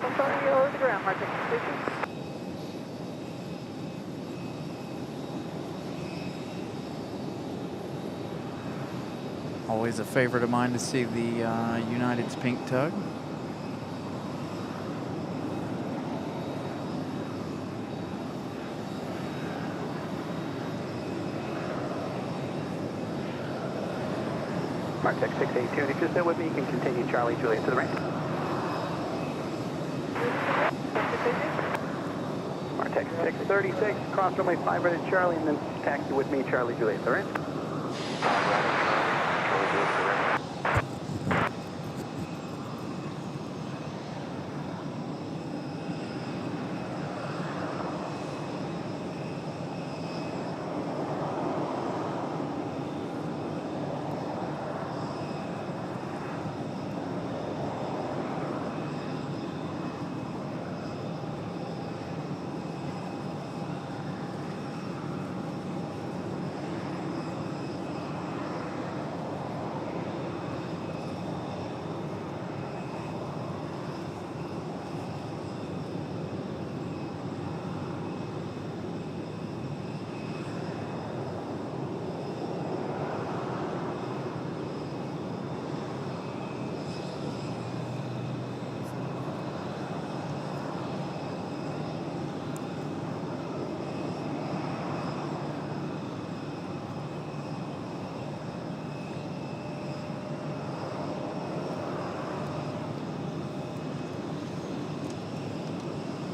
[SPEAKER 5] Antonio, over the ground, marking position.
[SPEAKER 2] Always a favorite of mine to see the United's pink tug.
[SPEAKER 3] Martech 682, and if you're still with me, you can continue Charlie, Juliet to the right. Martech 636, cross runway 5 right at Charlie, and then taxi with me, Charlie, Juliet to the right.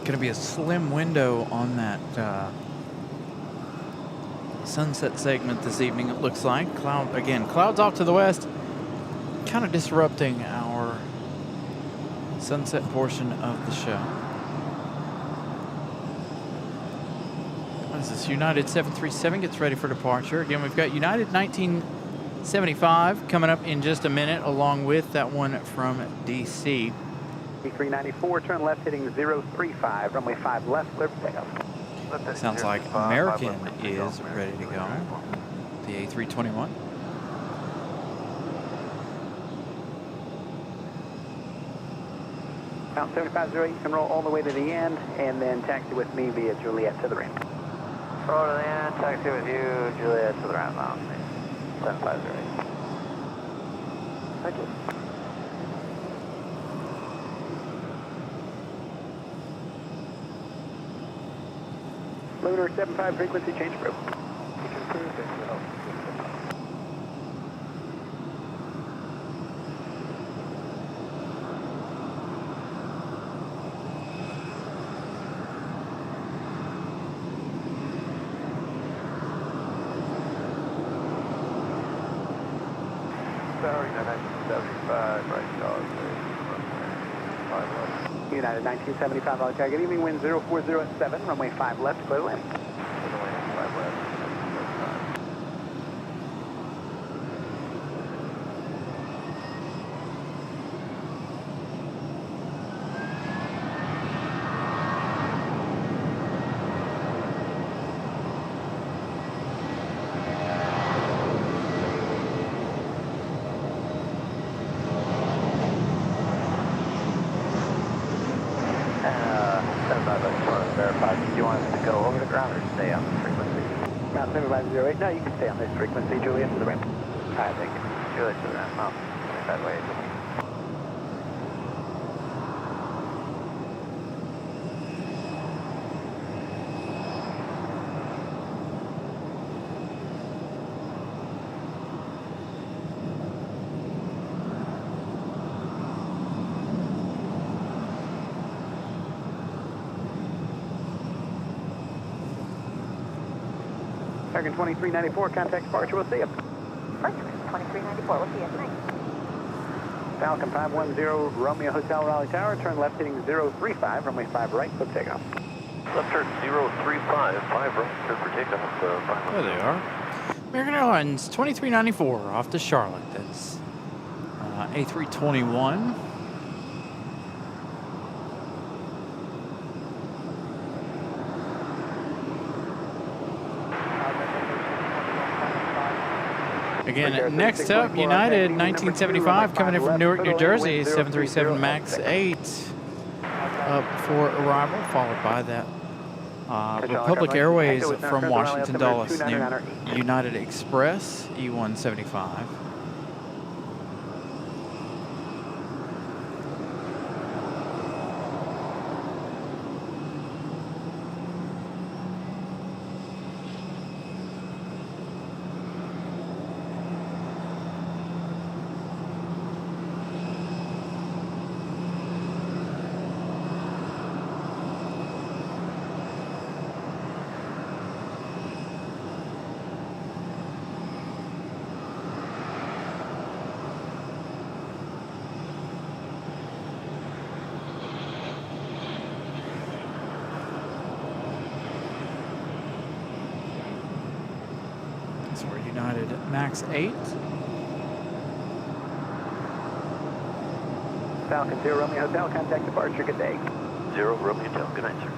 [SPEAKER 2] Going to be a slim window on that sunset segment this evening, it looks like. Clouds off to the west, kind of disrupting our sunset portion of the show. As this United 737 gets ready for departure. Again, we've got United 1975 coming up in just a minute, along with that one from DC.
[SPEAKER 3] 394, turn left heading 035, runway 5 left, clear for takeoff.
[SPEAKER 2] Sounds like American is ready to go. The A321.
[SPEAKER 3] Count 7508, you can roll all the way to the end, and then taxi with me via Juliet to the ramp.
[SPEAKER 1] Roll to the end, taxi with you, Juliet to the ramp now. 7508.
[SPEAKER 3] Thank you. Lunar 75 frequency change group. You can cruise into the
[SPEAKER 1] Sorry, 1975, right dog.
[SPEAKER 3] United 1975, all good evening, wind 0407, runway 5 left, clear to land.
[SPEAKER 1] Do you want us to go over the ground or stay on this frequency?
[SPEAKER 3] Ground 7508, no, you can stay on this frequency, Juliet to the ramp.
[SPEAKER 1] Alright, thank you. Juliet to the ramp. Oh, that way.
[SPEAKER 3] American 2394, contact departure, we'll see you.
[SPEAKER 5] Departure, 2394, we'll see you tonight.
[SPEAKER 3] Falcon 510, Romeo Hotel, Raleigh Tower, turn left heading 035, runway 5 right, clear for takeoff.
[SPEAKER 1] Left turn 035, 5 right, clear for takeoff.
[SPEAKER 2] There they are. American Airlines 2394 off to Charlotte. That's A321. Again, next up, United 1975 coming in from Newark, New Jersey, 737 MAX 8 up for arrival, followed by that Republic Airways from Washington Dulles, United Express E175. For United MAX 8.
[SPEAKER 3] Falcon 0 Romeo Hotel, contact departure, good day.
[SPEAKER 1] 0 Romeo Hotel, good night, sir.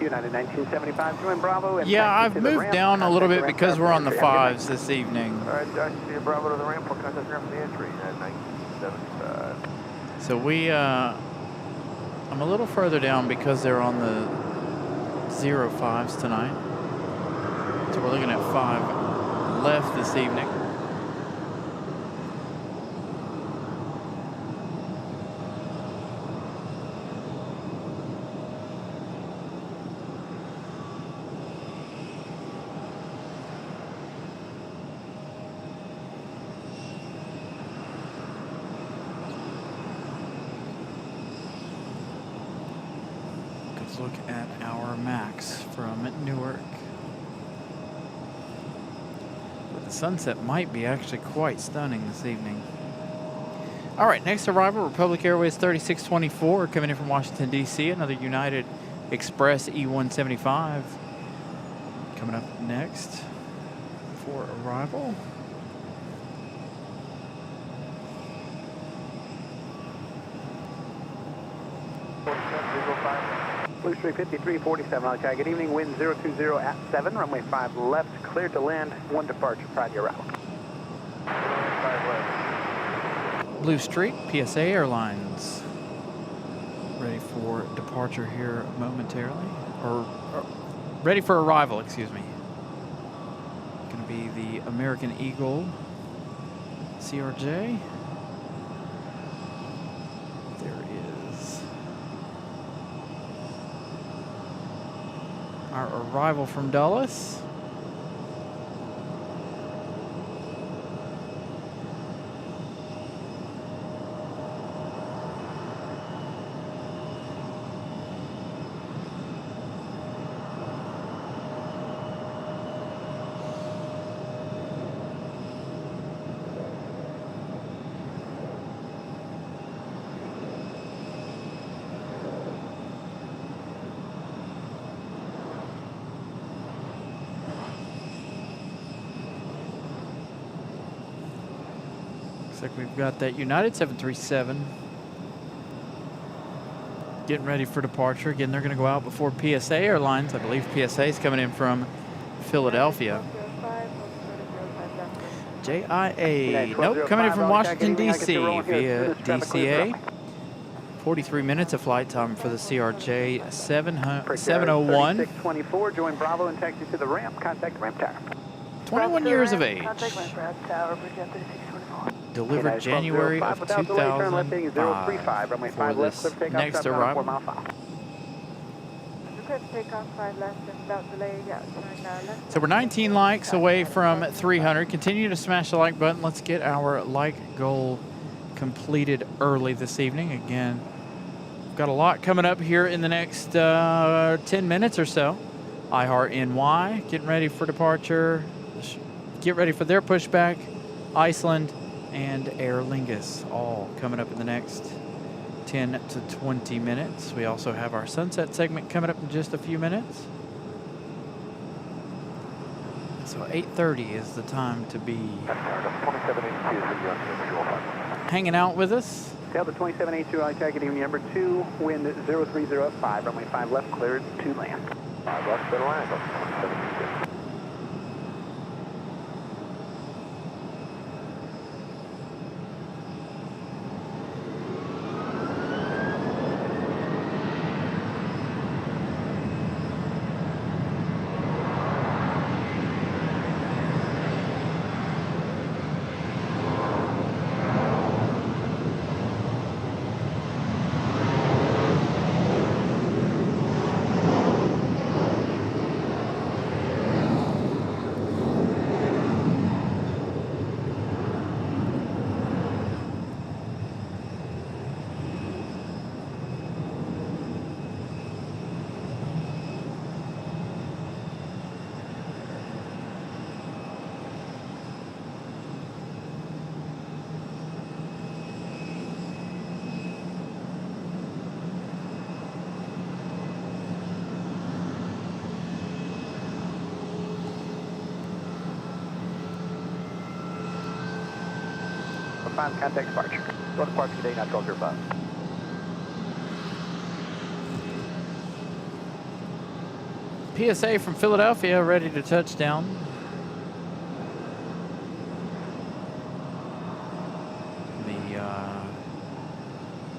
[SPEAKER 3] United 1975, join Bravo. And
[SPEAKER 2] Yeah, I've moved down a little bit because we're on the 5s this evening.
[SPEAKER 1] All right, Josh, see Bravo to the ramp. We'll contact ramp for the entry at 1975.
[SPEAKER 2] So I'm a little further down because they're on the 05s tonight. So we're looking at 5 left this evening. Look at our max from Newark. But the sunset might be actually quite stunning this evening. All right, next arrival, Republic Airways 3624 coming in from Washington, D.C. Another United Express E175 coming up next for arrival.
[SPEAKER 3] Blue Street 5347 on tag. Good evening, wind 020 at 7, runway 5 left, cleared to land, 1 departure, prior to your arrival.
[SPEAKER 2] Blue Street, PSA Airlines. Ready for departure here momentarily. Or ready for arrival, excuse me. Going to be the American Eagle CRJ. There is our arrival from Dulles. Looks like we've got that United 737 getting ready for departure. Again, they're going to go out before PSA Airlines. I believe PSA is coming in from Philadelphia. JIA, nope, coming in from Washington, D.C. via DCA. 43 minutes of flight time for the CRJ 701.
[SPEAKER 3] 3624, join Bravo and taxi to the ramp. Contact ramp tower.
[SPEAKER 2] 21 years of age. Delivered January of 2005 for this next arrival. So we're 19 likes away from 300. Continue to smash the like button. Let's get our like goal completed early this evening. Again, we've got a lot coming up here in the next 10 minutes or so. iHeart NY getting ready for departure. Get ready for their pushback. Iceland and Aer Lingus all coming up in the next 10 to 20 minutes. We also have our sunset segment coming up in just a few minutes. So 8:30 is the time to be hanging out with us.
[SPEAKER 3] Delta 2782 on tag. Good evening, number 2, wind 030 at 5, runway 5 left, cleared to land.
[SPEAKER 1] 5 left, clear to land. 2782.
[SPEAKER 3] Contact departure. Go to departure today, not 1205.
[SPEAKER 2] PSA from Philadelphia, ready to touch down. The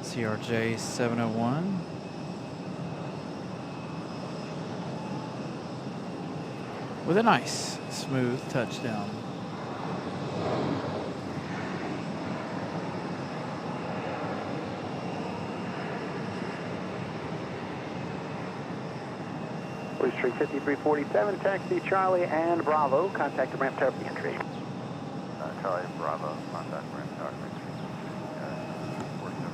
[SPEAKER 2] CRJ 701. With a nice, smooth touchdown.
[SPEAKER 3] Blue Street 5347, taxi Charlie and Bravo. Contact the ramp tower for the entry.
[SPEAKER 1] Charlie Bravo, contact ramp tower, Main Street. 47.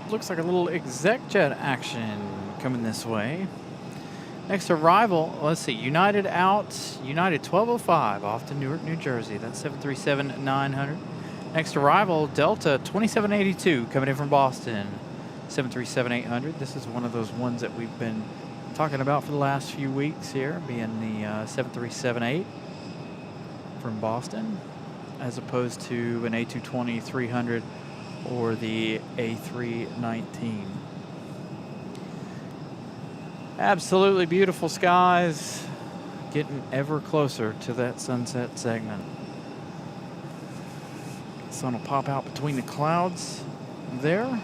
[SPEAKER 2] Looks like a little exec jet action coming this way. Next arrival, let's see, United out, United 1205 off to Newark, New Jersey. That's 737-900. Next arrival, Delta 2782 coming in from Boston, 737-800. This is one of those ones that we've been talking about for the last few weeks here, being the 737-8 from Boston, as opposed to an A220-300 or the A319. Absolutely beautiful skies, getting ever closer to that sunset segment. Sun will pop out between the clouds there.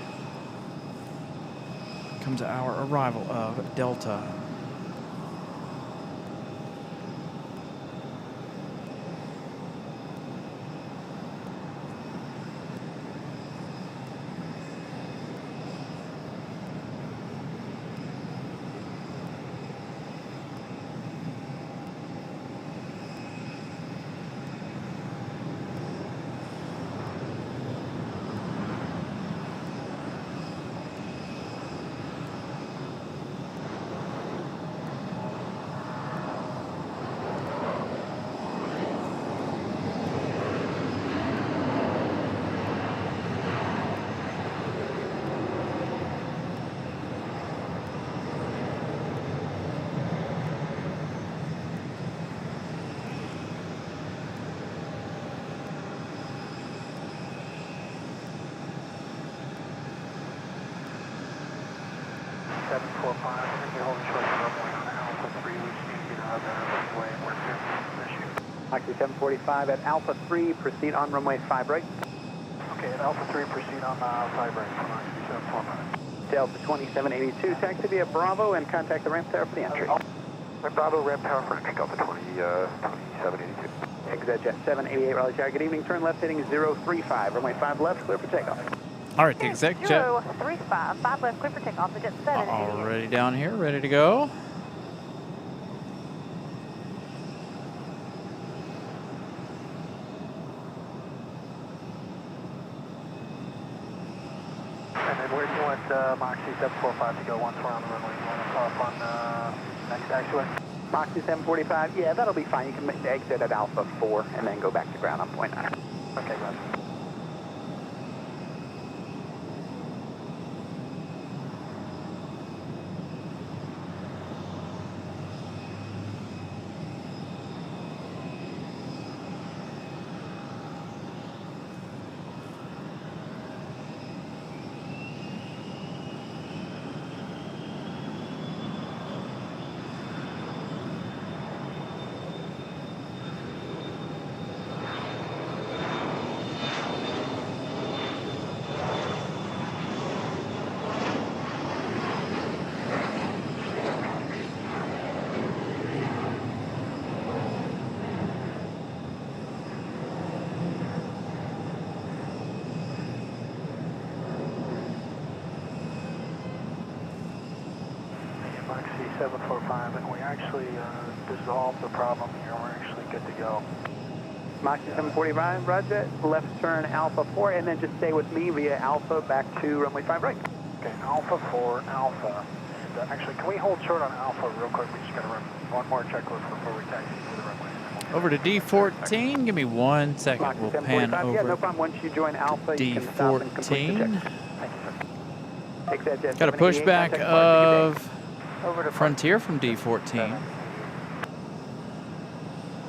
[SPEAKER 2] Comes our arrival of Delta.
[SPEAKER 3] Taxi 745 at Alpha 3, proceed on runway 5 right.
[SPEAKER 4] Okay, at Alpha 3, proceed on 5 right, Taxi 745.
[SPEAKER 3] Delta 2782, taxi via Bravo and contact the ramp tower for the entry.
[SPEAKER 1] Bravo, ramp tower for takeoff at 2782.
[SPEAKER 3] Exit jet 788 Raleigh Tower, good evening, turn left heading 035, runway 5 left, clear for takeoff.
[SPEAKER 2] All right, the exec jet
[SPEAKER 5] 035, 5 left, clear for takeoff, the jet 7.
[SPEAKER 2] already down here, ready to go.
[SPEAKER 4] And then where do you want Moxie 745 to go once we're on the runway? You want us off on next taxiway?
[SPEAKER 3] Moxie 745, yeah, that'll be fine. You can make the exit at Alpha 4 and then go back to ground on point 9.
[SPEAKER 4] Okay, gotcha. Moxie 745, and we actually dissolved the problem here. We're actually good to go.
[SPEAKER 3] Moxie 745, roger, left turn Alpha 4, and then just stay with me via Alpha back to runway 5 right.
[SPEAKER 4] Okay, Alpha 4, Alpha. actually, can we hold short on Alpha real quick? We just got to run one more checklist before we taxi to the runway.
[SPEAKER 2] Over to D14. Give me 1 second. We'll pan over.
[SPEAKER 3] Yeah, no problem. Once you join Alpha, you can stop and complete the
[SPEAKER 2] D14.
[SPEAKER 3] check.
[SPEAKER 2] Got a pushback of Frontier from D14.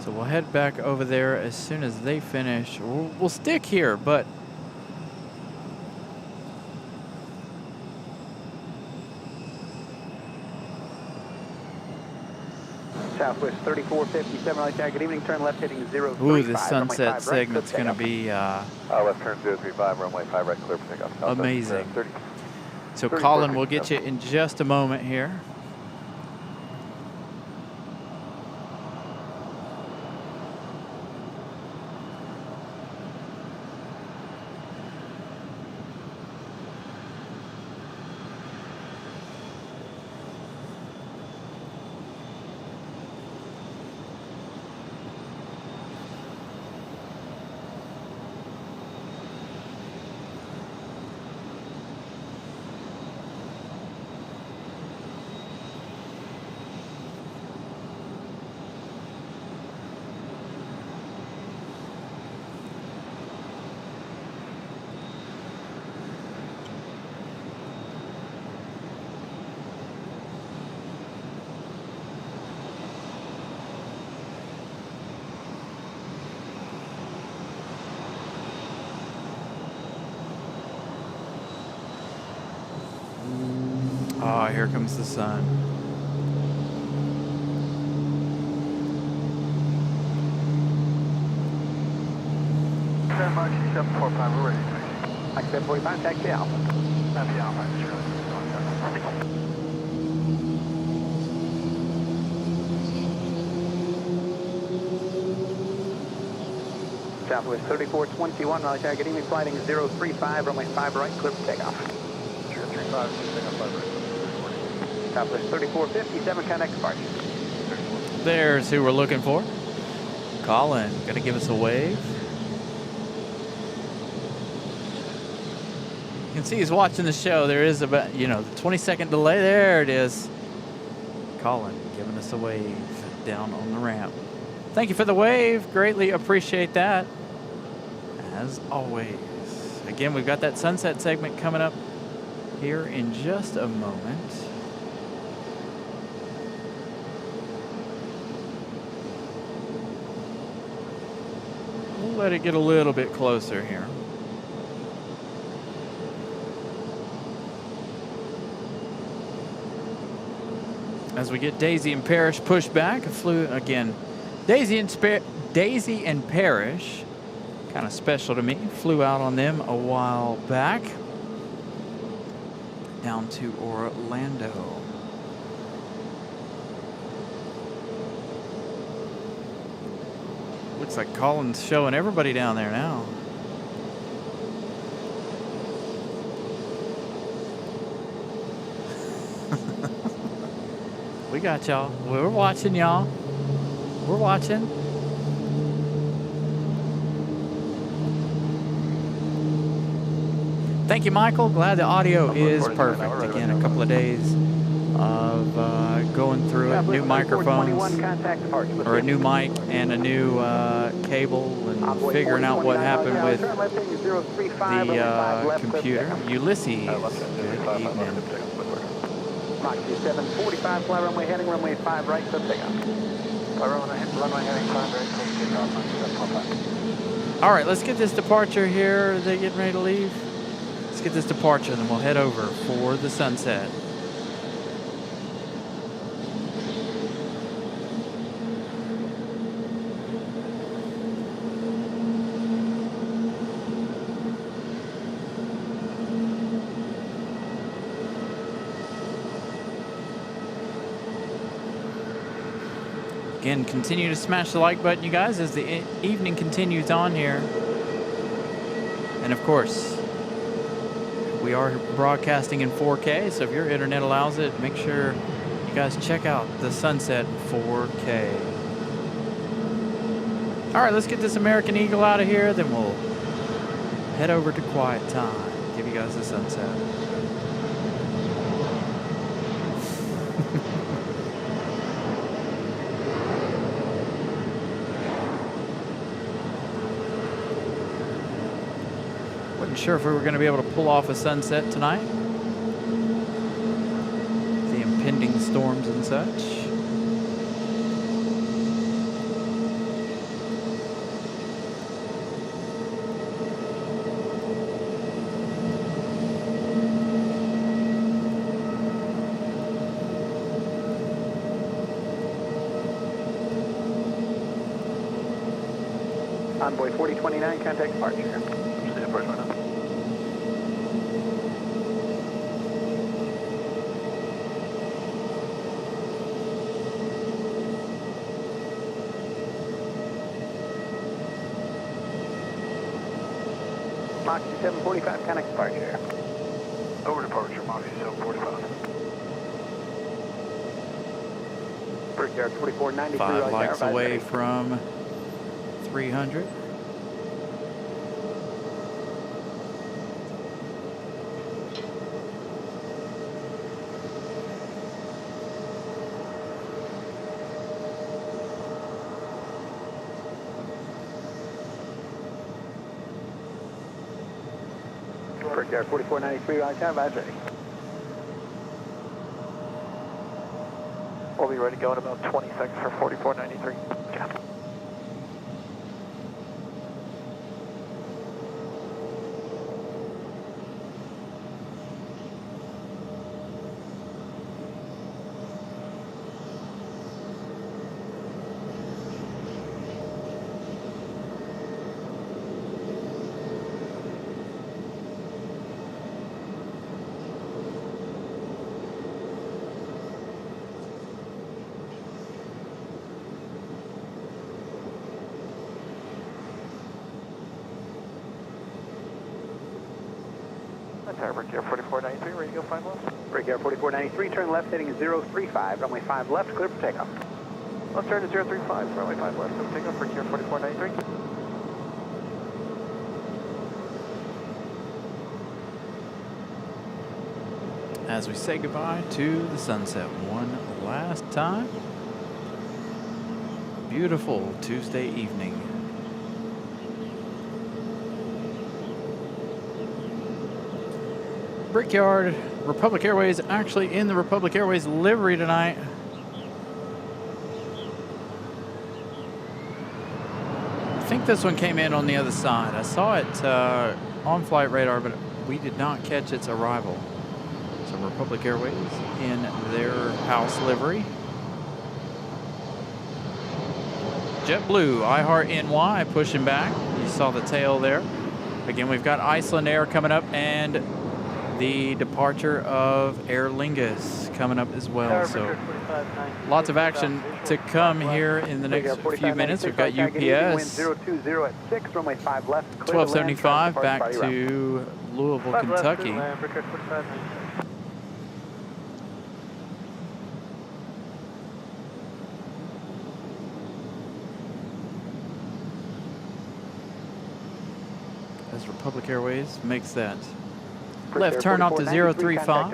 [SPEAKER 2] So we'll head back over there as soon as they finish. We'll stick here, but
[SPEAKER 3] Southwest 3457, Raleigh tag. Good evening. Turn left heading 035.
[SPEAKER 2] ooh, the sunset segment's going to be
[SPEAKER 1] left turn 035, runway 5 right, clear for takeoff.
[SPEAKER 2] amazing.
[SPEAKER 1] 30.
[SPEAKER 2] So Colin, we'll get you in just a moment here. Oh, here comes the sun.
[SPEAKER 4] Very much, 745, we're ready.
[SPEAKER 3] Like 745, taxi Alpha.
[SPEAKER 4] That'd be Alpha, just really.
[SPEAKER 3] Southwest 3421, Raleigh tag. Good evening. Flighting 035, runway 5 right, clear for takeoff.
[SPEAKER 4] 035, takeoff 5 right.
[SPEAKER 3] Southwest 3457, contact departure.
[SPEAKER 2] There's who we're looking for. Colin, gonna give us a wave. You can see he's watching the show. There is about, the 20-second delay. There it is. Colin giving us a wave down on the ramp. Thank you for the wave. Greatly appreciate that. As always. Again, we've got that sunset segment coming up here in just a moment. We'll let it get a little bit closer here. As we get Daisy and Parrish pushed back, flew again. Daisy and Parrish, kind of special to me. Flew out on them a while back, down to Orlando. Looks like Colin's showing everybody down there now. We got y'all. We're watching y'all. We're watching. Thank you, Michael. Glad the audio is perfect. Again, a couple of days of going through it. New microphones, or a new mic and a new cable, and figuring out what happened with the computer. Ulysses, good evening.
[SPEAKER 3] Mach 745, fly runway heading, runway 5 right, clear takeoff.
[SPEAKER 4] Runway heading 5 right, clear takeoff.
[SPEAKER 2] All right, let's get this departure here. Are they getting ready to leave? Let's get this departure, and then we'll head over for the sunset. Again, continue to smash the like button, you guys, as the evening continues on here. And of course, we are broadcasting in 4K, so if your internet allows it, make sure you guys check out the sunset 4K. All right, let's get this American Eagle out of here, then we'll head over to quiet time, give you guys the sunset. Wasn't sure if we were going to be able to pull off a sunset tonight. The impending storms and such.
[SPEAKER 3] Envoy 4029, contact departure.
[SPEAKER 1] Just the approach right now.
[SPEAKER 3] Moxie 745, contact departure.
[SPEAKER 1] Over departure, Moxie 745.
[SPEAKER 3] Brickyard 4493.
[SPEAKER 2] 5 lights away from 300.
[SPEAKER 3] Brickyard 4493, right time, advise ready.
[SPEAKER 1] We'll be ready to go in about 20 seconds for 4493. Yeah. Brickyard 4493, ready to go 5 left?
[SPEAKER 3] Brickyard 4493, turn left heading 035, runway 5 left, clear for takeoff.
[SPEAKER 1] Let's turn to 035, runway 5 left, go take off, Brickyard 4493.
[SPEAKER 2] As we say goodbye to the sunset one last time. Beautiful Tuesday evening. Brickyard, Republic Airways, actually in the Republic Airways livery tonight. I think this one came in on the other side. I saw it on flight radar, but we did not catch its arrival. So Republic Airways in their house livery. JetBlue, iHeart NY pushing back. You saw the tail there. Again, we've got Iceland Air coming up and the departure of Aer Lingus coming up as well. So lots of action to come here in the next few minutes. We've got UPS 1275 back to Louisville, Kentucky. As Republic Airways makes that left turn off to 035.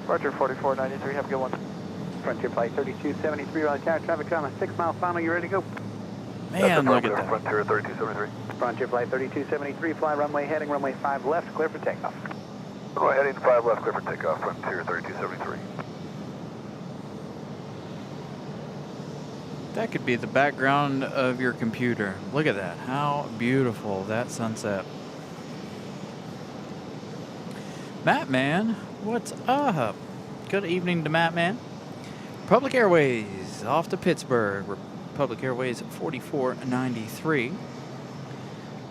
[SPEAKER 1] Roger, 4493, have a good one.
[SPEAKER 3] Frontier Flight 3273, on tower, traffic on a 6-mile final, you ready to go?
[SPEAKER 2] Man, look at that.
[SPEAKER 1] Frontier 3273.
[SPEAKER 3] Frontier Flight 3273, fly runway heading, runway 5 left, clear for takeoff.
[SPEAKER 1] Runway heading 5 left, clear for takeoff, Frontier 3273.
[SPEAKER 2] That could be the background of your computer. Look at that. How beautiful that sunset. Matt Man, what's up? Good evening to Matt Man. Republic Airways off to Pittsburgh. Republic Airways 4493.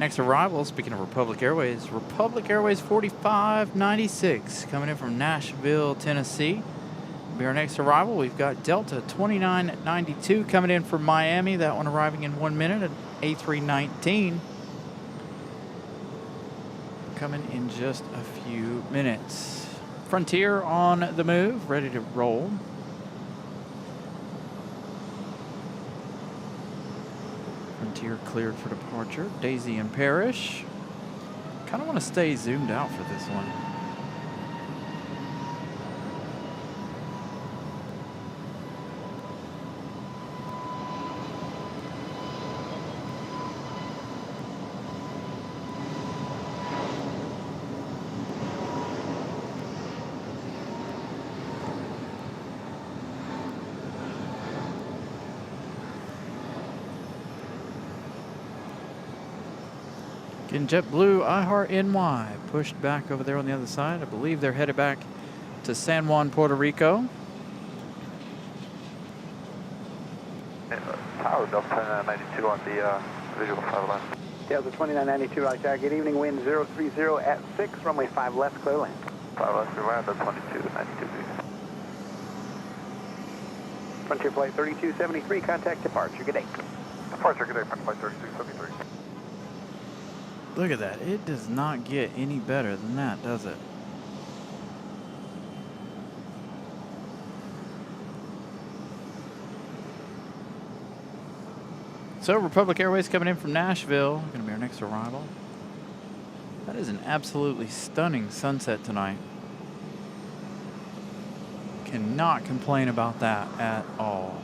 [SPEAKER 2] Next arrival, speaking of Republic Airways 4596 coming in from Nashville, Tennessee. Be our next arrival. We've got Delta 2992 coming in from Miami. That one arriving in 1 minute at A319. Coming in just a few minutes. Frontier on the move, ready to roll. Frontier cleared for departure. Daisy and Parrish. Kind of want to stay zoomed out for this one. Getting JetBlue iHeart NY pushed back over there on the other side. I believe they're headed back to San Juan, Puerto Rico.
[SPEAKER 1] Tower Delta 92 on the visual 5 line.
[SPEAKER 3] Delta 2992, right there. Good evening, wind 030 at 6, runway 5 left, clear land.
[SPEAKER 1] 5 left, clear land, 2292.
[SPEAKER 3] Frontier Flight 3273, contact departure, good day.
[SPEAKER 1] Departure, good day, Frontier Flight 3273.
[SPEAKER 2] Look at that. It does not get any better than that, does it? So Republic Airways coming in from Nashville. Going to be our next arrival. That is an absolutely stunning sunset tonight. Cannot complain about that at all.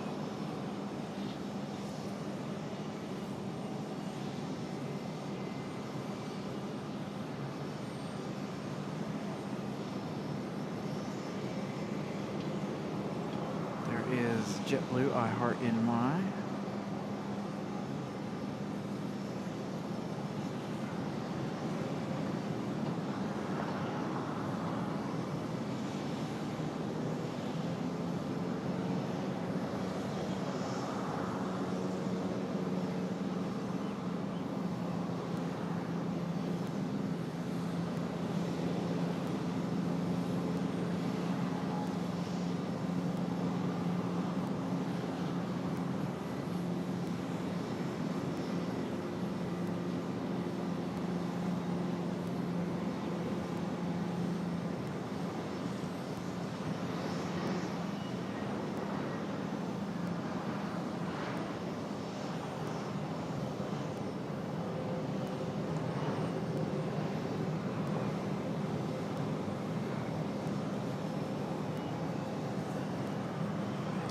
[SPEAKER 2] There is JetBlue iHeart NY.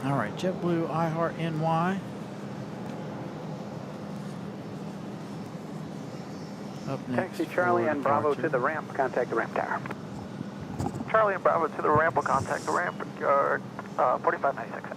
[SPEAKER 2] All right, JetBlue iHeart NY. Up next.
[SPEAKER 3] Taxi Charlie and Bravo
[SPEAKER 2] departure.
[SPEAKER 3] to the ramp, contact the ramp tower.
[SPEAKER 1] Charlie and Bravo to the ramp, will contact the ramp, yard 4596, thanks.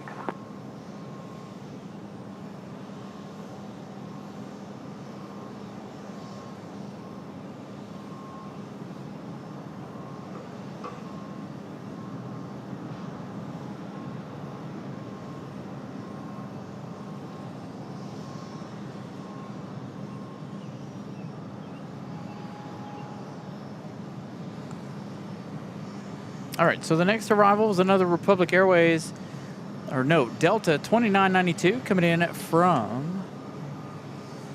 [SPEAKER 2] All right, so the next arrival is another Republic Airways, or no, Delta 2992 coming in from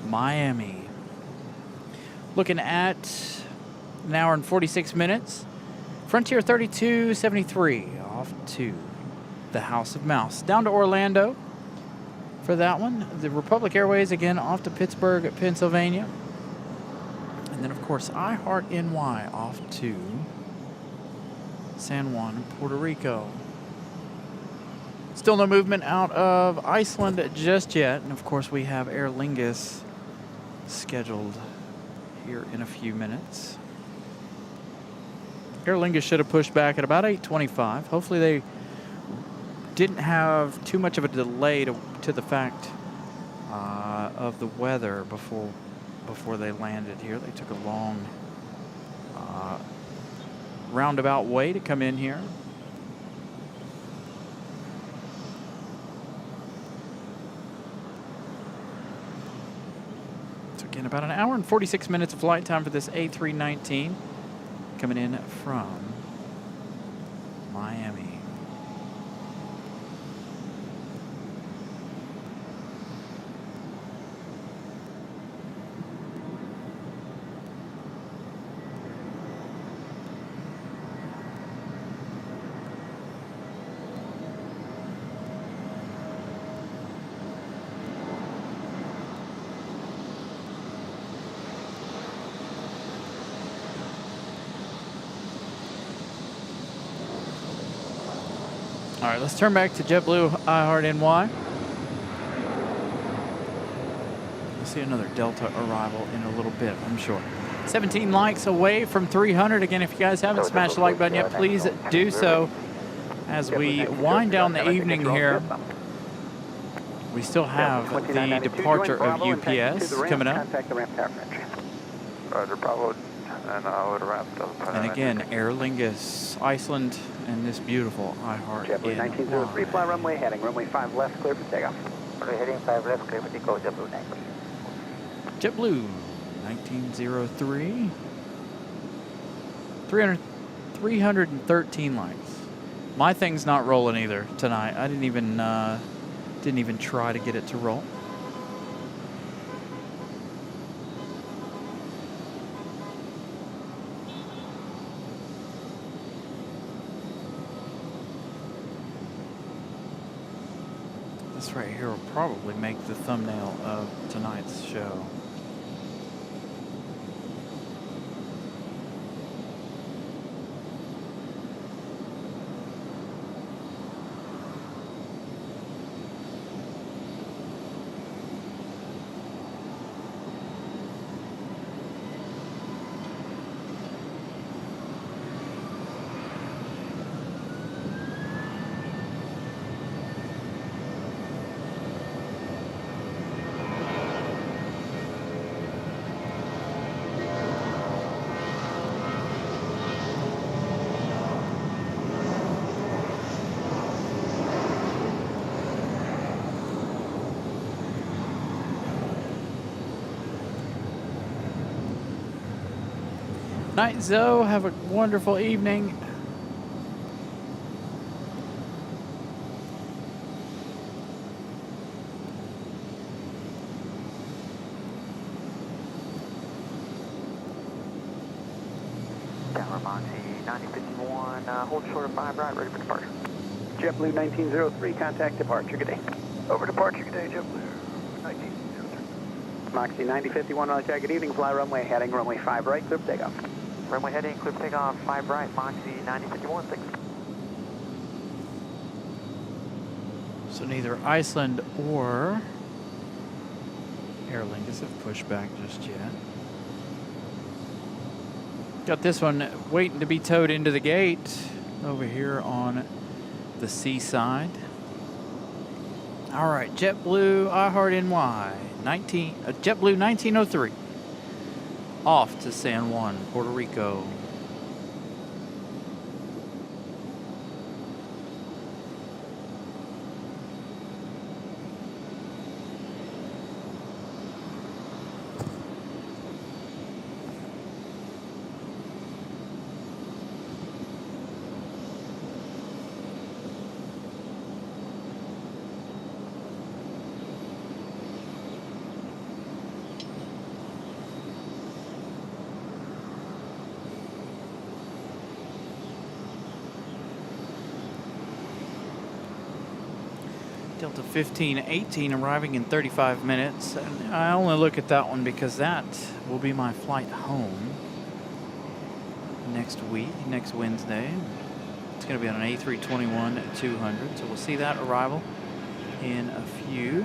[SPEAKER 2] Miami. Looking at an hour and 46 minutes. Frontier 3273 off to the House of Mouse. Down to Orlando for that one. The Republic Airways again off to Pittsburgh, Pennsylvania. And then, of course, iHeart NY off to San Juan, Puerto Rico. Still no movement out of Iceland just yet. And of course we have Aer Lingus scheduled here in a few minutes. Aer Lingus should have pushed back at about 8:25. Hopefully they didn't have too much of a delay to the fact of the weather before they landed here. They took a long roundabout way to come in here. So again, about an hour and 46 minutes of flight time for this A319 coming in from Miami. All right, let's turn back to JetBlue iHeart NY. We'll see another Delta arrival in a little bit, I'm sure. 17 likes away from 300. Again, if you guys haven't smashed the like button yet, please do so. As we wind down the evening here, we still have the departure of UPS coming up.
[SPEAKER 1] Roger, Bravo, and I would wrap up.
[SPEAKER 2] And again, Aer Lingus, Iceland, and this beautiful I Heart
[SPEAKER 3] JetBlue 1903, fly runway heading, runway 5 left, clear for takeoff.
[SPEAKER 5] Runway heading 5 left, clear for takeoff, JetBlue 19.
[SPEAKER 2] JetBlue 1903. 313 likes. My thing's not rolling either tonight. I didn't even try to get it to roll. This right here will probably make the thumbnail of tonight's show. Night, Zoe. Have a wonderful evening.
[SPEAKER 3] Tower Moxie 9051, hold short of 5 right, ready for departure.
[SPEAKER 4] JetBlue 1903, contact departure, good day.
[SPEAKER 1] Over departure, good day, JetBlue 1903.
[SPEAKER 3] Moxie 9051, on target evening, fly runway heading, runway 5 right, clear for takeoff. Runway heading, clear for takeoff, 5 right, Moxie 9051, thanks.
[SPEAKER 2] So neither Iceland or Aer Lingus have pushed back just yet. Got this one waiting to be towed into the gate over here on the seaside. All right, JetBlue I Heart NY JetBlue 1903 off to San Juan, Puerto Rico. Delta 1518 arriving in 35 minutes. And I only look at that one because that will be my flight home next week, next Wednesday. It's going to be on an A321-200, so we'll see that arrival in a few.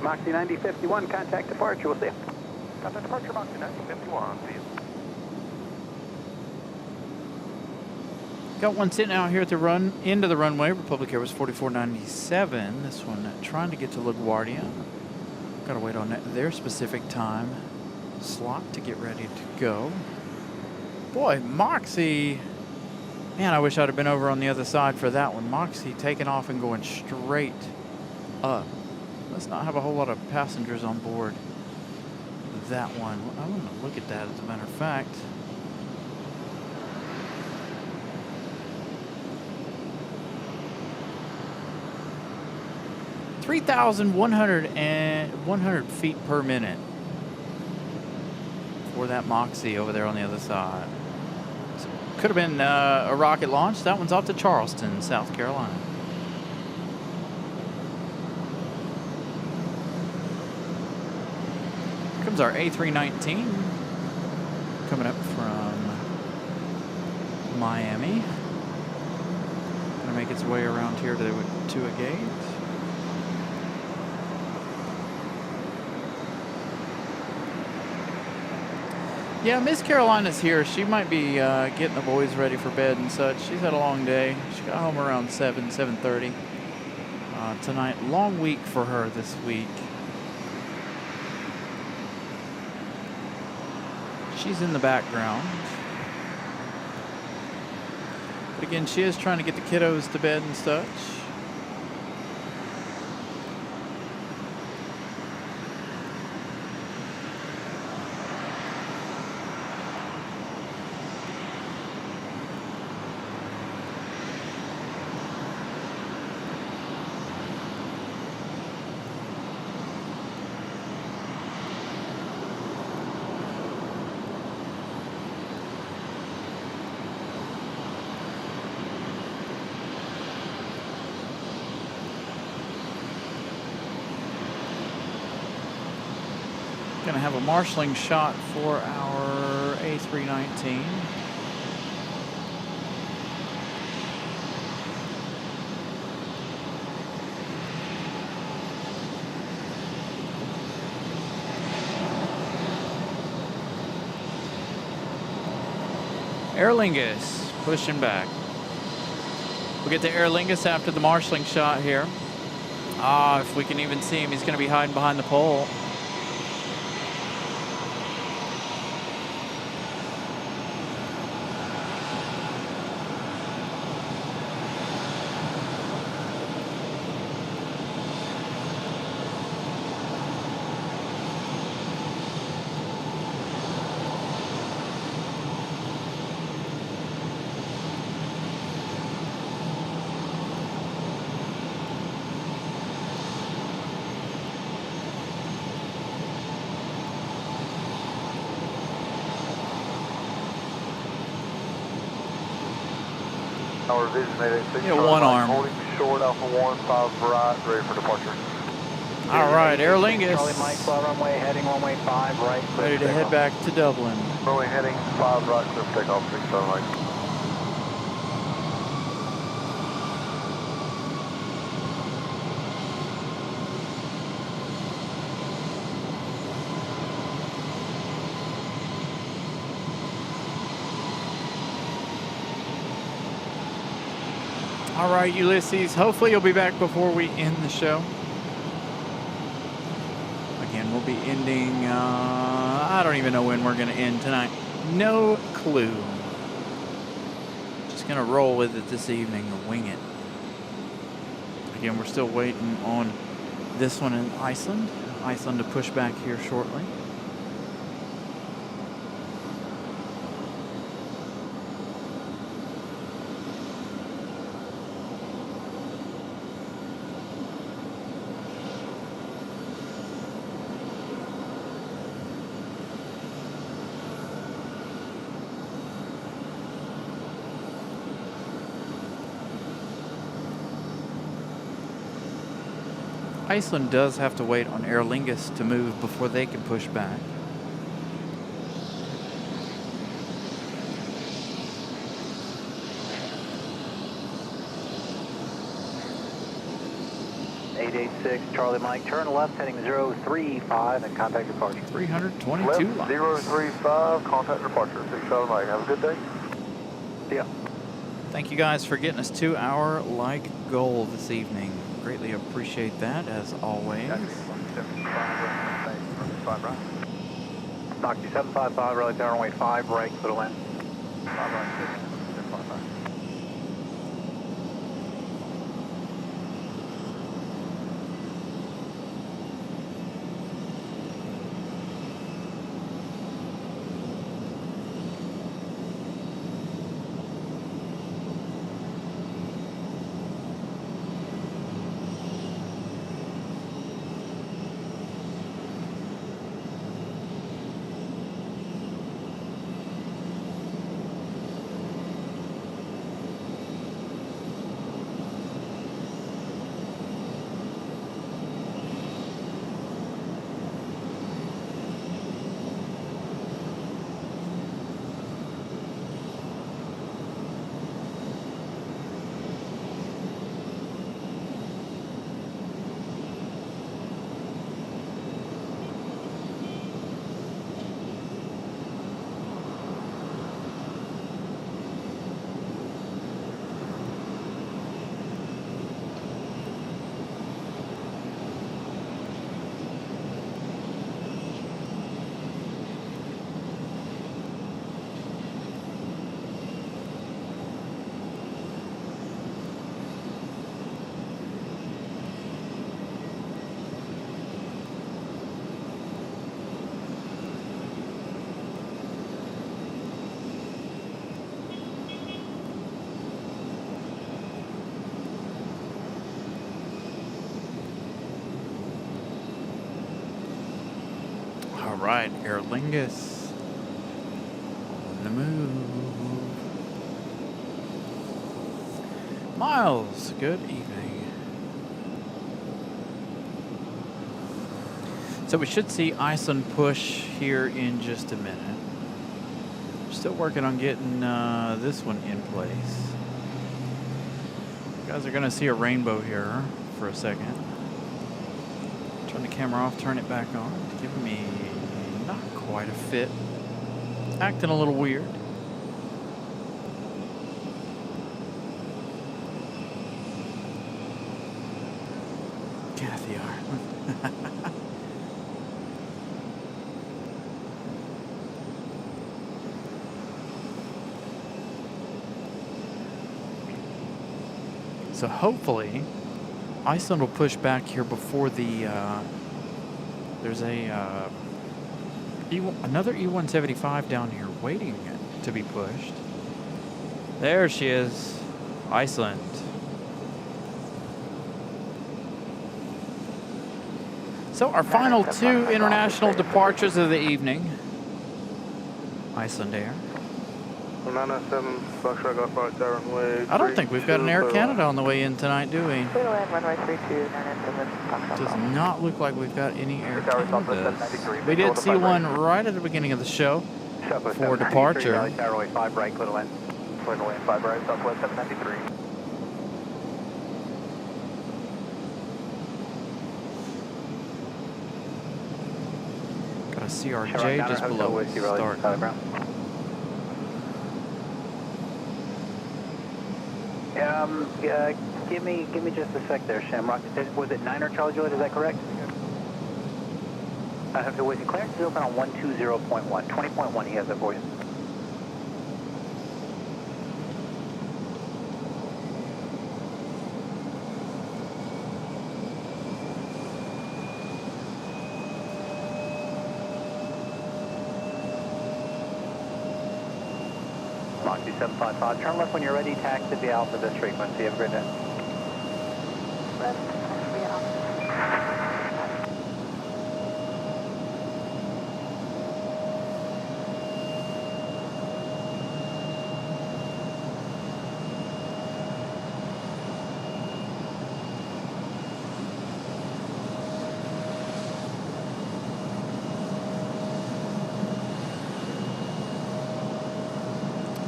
[SPEAKER 3] Moxie 9051, contact departure, we'll see you.
[SPEAKER 1] Contact departure, Moxie 9051, see you.
[SPEAKER 2] Got one sitting out here at the end of the runway. Republic Air was 4497. This one trying to get to LaGuardia. Got to wait on their specific time slot to get ready to go. Boy, Moxie. Man, I wish I'd have been over on the other side for that one. Moxie taking off and going straight up. Let's not have a whole lot of passengers on board that one. I want to look at that, as a matter of fact. (3,100 feet per minute for that Moxie over there on the other side. So could have been a rocket launch. That one's off to Charleston, South Carolina. Here comes our A319 coming up from Miami. Gonna make its way around here to a gate. Yeah, Miss Carolina's here. She might be getting the boys ready for bed and such. She's had a long day. She got home around 7:30 tonight. Long week for her this week. She's in the background. But again, she is trying to get the kiddos to bed and such. Gonna have a marshalling shot for our A319. Aer Lingus pushing back. We'll get to Aer Lingus after the marshalling shot here. Ah, if we can even see him, he's gonna be hiding behind the pole.
[SPEAKER 1] Our vision 886.
[SPEAKER 2] Yeah, one arm.
[SPEAKER 1] Holding short, Alpha 1, 5 right, ready for departure.
[SPEAKER 2] All right, Aer Lingus.
[SPEAKER 3] Charlie Mike, fly runway, heading runway 5 right.
[SPEAKER 2] Ready to head back to Dublin.
[SPEAKER 1] Runway heading 5 right, clear for takeoff, 6 Starlight.
[SPEAKER 2] All right, Ulysses, hopefully you'll be back before we end the show. Again, we'll be ending, I don't even know when we're going to end tonight. No clue. Just going to roll with it this evening and wing it. Again, we're still waiting on this one in Iceland. Iceland to push back here shortly. Iceland does have to wait on Aer Lingus to move before they can push back.
[SPEAKER 3] Charlie Mike, turn left heading 035 and contact departure.
[SPEAKER 2] 322
[SPEAKER 1] left,
[SPEAKER 2] lines.
[SPEAKER 1] 035, contact departure, 6 Charlie Mike. Have a good day.
[SPEAKER 3] See ya.
[SPEAKER 2] Thank you guys for getting us to our like goal this evening. Greatly appreciate that, as always.
[SPEAKER 3] Knock 755, Raleigh, turn runway 5 right, little in. 5 right, 6.
[SPEAKER 2] right, Aer Lingus on the move. Miles, good evening. So we should see Iceland push here in just a minute. We're still working on getting this one in place. You guys are gonna see a rainbow here for a second. Turn the camera off, turn it back on. It's giving me not quite a fit. Acting a little weird. Kathy R. So hopefully Iceland will push back here before the there's a another E-175 down here waiting to be pushed. There she is, Iceland. So our final two international departures of the evening. Iceland Air.
[SPEAKER 6] 997, Foxtrot Golf Park, runway.
[SPEAKER 2] I don't think we've got an Air Canada on the way in tonight, do we?
[SPEAKER 5] Clear land, runway 32, 997, Foxtrot.
[SPEAKER 2] Does not look like we've got any Air Canadas. We did see one right at the beginning of the show for departure.
[SPEAKER 3] Runway 5 right, clear land. Clear land 5 right, Southwest 793.
[SPEAKER 2] Got a CRJ just below start.
[SPEAKER 3] Give me just a sec there, Shamrock. Was it 9 or Charlie Juliet, is that correct? Was it clearance is open on 120.1. 20.1, he has it for you. Moxie 755, turn left when you're ready, taxi the Alpha this frequency. Have a great day.
[SPEAKER 5] Left,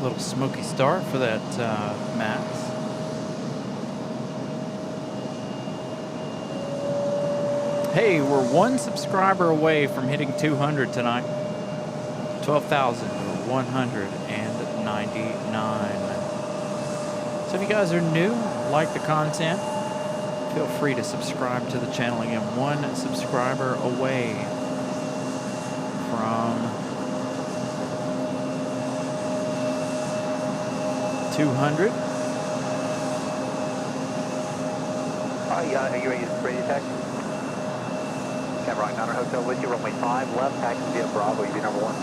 [SPEAKER 2] Little smoky start for that Max. Hey, we're one subscriber away from hitting 200 tonight. 12,199. So if you guys are new, like the content, feel free to subscribe to the channel. Again, one subscriber away from 200.
[SPEAKER 3] Are you ready to taxi? Shamrock, Niner Hotel with you, runway 5, left, taxi via Bravo, you be number 1.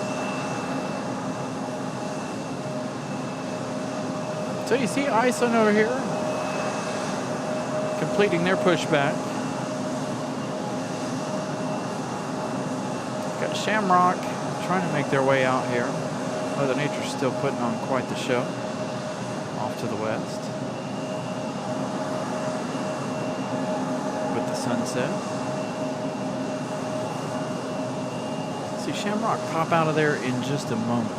[SPEAKER 2] So you see Iceland over here, completing their pushback. Got Shamrock trying to make their way out here. Mother Nature's still putting on quite the show. Off to the west with the sunset. See Shamrock pop out of there in just a moment.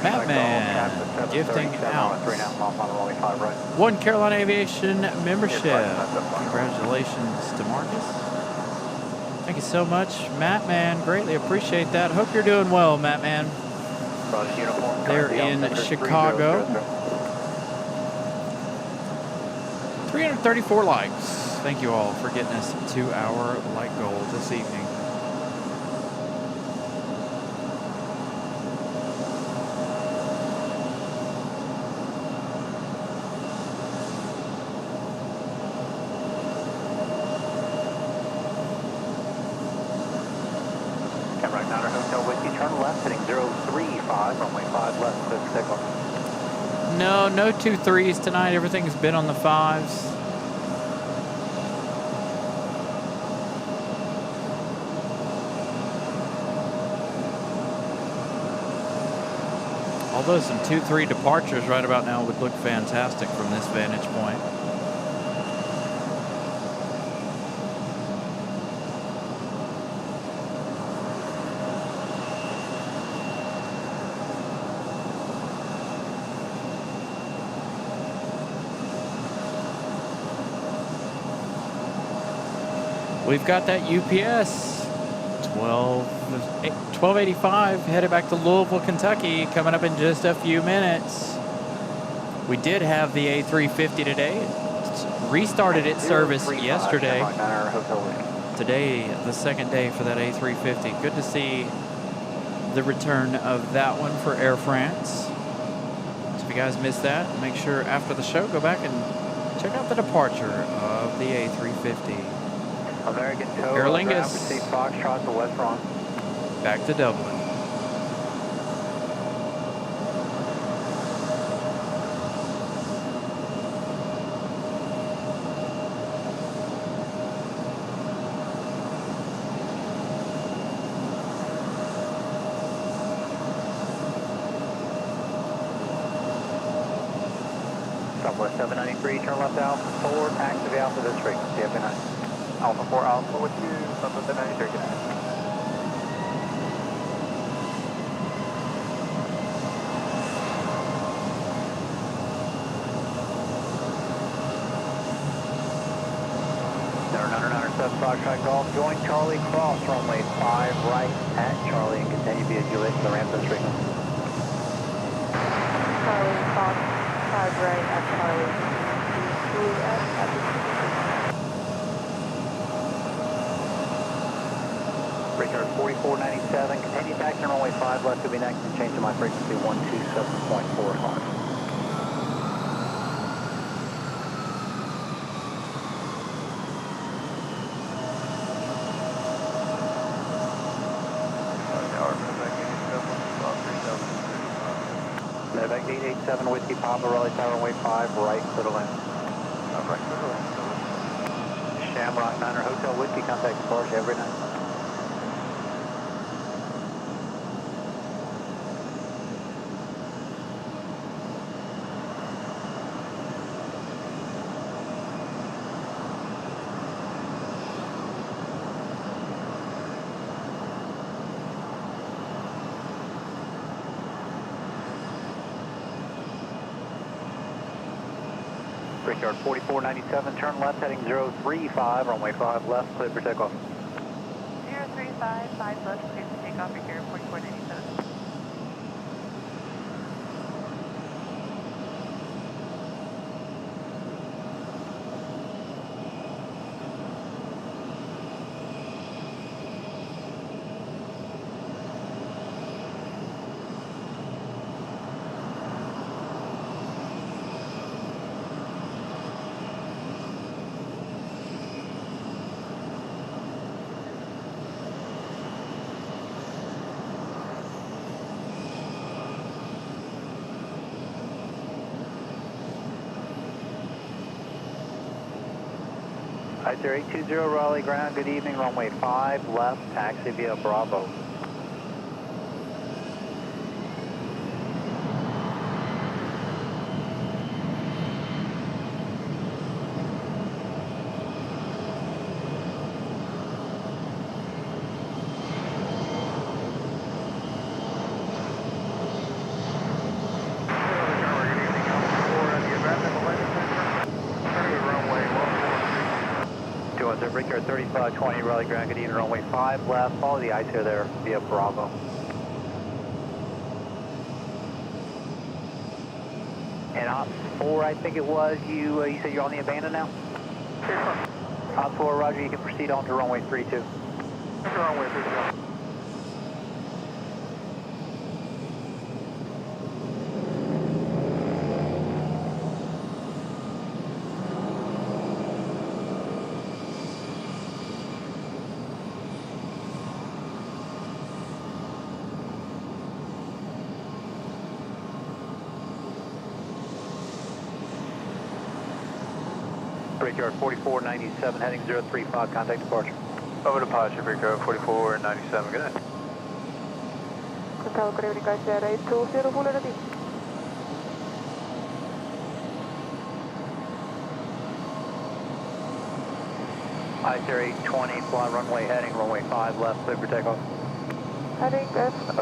[SPEAKER 2] Batman gifting out 1 Carolina Aviation membership. Congratulations to Marcus. Thank you so much, Mattman. Greatly appreciate that. Hope you're doing well, Mattman. They're in Chicago. 334 likes. Thank you all for getting us to our like goal this evening. No 2-3s tonight. Everything's been on the 5s. Although some 2-3 departures right about now would look fantastic from this vantage point. We've got that UPS 1285 headed back to Louisville, Kentucky, coming up in just a few minutes. We did have the A350 today. It's restarted its service yesterday. Today, the second day for that A350. Good to see the return of that one for Air France. So if you guys missed that, make sure after the show, go back and check out the departure of the A350.
[SPEAKER 3] American Tow,
[SPEAKER 2] Aer Lingus.
[SPEAKER 3] Foxtrot to West Ron.
[SPEAKER 2] Back to Dublin.
[SPEAKER 3] Southwest 793, turn left out, forward, taxi Alpha this frequency, every night. Alpha 4 Alpha with you, Southwest 793, good night. Foxtrot Golf, join Charlie Cross, runway 5 right at Charlie and continue via Juliet to the ramp this frequency.
[SPEAKER 5] Charlie, Fox, 5 right at Charlie. Juliet at the
[SPEAKER 3] Richard 4497, continue back to runway 5 left to be next and change to my frequency 127.45. Medevac 887 Whiskey Papa, Raleigh Tower, runway 5, right, clear to land. Right, clear to land. Shamrock Niner Hotel Whiskey, contact departure every night. Brickyard 4497, turn left heading 035, runway 5 left, clear for takeoff.
[SPEAKER 5] 035, 5 left, clear for takeoff, Brickyard 4497. Icer 820 Raleigh ground, good evening, runway 5 left, taxi via Bravo. Brickyard 3520 Raleigh ground, good evening, runway 5 left, follow the Icer there via Bravo. And Ops 4, I think it was, you said you're on the abandon now? Ops 4, roger, you can proceed on to runway 32. Runway 32. Brickyard 4497, heading 035, contact departure.
[SPEAKER 6] Over departure, Brickyard 4497, good night.
[SPEAKER 7] Hotel, good evening guys, 820 full ready.
[SPEAKER 3] Ice 820, fly runway heading, runway 5 left, clear for takeoff.
[SPEAKER 7] Heading,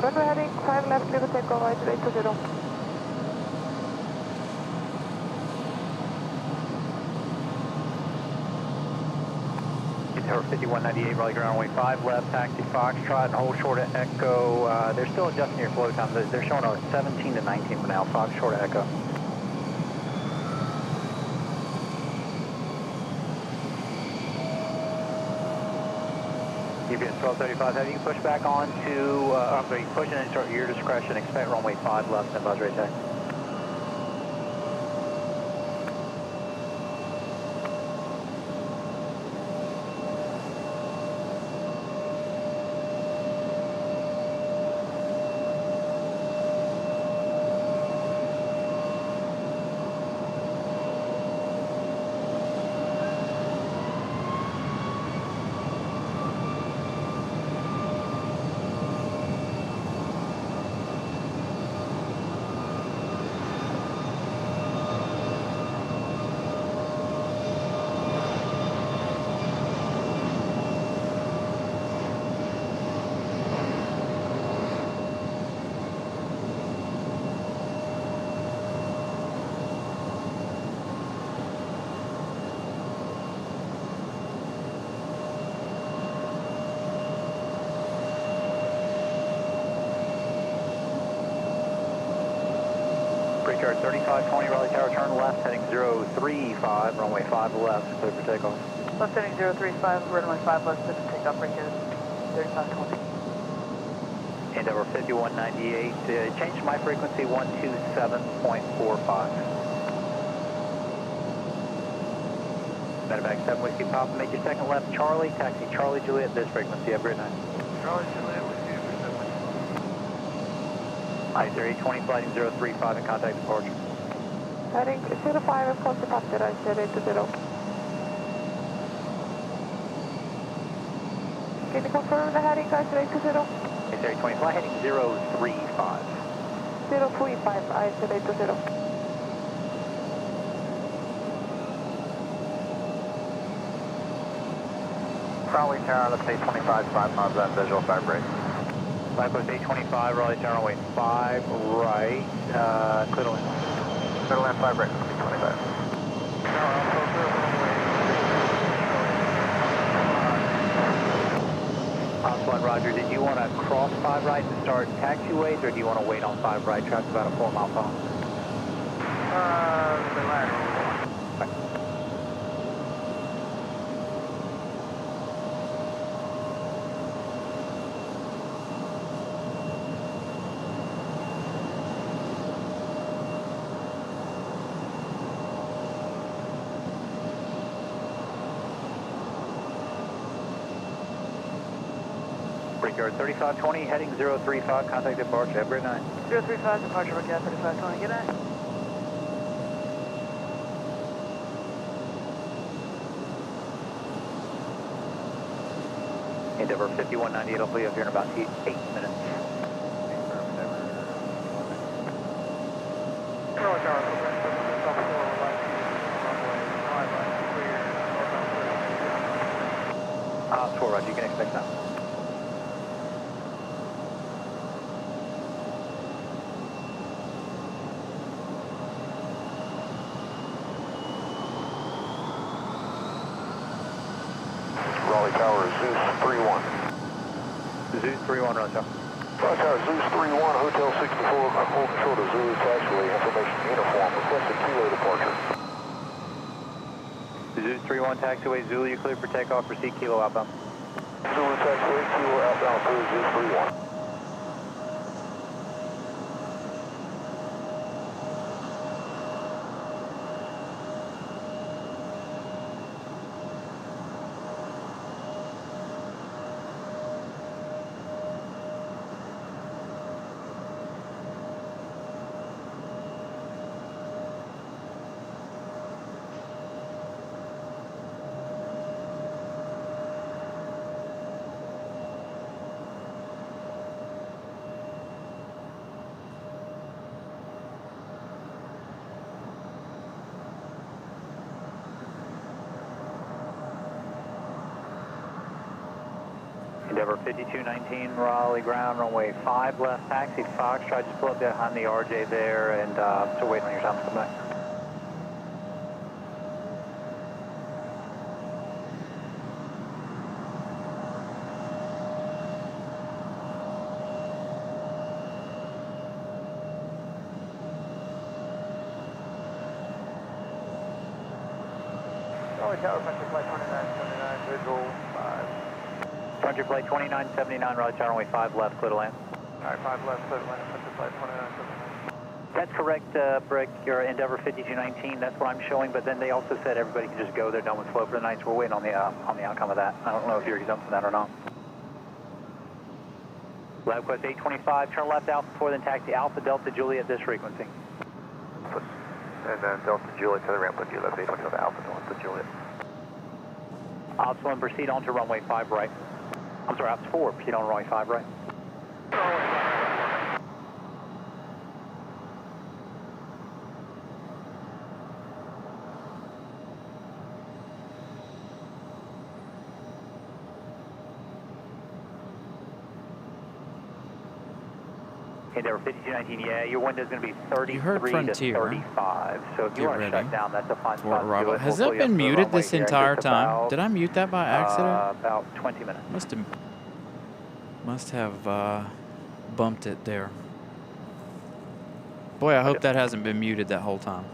[SPEAKER 7] runway heading, 5 left, clear for takeoff, ice 820.
[SPEAKER 3] Tower 5198, Raleigh ground runway 5 left, taxi Foxtrot, and hold short of Echo. They're still adjusting your flow time. They're showing a 17 to 19 for now, Fox short of Echo. UPS 1235 heavy, you can push back on to, I'm sorry, push and start at your discretion, expect runway 5 left, and buzz rate taxi. Brickyard 3520, Raleigh Tower, turn left, heading 035, runway 5 left, clear for takeoff.
[SPEAKER 7] Left heading 035, runway 5 left, clear for takeoff, Brickyard 3520.
[SPEAKER 3] Endeavor 5198, change my frequency 127.45. Medevac 7 Whiskey Papa, make your second left, Charlie, taxi Charlie Juliet, this frequency, have a great night.
[SPEAKER 4] Charlie Juliet with you for 7.
[SPEAKER 3] Ice 820, flighting 035 and contact departure.
[SPEAKER 7] Heading 05 and close to Pastor, ice 820. Can you confirm the heading, guys, 820?
[SPEAKER 3] Ice 820, fly heading 035.
[SPEAKER 7] 035, ice 820.
[SPEAKER 5] Raleigh Tower, that's 825, 5 miles left, visual 5 break.
[SPEAKER 3] Southwest 825, Raleigh Tower, runway 5 right, clear to land.
[SPEAKER 5] Clear to land 5 break, 825.
[SPEAKER 3] Oswald, Roger, did you want to cross 5 right to start taxiways, or do you want to wait on 5 right? Traffic's about a 4 mile phone.
[SPEAKER 4] The latter.
[SPEAKER 3] Brickyard 3520, heading 035, contact departure, have a great night.
[SPEAKER 7] 035, departure, Brickyard 3520, good night.
[SPEAKER 3] Endeavor 5198, I'll be up here in about 8 minutes.
[SPEAKER 4] Charlie Tower, runway 5 right, clear, northbound
[SPEAKER 3] 4 Roger, you can expect that.
[SPEAKER 6] Raleigh Tower, Zeus 31.
[SPEAKER 3] Zeus 31, Raleigh Tower.
[SPEAKER 6] Raleigh Tower, Zeus 31, Hotel 64, holding short of Zulu taxiway, information uniform, requesting kilo departure.
[SPEAKER 3] Zeus 31, taxiway, Zulu, you clear for takeoff, proceed kilo outbound.
[SPEAKER 6] Zulu taxiway, kilo outbound through Zeus 31.
[SPEAKER 5] Endeavor 5219, Raleigh ground, runway 5 left, taxi Foxtrot, just pull up behind the RJ there, and still waiting on your time to come back.
[SPEAKER 4] Raleigh Tower, country flight 2979, visual 5.
[SPEAKER 5] Country flight 2979, Raleigh Tower, runway 5 left, clear to land.
[SPEAKER 4] Alright, 5 left, clear to land, country flight 2979.
[SPEAKER 5] That's correct, Brick. Your Endeavor 5219, that's what I'm showing, but then they also said everybody can just go. They're done with flow for the night, so we're waiting on the outcome of that. I don't know if you're exempt from that or not. LabQuest 825, turn left out before then taxi Alpha Delta Juliet this frequency.
[SPEAKER 1] And then Delta Juliet to the ramp with you, that's 825 Alpha Delta Juliet.
[SPEAKER 5] Ops 1, proceed on to runway 5 right. I'm sorry, Ops 4, proceed on to runway 5 right. Endeavor 5219, yeah, your window's going to be 33 to 35. So if you want to shut down, that's a fine spot to do it.
[SPEAKER 2] Has that been muted this entire time? Did I mute that by accident?
[SPEAKER 5] About 20 minutes.
[SPEAKER 2] Must have bumped it there. Boy, I hope that hasn't been muted that whole time.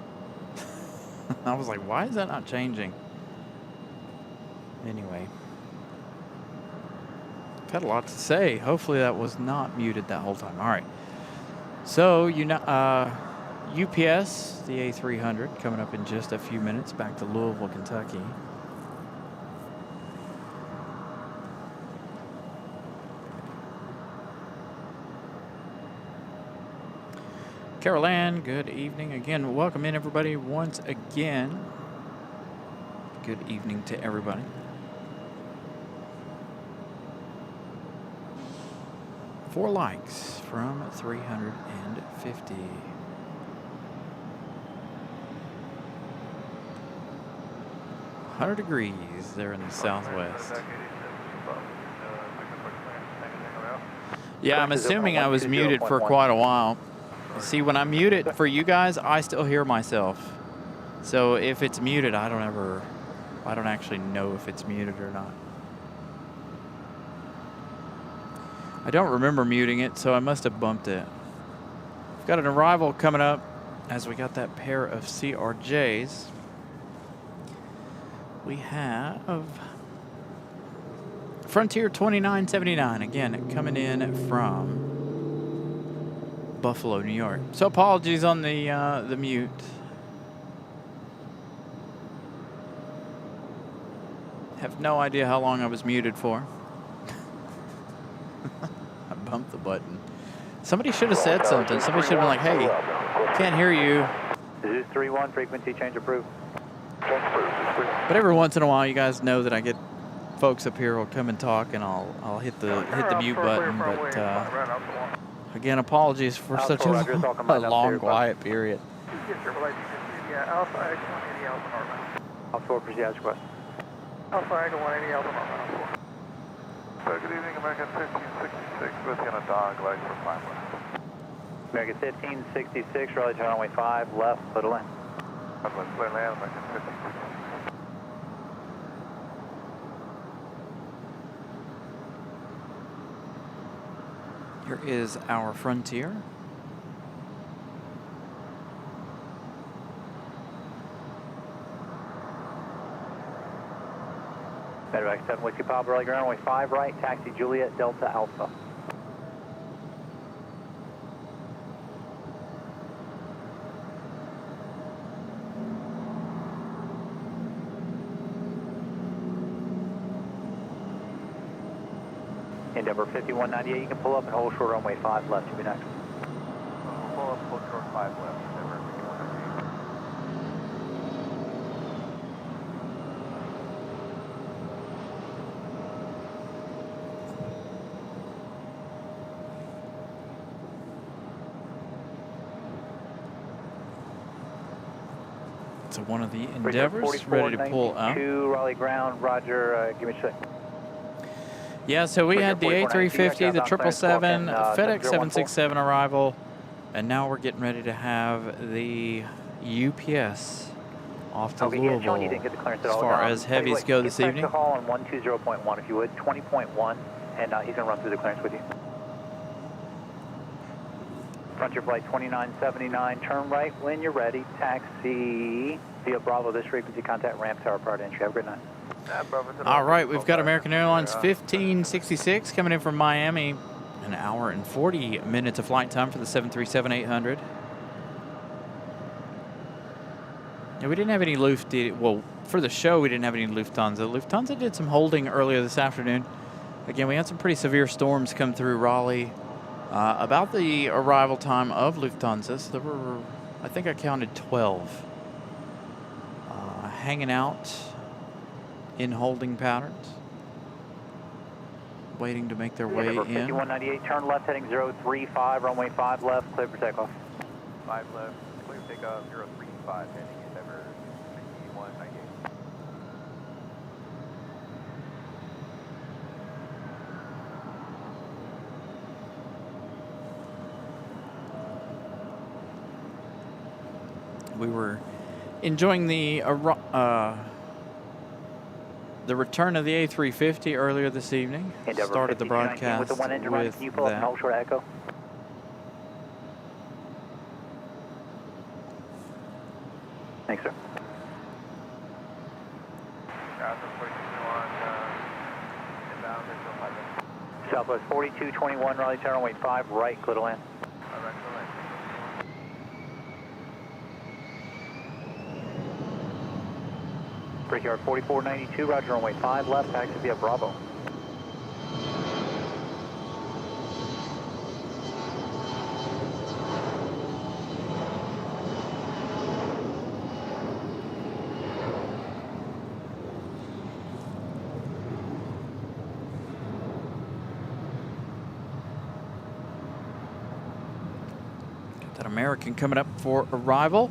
[SPEAKER 2] I was like, why is that not changing? Anyway. I've had a lot to say. Hopefully that was not muted that whole time. All right. So, UPS, the A300, coming up in just a few minutes, back to Louisville, Kentucky. Carol Ann, good evening. Again, welcome in, everybody, once again. Good evening to everybody. Four likes from 350. .100 there in the southwest. Yeah, I'm assuming I was muted for quite a while. See, when I mute it for you guys, I still hear myself. So if it's muted, I don't actually know if it's muted or not. I don't remember muting it, so I must have bumped it. We've got an arrival coming up as we got that pair of CRJs. We have Frontier 2979, again, coming in from Buffalo, New York. So apologies on the mute. Have no idea how long I was muted for. I bumped the button. Somebody should have said something. Somebody should have been like, hey, can't hear you.
[SPEAKER 5] Zeus 31, frequency change approved.
[SPEAKER 2] But every once in a while, you guys know that I get folks up here who'll come and talk, and I'll hit the mute button. But again, apologies for such a long quiet period.
[SPEAKER 5] Alpha 4, proceed as requested.
[SPEAKER 4] Alpha Echo 180, Alpha Norman. Good evening, American 1566, with you on a dog light for climb left.
[SPEAKER 5] American 1566, Raleigh Tower, runway 5 left, clear to land.
[SPEAKER 4] Left, clear to land, American 1566.
[SPEAKER 2] Here is our Frontier.
[SPEAKER 5] Medevac 7 Whiskey Pop, Raleigh ground, runway 5 right, taxi Juliet Delta Alpha. Endeavor 5198, you can pull up and hold short runway 5 left, you'll be next.
[SPEAKER 4] Pull up, hold short 5 left, Endeavor 5198.
[SPEAKER 2] So one of the Endeavors ready to pull up.
[SPEAKER 5] Raleigh ground, roger, give me a sec.
[SPEAKER 2] Yeah, so we had the A350, the 777, FedEx 767 arrival, and now we're getting ready to have the UPS off to Louisville as far as heavies go this evening.
[SPEAKER 5] Call on 120.1 if you would, 20.1, and he's going to run through the clearance with you. Frontier flight 2979, turn right when you're ready, taxi via Bravo, this frequency, contact ramp tower prior to entry. Have a great night.
[SPEAKER 2] All right, we've got American Airlines 1566 coming in from Miami. An hour and 40 minutes of flight time for the 737-800. Yeah, we didn't have any well, for the show, we didn't have any Lufthansa. Lufthansa did some holding earlier this afternoon. Again, we had some pretty severe storms come through Raleigh about the arrival time of Lufthansa. So there were, I think I counted 12 hanging out in holding patterns, waiting to make their way in.
[SPEAKER 5] 5198, turn left heading 035, runway 5 left, clear for takeoff.
[SPEAKER 3] 5 left, clear for takeoff, 035, heading Endeavor 5198.
[SPEAKER 2] We were enjoying the return of the A350 earlier this evening.
[SPEAKER 5] Endeavor
[SPEAKER 2] Started the broadcast
[SPEAKER 5] with the one engine running. Can you pull up and hold short echo? Thanks, sir. Southwest 4221, Raleigh, turn runway 5 right, clear to land. Brickyard 4492, roger, runway 5 left, taxi via Bravo.
[SPEAKER 2] Got that American coming up for arrival.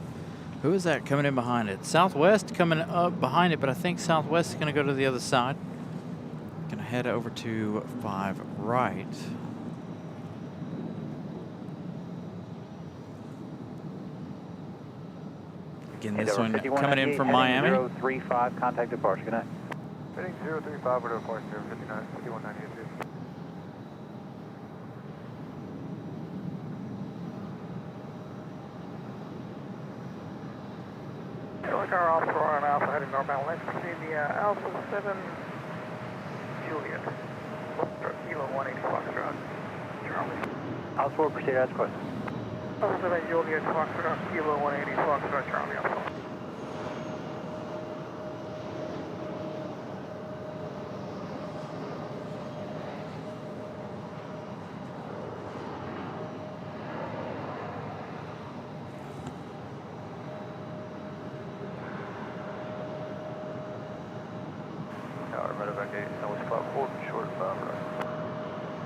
[SPEAKER 2] Who is that coming in behind it? Southwest coming up behind it, but I think Southwest is going to go to the other side. Going to head over to 5 right. Again, this one coming in from Miami.
[SPEAKER 5] 035, contact departure. Good night.
[SPEAKER 3] Heading 035 with departure 59, 5198.
[SPEAKER 4] Car Alpha on Alpha heading northbound. Let's proceed the Alpha 7 Juliet. Kilo 180 Foxtrot. Charlie.
[SPEAKER 5] Alpha 4, proceed as requested.
[SPEAKER 4] Alpha 7 Juliet Foxtrot, Kilo 180 Foxtrot, Charlie. Alpha.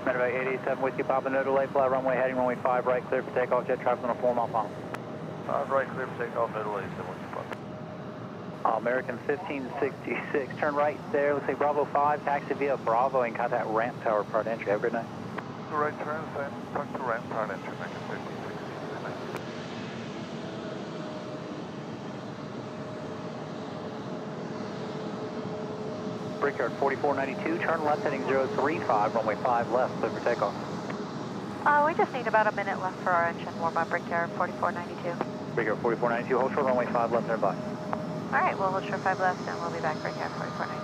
[SPEAKER 5] Medevac 887, Whiskey Papa, no delay, fly runway heading runway 5 right, clear for takeoff, jet traffic on a 4-mile final.
[SPEAKER 3] 5 right, clear for takeoff, no delay, 7 Whiskey Papa.
[SPEAKER 5] American 1566, turn right there, looks like Bravo 5, taxi via Bravo and contact ramp tower prior to entry. Have a good night.
[SPEAKER 3] Right turn, talk to ramp prior to entry, American 1566.
[SPEAKER 5] Brickyard 4492, turn left heading 035, runway 5 left, clear for takeoff.
[SPEAKER 7] We just need about a minute left for our engine warm up, Brickyard 4492.
[SPEAKER 5] Brickyard 4492, hold short, runway 5 left nearby.
[SPEAKER 7] All right, we'll hold short 5 left and we'll be back, Brickyard 4492.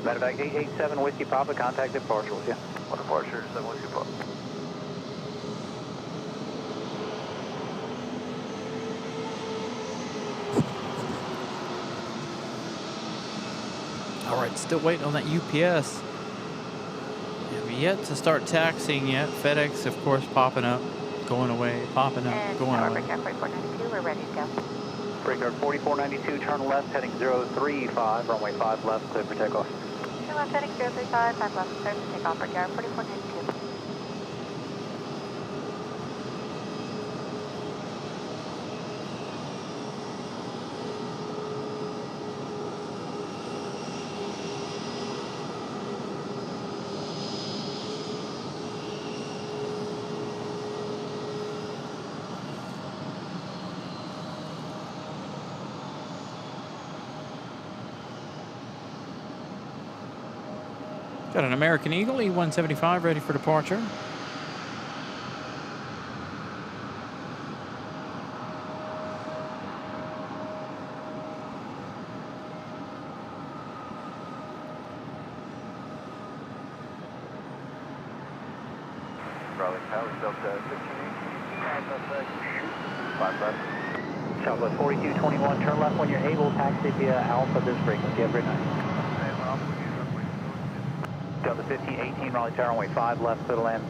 [SPEAKER 5] Medevac 887, Whiskey Papa, contact departure with you.
[SPEAKER 3] One departure, 7 Whiskey Papa.
[SPEAKER 2] All right, still waiting on that UPS. Have yet to start taxiing yet. FedEx, of course, popping up. going away, popping up,
[SPEAKER 8] And
[SPEAKER 2] going
[SPEAKER 8] tower
[SPEAKER 2] away.
[SPEAKER 8] breakout 4492, we're ready to go.
[SPEAKER 5] Brickyard 4492, turn left, heading 035, runway 5 left, clear for takeoff.
[SPEAKER 8] Turn left heading 035, 5 left, clear for takeoff, Brickyard 4492.
[SPEAKER 2] Got an American Eagle E-175 ready for departure.
[SPEAKER 1] Raleigh Tower, Delta 1518, 5 left.
[SPEAKER 5] Southwest 4221, turn left when you're able, taxi via Alpha this frequency. Have a great night. Delta 1518, Raleigh Tower, runway 5 left, clear to land.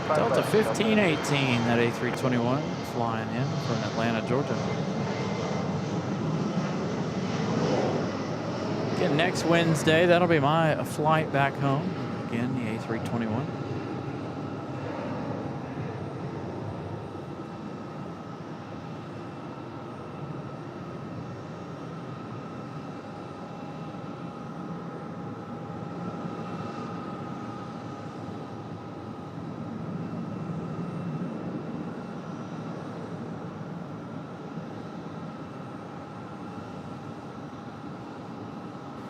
[SPEAKER 2] Delta 1518, that A321 flying in from Atlanta, Georgia. Again, next Wednesday, that'll be my flight back home. Again, the A321.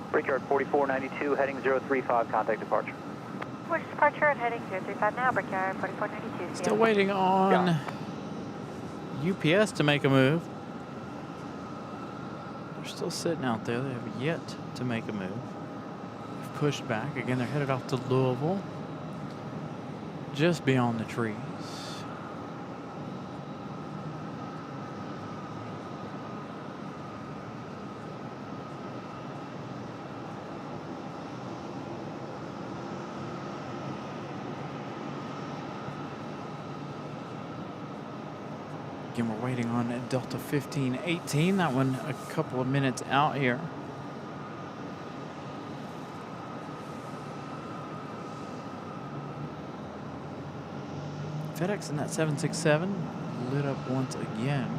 [SPEAKER 5] Brickyard 4492, heading 035, contact departure.
[SPEAKER 8] We're departure and heading 035 now, Brickyard 4492.
[SPEAKER 2] Still waiting on UPS to make a move. They're still sitting out there. They have yet to make a move. They've pushed back. Again, they're headed off to Louisville, just beyond the trees. Again, we're waiting on Delta 1518. That one a couple of minutes out here. FedEx in that 767 lit up once again.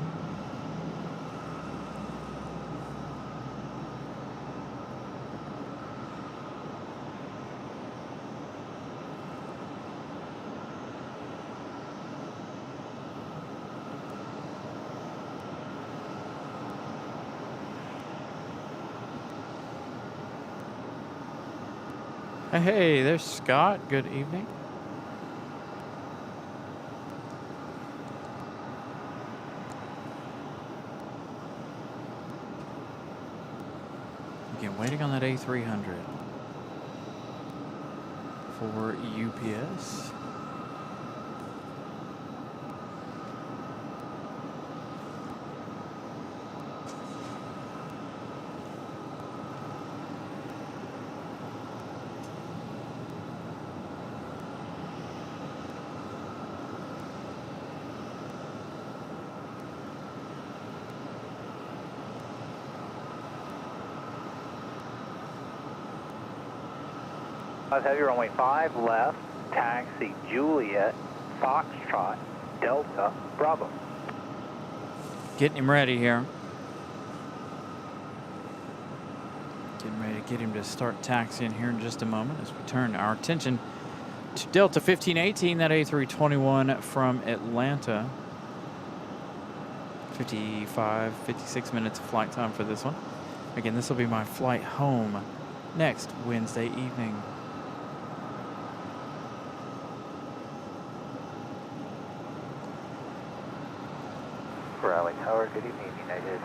[SPEAKER 2] Hey, there's Scott. Good evening. Again, waiting on that A300 for UPS.
[SPEAKER 5] Heavy runway 5 left, taxi Juliet, Foxtrot, Delta, Bravo.
[SPEAKER 2] Getting him ready here. Getting ready to get him to start taxiing here in just a moment as we turn our attention to Delta 1518, that A321 from Atlanta. 56 minutes of flight time for this one. Again, this will be my flight home next Wednesday evening.
[SPEAKER 1] Raleigh Tower, good evening, United.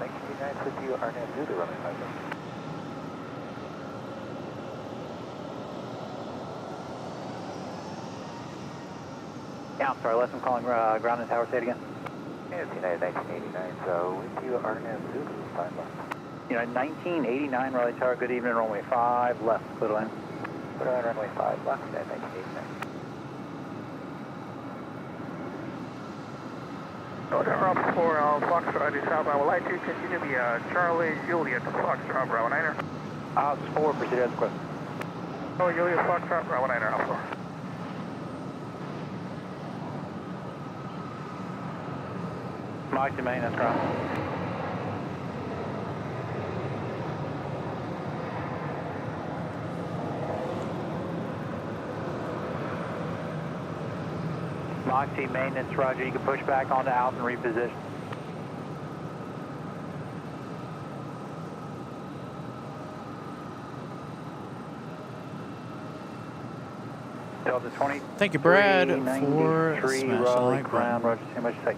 [SPEAKER 1] Thank you, United, with you, Arnett, do the runway 5 left.
[SPEAKER 5] Yeah, I'm sorry, I'm calling ground and tower, say it again.
[SPEAKER 1] Yes, United 1989, so with you, Arnett, Zulu, 5 left.
[SPEAKER 5] United 1989, Raleigh Tower, good evening, runway 5 left, clear to land.
[SPEAKER 1] Put on runway 5 left, United 1989.
[SPEAKER 4] Up for Foxtrot is southbound. Would like to continue the Charlie Juliet Foxtrot Bravo 9er.
[SPEAKER 5] Ops 4, proceed as requested.
[SPEAKER 4] Oh, Juliet Foxtrot Bravo 9er, Ops 4.
[SPEAKER 5] Mike to maintenance ground. Mach T maintenance, roger. You can push back onto Alpha and reposition. Delta 20.
[SPEAKER 2] Thank you, Brad, for
[SPEAKER 5] 393
[SPEAKER 2] smashing the
[SPEAKER 5] Raleigh
[SPEAKER 2] like
[SPEAKER 5] ground.
[SPEAKER 2] button.
[SPEAKER 5] Roger, too much say.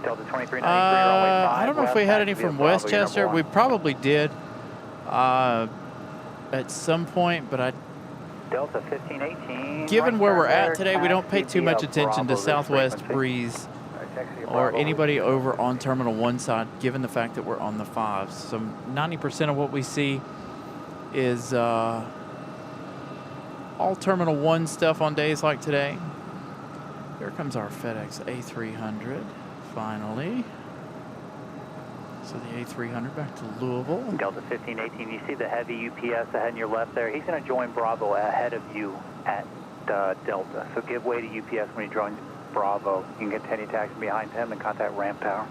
[SPEAKER 5] Delta 2393, runway 5.
[SPEAKER 2] I don't know if we had any from Westchester. We probably did at some point, but I.
[SPEAKER 5] Delta 1518.
[SPEAKER 2] Given where we're at today, we don't pay too much attention to Southwest breeze or anybody over on Terminal 1 side, given the fact that we're on the 5s. So 90% of what we see is all Terminal 1 stuff on days like today. Here comes our FedEx A300, finally. So the A300 back to Louisville.
[SPEAKER 5] Delta 1518, you see the heavy UPS ahead on your left there. He's going to join Bravo ahead of you at Delta. So give way to UPS when he joins Bravo. You can continue taxi behind him and contact ramp tower.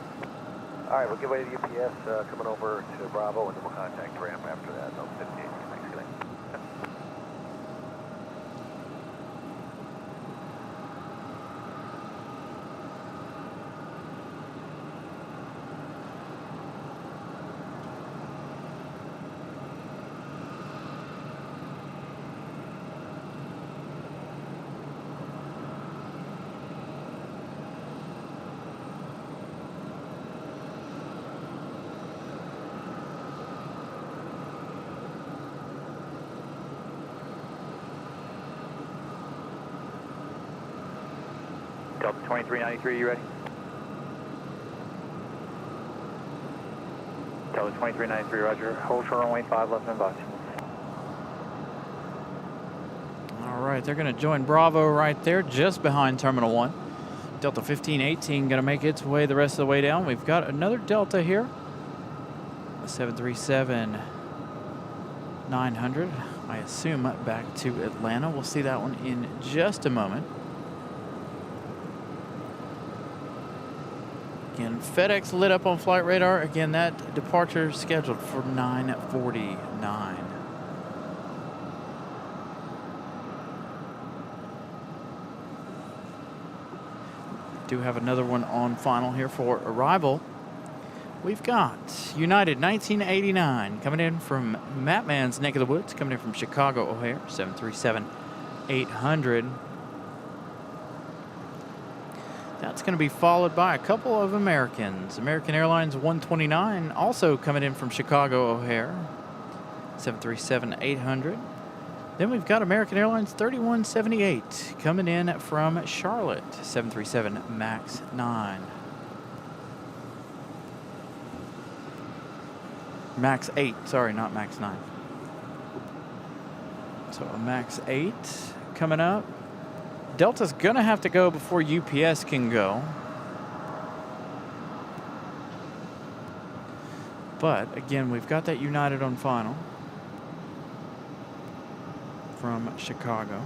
[SPEAKER 1] All right, we'll give way to UPS coming over to Bravo, and then we'll contact ramp after that. Delta 58. Thanks, good night.
[SPEAKER 5] Delta 2393, you ready? Delta 2393, roger. Hold short runway 5 left and box.
[SPEAKER 2] All right, they're going to join Bravo right there, just behind Terminal 1. Delta 1518 going to make its way the rest of the way down. We've got another Delta here, a 737-900. I assume back to Atlanta. We'll see that one in just a moment. Again, FedEx lit up on flight radar. Again, that departure scheduled for 9:49. Do have another one on final here for arrival. We've got United 1989 coming in from Mattman's neck of the woods, coming in from Chicago O'Hare, 737-800. That's going to be followed by a couple of Americans. American Airlines 129 also coming in from Chicago O'Hare, 737-800. Then we've got American Airlines 3178 coming in from Charlotte, 737 MAX 9. MAX 8, sorry, not MAX 9. So a MAX 8 coming up. Delta's going to have to go before UPS can go. But, again, we've got that United on final from Chicago.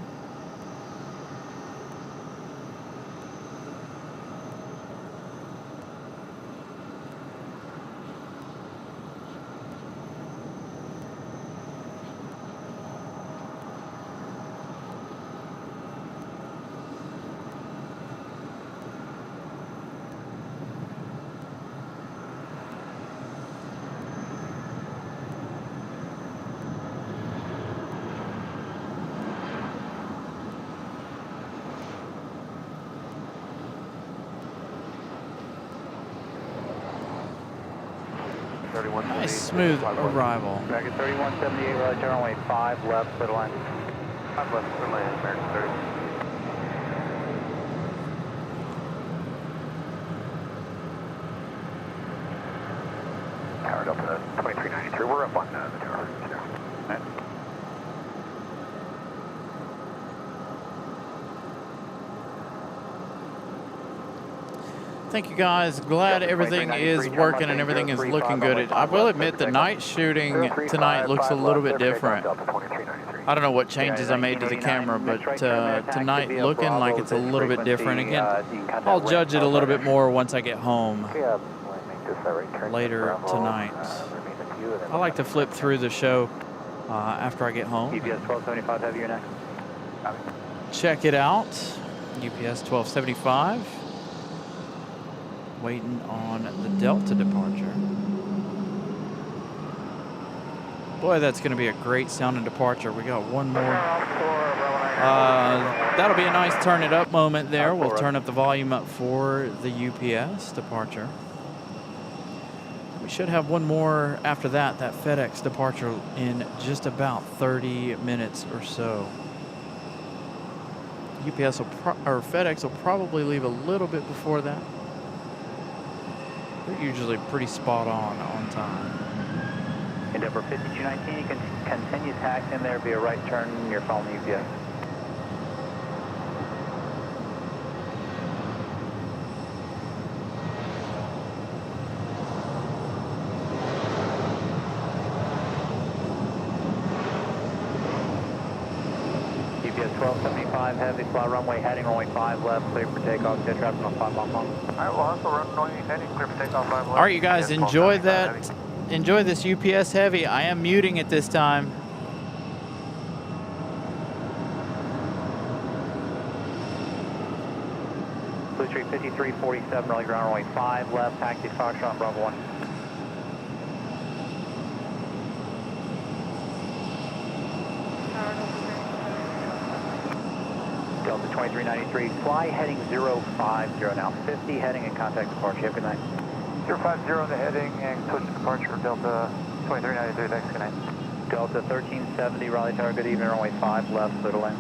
[SPEAKER 2] Nice smooth arrival.
[SPEAKER 5] American 3178, right turn runway 5 left, clear line.
[SPEAKER 1] 5 left, clear line, American 30. Powered up to 2393. We're up on the tower.
[SPEAKER 5] Right.
[SPEAKER 2] Thank you guys. Glad everything is working and everything is looking good. I will admit the night shooting tonight looks a little bit different. I don't know what changes I made to the camera, but tonight looking like it's a little bit different. Again, I'll judge it a little bit more once I get home later tonight. I like to flip through the show after I get home.
[SPEAKER 5] UPS 1275 heavy, you're next.
[SPEAKER 2] Check it out. UPS 1275. Waiting on the Delta departure. Boy, that's going to be a great sounding departure. We got one more. That'll be a nice turn it up moment there. We'll turn up the volume up for the UPS departure. We should have one more after that FedEx departure in just about 30 minutes or so. UPS or FedEx will probably leave a little bit before that. They're usually pretty spot on time.
[SPEAKER 5] Endeavor 5219, you can continue taxiing there, be a right turn, you're following UPS. UPS 1275 heavy, fly runway heading, runway 5 left, clear for takeoff, get traffic on 5 mile long.
[SPEAKER 4] Alright, we'll also runway heading, clear for takeoff 5 left.
[SPEAKER 2] All right, you guys, enjoy that. Enjoy this UPS heavy. I am muting it this time.
[SPEAKER 5] Blue Street 5347, Raleigh ground runway 5 left, taxi Foxtrot on Bravo 1. Delta 2393, fly heading 050 now, 50 heading and contact departure. Have a good night.
[SPEAKER 4] 050 on the heading and switch to departure for Delta 2393, thanks, good night.
[SPEAKER 5] Delta 1370, Raleigh Tower, good evening, runway 5 left, clear to land.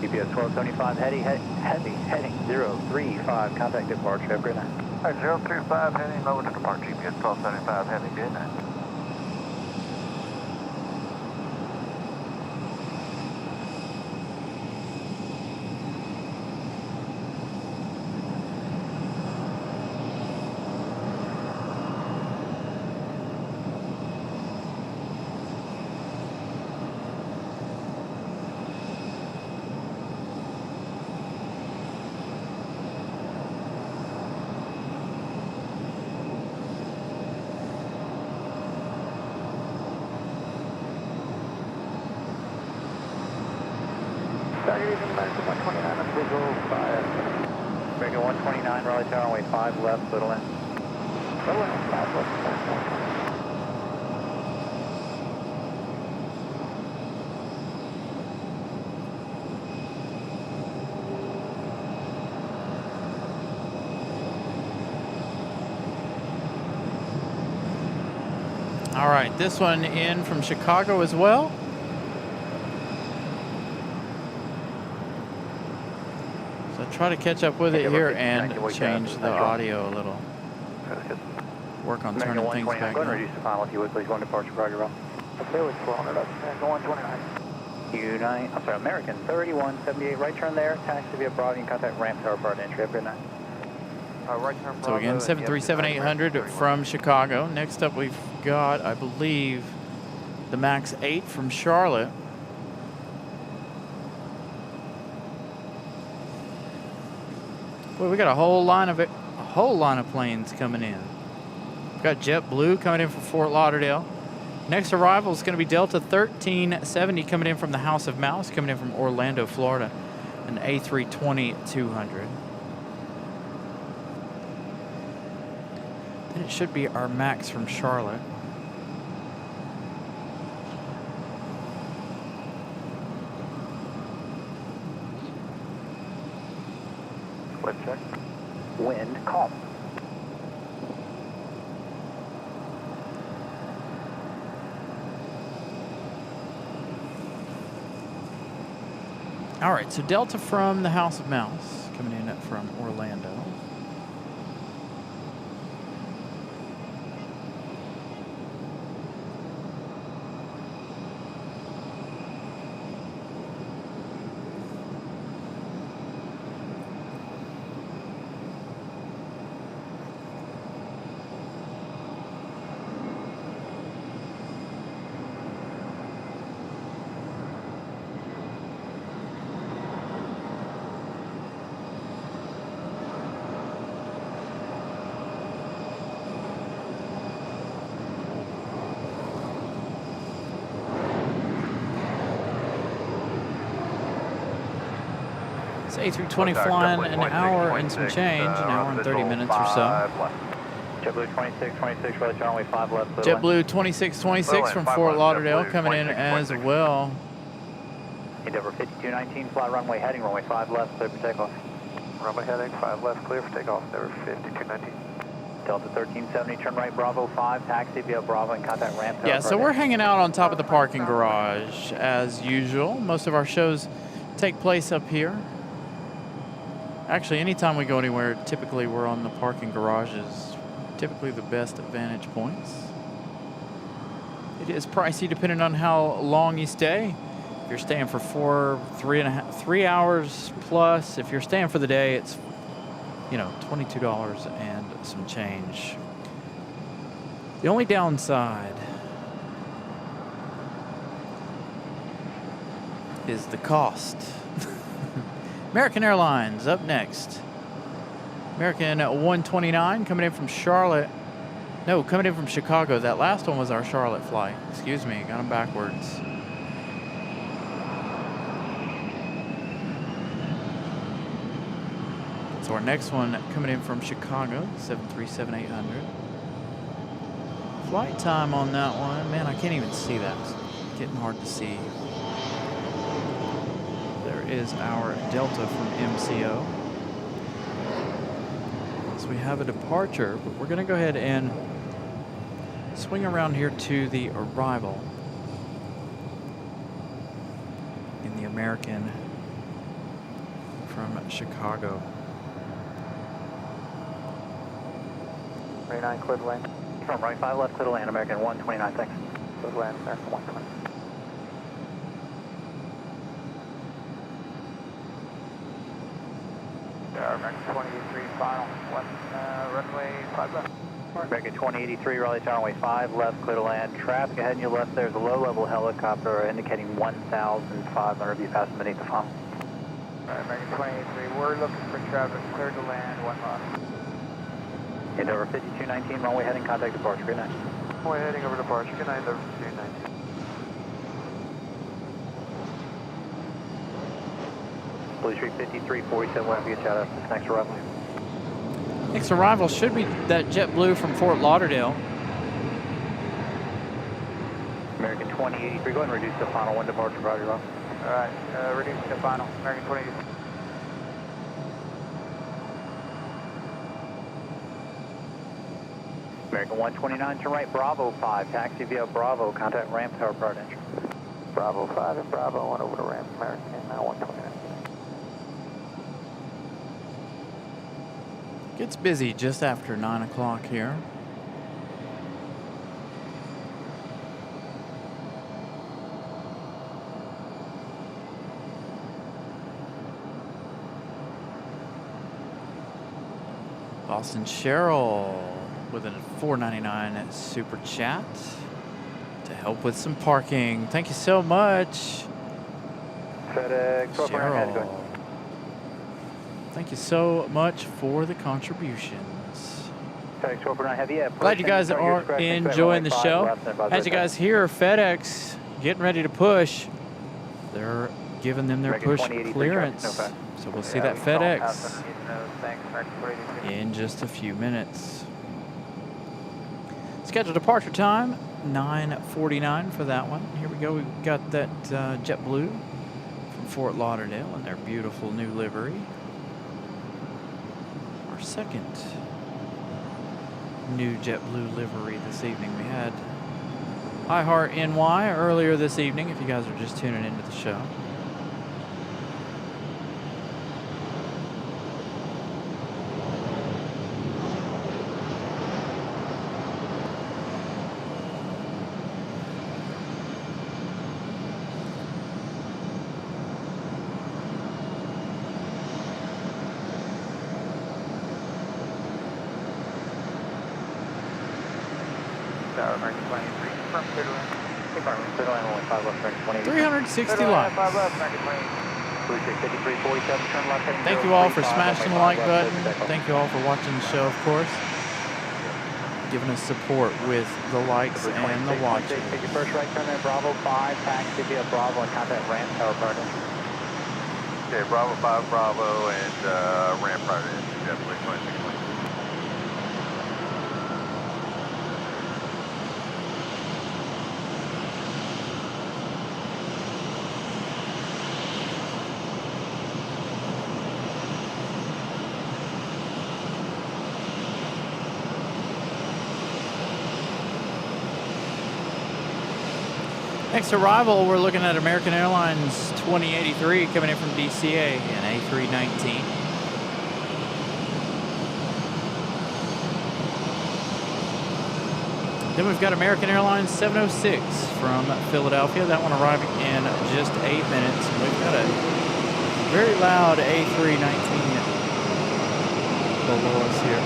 [SPEAKER 5] UPS 1275 heavy heading 035, contact departure. Have a great night.
[SPEAKER 4] Alright, 035 heading over to departure, UPS 1275 heavy, good night.
[SPEAKER 5] Breaker 129, Raleigh Tower, runway 5 left, little in.
[SPEAKER 2] All right, this one in from Chicago as well. So try to catch up with it here and change the audio a little. Work on turning things back
[SPEAKER 5] Go and
[SPEAKER 2] on.
[SPEAKER 5] reduce the final if you would, please. 1 departure, Roger, roll.
[SPEAKER 4] Okay, with 400 up, and 129.
[SPEAKER 5] American 3178, right turn there, taxi via Bravo, you can contact ramp tower part entry. Have a good night.
[SPEAKER 4] Right turn
[SPEAKER 2] So again, 737-800 from Chicago. Next up, we've got, I believe, the MAX 8 from Charlotte. Boy, we got a whole line of planes coming in. We've got JetBlue coming in from Fort Lauderdale. Next arrival is going to be Delta 1370 coming in from the House of Mouse, coming in from Orlando, Florida, an A320-200. Then it should be our Max from Charlotte.
[SPEAKER 1] Wind check.
[SPEAKER 3] Wind calm.
[SPEAKER 2] All right, so Delta from the House of Mouse coming in from Orlando. It's A320 flying an hour and some change, an hour and 30 minutes or so.
[SPEAKER 3] JetBlue 2626, Raleigh, runway 5 left.
[SPEAKER 2] JetBlue 2626 from Fort Lauderdale coming in as well.
[SPEAKER 3] Endeavor 5219, fly runway heading, runway 5 left, clear for takeoff.
[SPEAKER 1] Runway heading, 5 left, clear for takeoff. Endeavor 5219.
[SPEAKER 3] Delta 1370, turn right, Bravo 5, taxi via Bravo and contact ramp.
[SPEAKER 2] Yeah, so we're hanging out on top of the parking garage as usual. Most of our shows take place up here. Actually, anytime we go anywhere, typically we're on the parking garages. Typically the best vantage points. It is pricey depending on how long you stay. If you're staying for 3 hours plus, if you're staying for the day, it's, you know, $22 and some change. The only downside is the cost. American Airlines up next. American 129 coming in from Charlotte. No, coming in from Chicago. That last one was our Charlotte flight. Excuse me, got them backwards. So our next one coming in from Chicago, 737-800. Flight time on that one, man, I can't even see that. It's getting hard to see. Is our Delta from MCO. So we have a departure, but we're going to go ahead and swing around here to the arrival in the American from Chicago.
[SPEAKER 3] 39, clear to land. From right 5 left, clear to land, American 129, thanks.
[SPEAKER 1] Clear to land, American 129. American 2083 final, runway 5 left.
[SPEAKER 3] American 2083, Raleigh, runway 5 left, clear to land. Traffic ahead and your left, there's a low-level helicopter indicating 1,500 of you passing beneath the funnel.
[SPEAKER 4] American 2083, we're looking for traffic, clear to land, 1 left.
[SPEAKER 3] Endeavor 5219, runway heading, contact departure, good night.
[SPEAKER 1] Runway heading over departure, good night, Endeavor 5219.
[SPEAKER 3] Blue Street 5347, we'll have you get you out of this next arrival.
[SPEAKER 2] Next arrival should be that JetBlue from Fort Lauderdale.
[SPEAKER 3] American 2083, go ahead and reduce the final one departure, Roger, Rob.
[SPEAKER 4] All right, reducing the final, American 2083.
[SPEAKER 3] American 129, turn right, Bravo 5, taxi via Bravo, contact ramp, tower part entry.
[SPEAKER 1] Bravo 5 and Bravo 1 over to ramp, American 129.
[SPEAKER 2] Gets busy just after 9 o'clock here. Boston Cheryl with a $4.99 super chat to help with some parking. Thank you so much,
[SPEAKER 3] FedEx,
[SPEAKER 2] Cheryl. Thank you so much for the contributions. Glad you guys are enjoying the show. As you guys hear, FedEx getting ready to push. They're giving them their push clearance. So we'll see that FedEx in just a few minutes. Scheduled departure time, 9:49 for that one. Here we go. We've got that JetBlue from Fort Lauderdale in their beautiful new livery. Our second new JetBlue livery this evening. We had iHeart NY earlier this evening, if you guys are just tuning into the show.
[SPEAKER 3] American 23, confirm clear to land. Confirm clear to land, only 5 left, American 28.
[SPEAKER 2] 360 likes.
[SPEAKER 3] 5 left, American 28. Blue 5347, turn left heading.
[SPEAKER 2] Thank you all for smashing the like button. Thank you all for watching the show, of course. Giving us support with the likes and the watching.
[SPEAKER 3] Take your first right turn in Bravo 5, taxi via Bravo and contact ramp tower partner.
[SPEAKER 1] Okay, Bravo 5, Bravo, and ramp right in. Definitely 26.
[SPEAKER 2] Next arrival, we're looking at American Airlines 2083 coming in from DCA in A319. Then we've got American Airlines 706 from Philadelphia. That one arriving in just 8 minutes. We've got a very loud A319 below us here.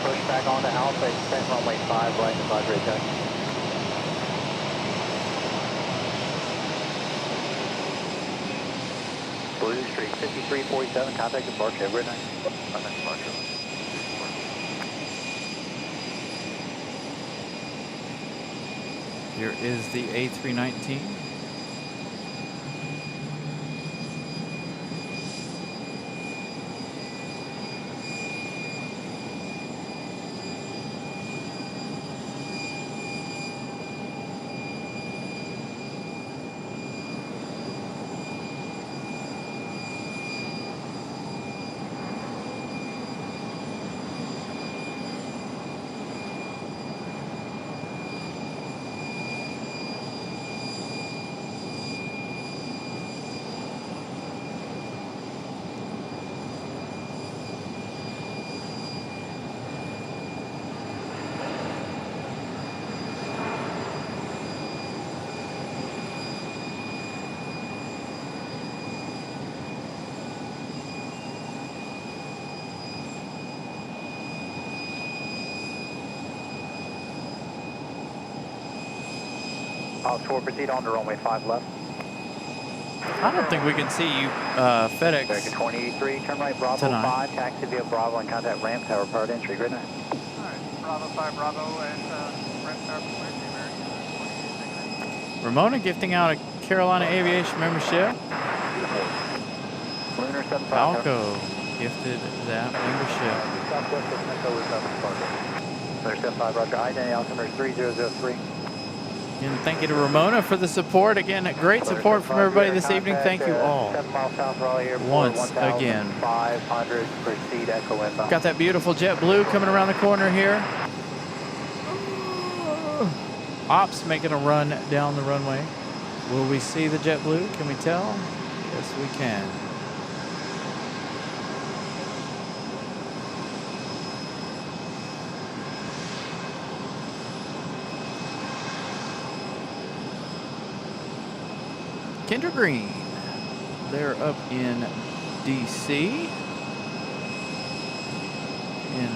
[SPEAKER 3] Push back onto Alpha, extend runway 5, right and 5 right there. Blue Street 5347, contact departure, every night. Contact departure.
[SPEAKER 2] Here is the A319.
[SPEAKER 3] Ops 4, proceed on to runway 5 left.
[SPEAKER 2] I don't think we can see you, FedEx.
[SPEAKER 3] American 2083, turn right Bravo
[SPEAKER 2] tonight.
[SPEAKER 3] 5, taxi via Bravo and contact ramp tower part entry. Good night.
[SPEAKER 4] Alright, Bravo 5, Bravo, and ramp tower part entry, American 28.
[SPEAKER 2] Ramona gifting out a Carolina Aviation membership.
[SPEAKER 3] Lunar 75.
[SPEAKER 2] Falco gifted that membership.
[SPEAKER 3] Southwest of Metro with Lunar 75, Roger. Identity altimeter 3003.
[SPEAKER 2] Again, thank you to Ramona for the support. Again, great support from everybody this evening. Thank you all.
[SPEAKER 3] 7 miles south Raleigh Airport,
[SPEAKER 2] Once again.
[SPEAKER 3] 500, proceed Echo inbound.
[SPEAKER 2] Got that beautiful JetBlue coming around the corner here. Ops making a run down the runway. Will we see the JetBlue? Can we tell? Yes, we can. Kendra Green. They're up in DC in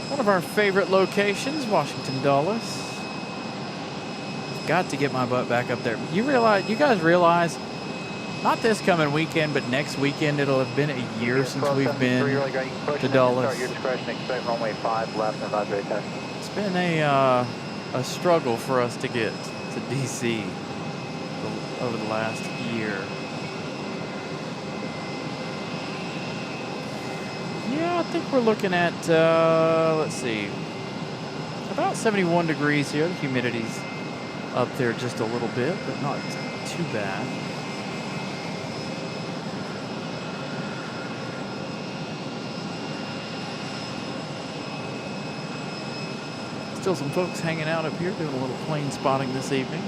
[SPEAKER 2] one of our favorite locations, Washington Dulles. Got to get my butt back up there. You guys realize, not this coming weekend, but next weekend it'll have been a year since we've been to Dulles.
[SPEAKER 3] Your discretion, expect runway 5 left and advisory test.
[SPEAKER 2] It's been a struggle for us to get to DC over the last year. Yeah, I think we're looking at, let's see, about 71 degrees here. The humidity's up there just a little bit, but not too bad. Still some folks hanging out up here doing a little plane spotting this evening.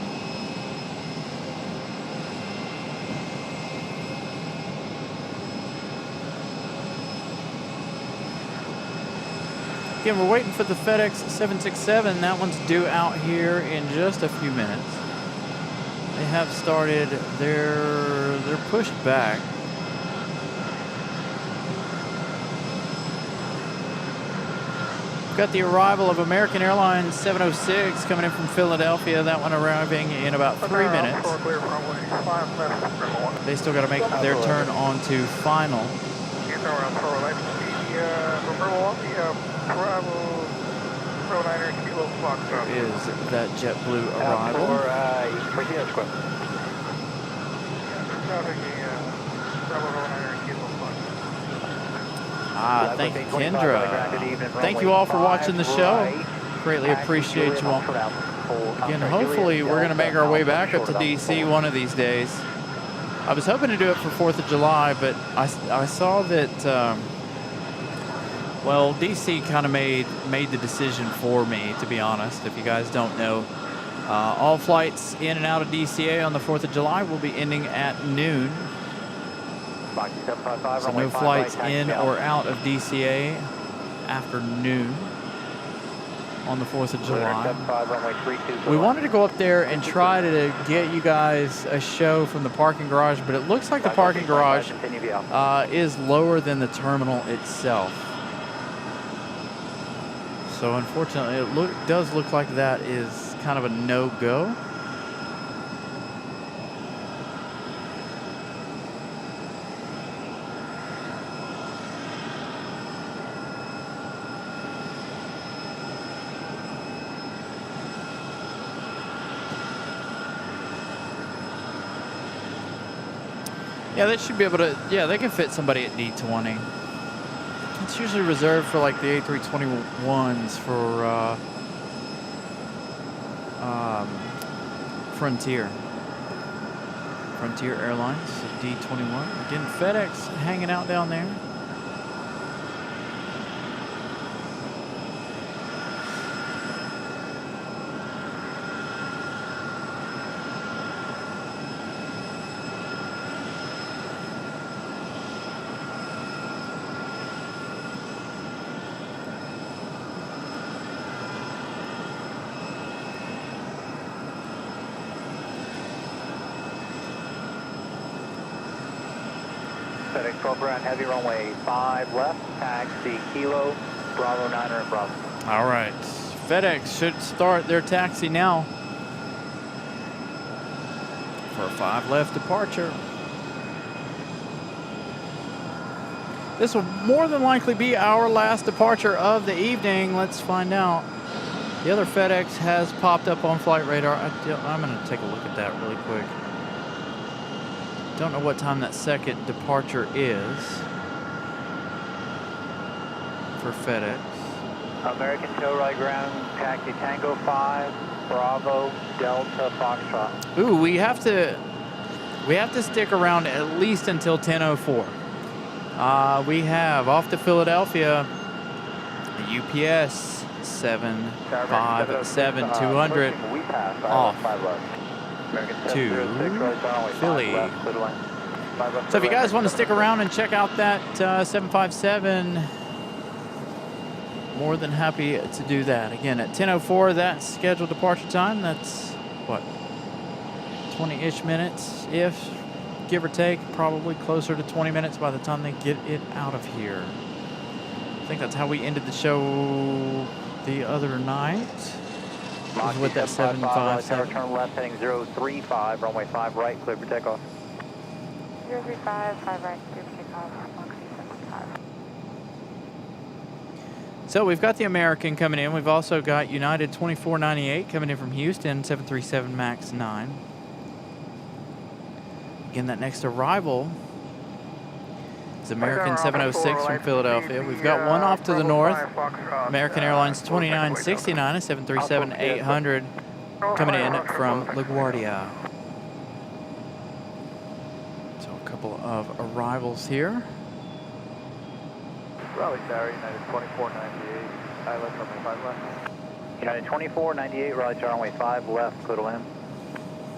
[SPEAKER 2] Again, we're waiting for the FedEx 767. That one's due out here in just a few minutes. They have started they're pushed back. We've got the arrival of American Airlines 706 coming in from Philadelphia. That one arriving in about 3 minutes. They still got to make their turn onto final. Is that JetBlue arrival? Thank you, Kendra. Thank you all for watching the show. Greatly appreciate you all. Again, hopefully we're going to make our way back up to DC one of these days. I was hoping to do it for 4th of July, but I saw that, well, DC kind of made the decision for me, to be honest. If you guys don't know, all flights in and out of DCA on the 4th of July will be ending at noon. So no flights in or out of DCA after noon on the 4th of July. We wanted to go up there and try to get you guys a show from the parking garage, but it looks like the parking garage is lower than the terminal itself. So unfortunately, it does look like that is kind of a no-go. Yeah, they should be able to, yeah, they can fit somebody at D20. It's usually reserved for like the A321s for Frontier Airlines, D21. Again, FedEx hanging out down there.
[SPEAKER 3] FedEx 12 ground, heavy runway 5 left, taxi Kilo, Bravo 9 and Bravo.
[SPEAKER 2] All right, FedEx should start their taxi now for a 5 left departure. This will more than likely be our last departure of the evening. Let's find out. The other FedEx has popped up on flight radar. I'm going to take a look at that really quick. Don't know what time that second departure is for FedEx.
[SPEAKER 3] American Tail Right Ground, taxi Tango 5, Bravo, Delta, Foxtrot.
[SPEAKER 2] Ooh, we have to stick around at least until 10:04. We have off to Philadelphia, a UPS 757-200 off to Philly. So if you guys want to stick around and check out that 757, more than happy to do that. Again, at 10:04, that's scheduled departure time. That's what, 20-ish minutes, if give or take, probably closer to 20 minutes by the time they get it out of here. I think that's how we ended the show the other night. Was with that 757.
[SPEAKER 3] Turn left heading 035, runway 5 right, clear for takeoff.
[SPEAKER 8] 035, 5 right, clear for takeoff, Moxie 75.
[SPEAKER 2] So we've got the American coming in. We've also got United 2498 coming in from Houston, 737 MAX 9. Again, that next arrival is American 706 from Philadelphia. We've got one off to the north. American Airlines 2969, a 737-800 coming in from LaGuardia. So a couple of arrivals here.
[SPEAKER 3] Raleigh Tower, United 2498, high left, runway 5 left. United 2498, Raleigh Tower, runway 5 left, clear to land.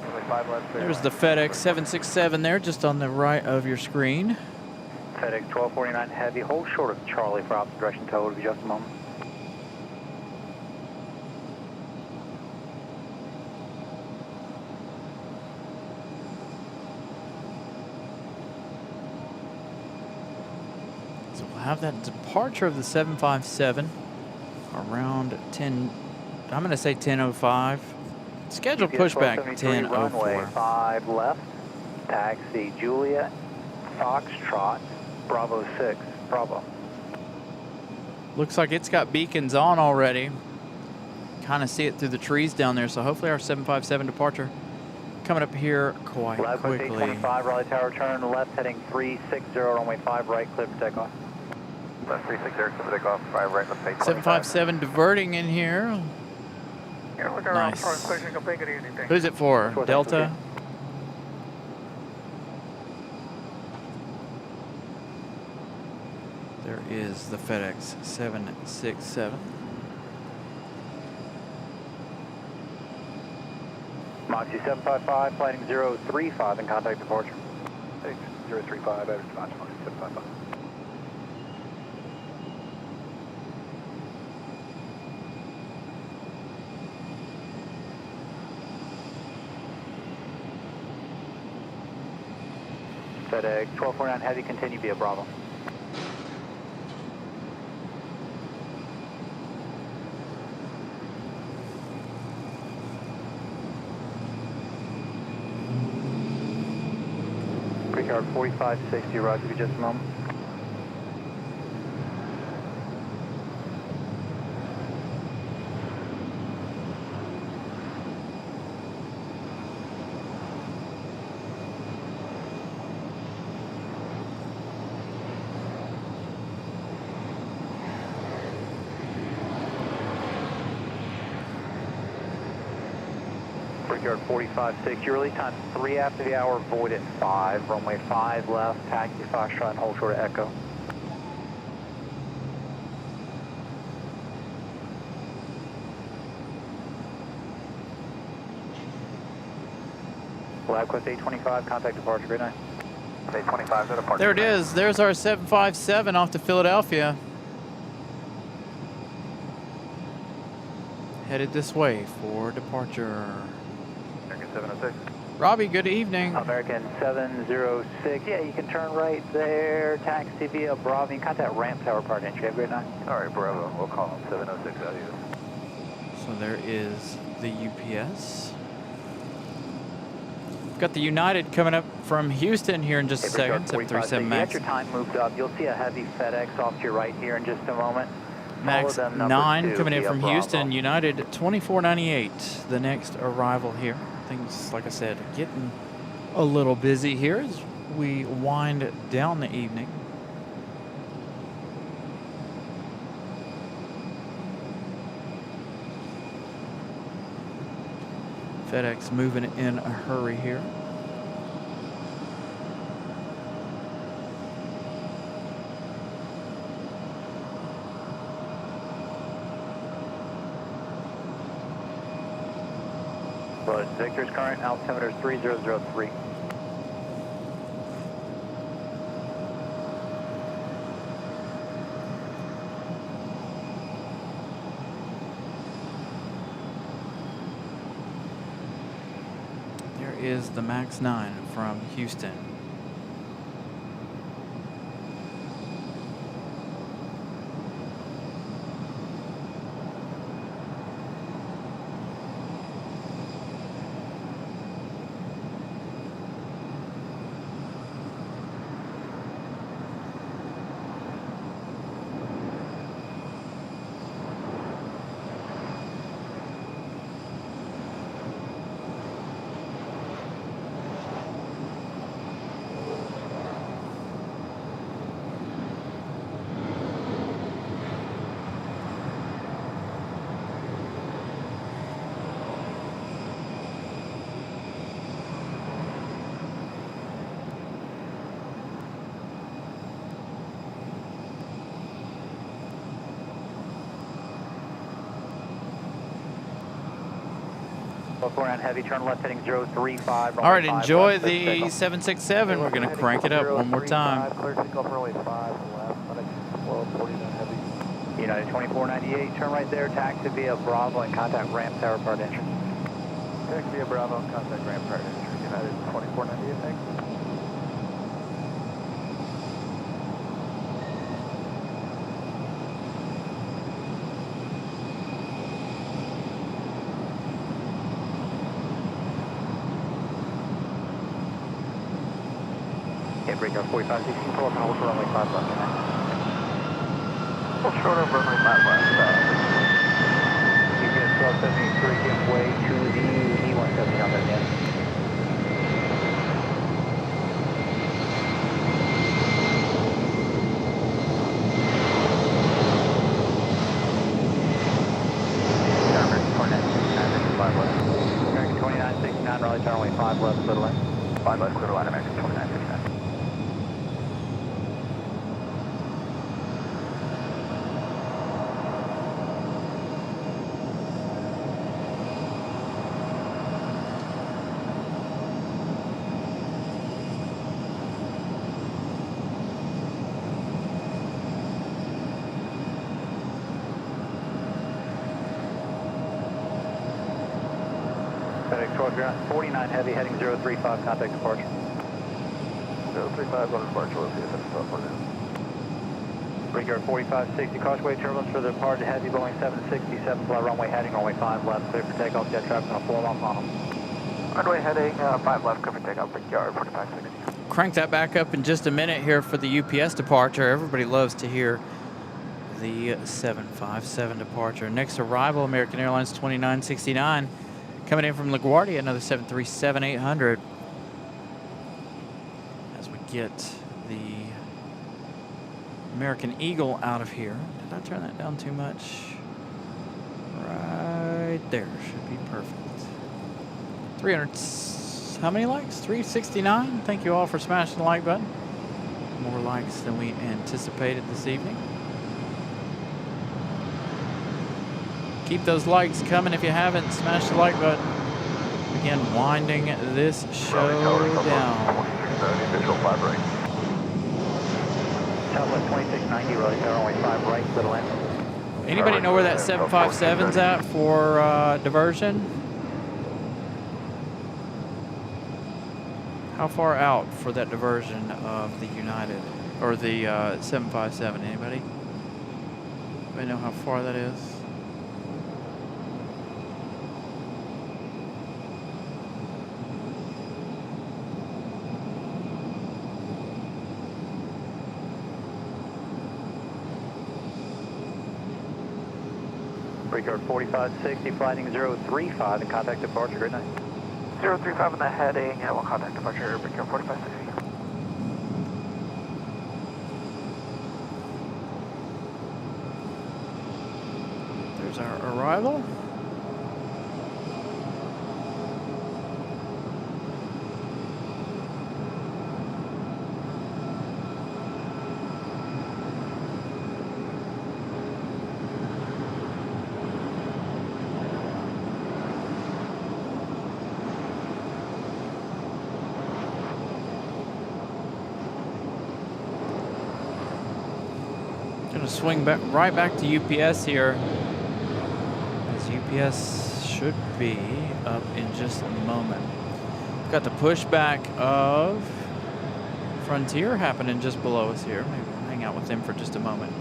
[SPEAKER 3] Runway 5 left, clear.
[SPEAKER 2] There's the FedEx 767 there, just on the right of your screen.
[SPEAKER 3] FedEx 1249 Heavy, hold short of Charlie for opposite direction tow. It'll be just a moment.
[SPEAKER 2] So we'll have that departure of the 757 around 10, I'm going to say 10:05. Scheduled pushback 10:04.
[SPEAKER 3] Runway 5 left, taxi Juliet, Foxtrot, Bravo 6, Bravo.
[SPEAKER 2] Looks like it's got beacons on already. Kind of see it through the trees down there, so hopefully our 757 departure coming up here quite quickly.
[SPEAKER 3] 825, Raleigh Tower, turn left heading 360, runway 5 right, clear for takeoff.
[SPEAKER 1] Left 360, clear for takeoff, 5 right, left 825.
[SPEAKER 2] 757 diverting in here.
[SPEAKER 4] Here, look around
[SPEAKER 2] Nice.
[SPEAKER 4] for a question, come pick it anything.
[SPEAKER 2] Who's it for? Delta? There is the FedEx 767.
[SPEAKER 3] Moxie 755, flighting 035 in contact departure. 035, average Moxie 755. FedEx 1249 Heavy, continue via Bravo. Precard 4560, roger, give me just a moment. Brickyard 4560, your release time 3 after the hour, void at 5, runway 5 left, taxi Foxtrot and hold short of Echo. LabQuest 825, contact departure, great night.
[SPEAKER 1] 825 to departure.
[SPEAKER 2] There it is. There's our 757 off to Philadelphia. Headed this way for departure.
[SPEAKER 1] American 706.
[SPEAKER 2] Robbie, good evening.
[SPEAKER 3] American 706, yeah, you can turn right there, taxi via Bravo, you can contact ramp tower part entry, have a great night.
[SPEAKER 1] All right, Bravo, we'll call him 706 out here.
[SPEAKER 2] So there is the UPS. We've got the United coming up from Houston here in just a second. 737 Max.
[SPEAKER 3] As your time moved up, you'll see a heavy FedEx off to your right here in just a moment.
[SPEAKER 2] Max 9 coming in from Houston. United 2498, the next arrival here. Things, like I said, getting a little busy here as we wind down the evening. FedEx moving in a hurry here.
[SPEAKER 3] But Victor's current altimeter is 3003.
[SPEAKER 2] There is the MAX 9 from Houston.
[SPEAKER 3] Four heavy, turn left heading 035.
[SPEAKER 2] All right, enjoy the 767. We're going to crank it up one more time.
[SPEAKER 1] Clear takeoff runway 5 left, FedEx 1249 heavy.
[SPEAKER 3] United 2498, turn right there, taxi via Bravo and contact ramp tower part entrance.
[SPEAKER 1] Taxi via Bravo and contact ramp part entrance. United 2498, thanks.
[SPEAKER 3] Breaker 4516, pull up and hold for runway 5 left.
[SPEAKER 1] Hold short of runway 5 left.
[SPEAKER 3] UPS 1273, give way to the E170 on that end. American 2969, Raleigh, turn away 5 left, clear to line.
[SPEAKER 1] 5 left, clear to line, American 2969.
[SPEAKER 3] FedEx 1249 heavy heading 035, contact departure.
[SPEAKER 1] 035 on departure, we'll see if it's up or down.
[SPEAKER 3] Brickyard 4560, causeway turbulence for the departed heavy Boeing 767, fly runway heading, runway 5 left, clear for takeoff, jet traffic on a form off on them.
[SPEAKER 1] Runway heading 5 left, clear for takeoff, Brickyard 4560.
[SPEAKER 2] Crank that back up in just a minute here for the UPS departure. Everybody loves to hear the 757 departure. Next arrival, American Airlines 2969. Coming in from LaGuardia, another 737-800. As we get the American Eagle out of here. Did I turn that down too much? Right there. Should be perfect. 300, how many likes? 369. Thank you all for smashing the like button. More likes than we anticipated this evening. Keep those likes coming if you haven't. Smash the like button. Again, winding this show down.
[SPEAKER 1] Visual 5 right.
[SPEAKER 3] Southwest 2690, Raleigh, runway 5 right, little end.
[SPEAKER 2] Anybody know where that 757's at for diversion? How far out for that diversion of the United or the 757? Anybody? Anybody know how far that is?
[SPEAKER 3] Brickyard 4560, flighting 035 and contact departure, good night.
[SPEAKER 1] 035 on the heading, and we'll contact departure, Brickyard 4560.
[SPEAKER 2] There's our arrival. Gonna swing back right back to UPS here, as UPS should be up in just a moment. Got the pushback of Frontier happening just below us here. Maybe we'll hang out with them for just a moment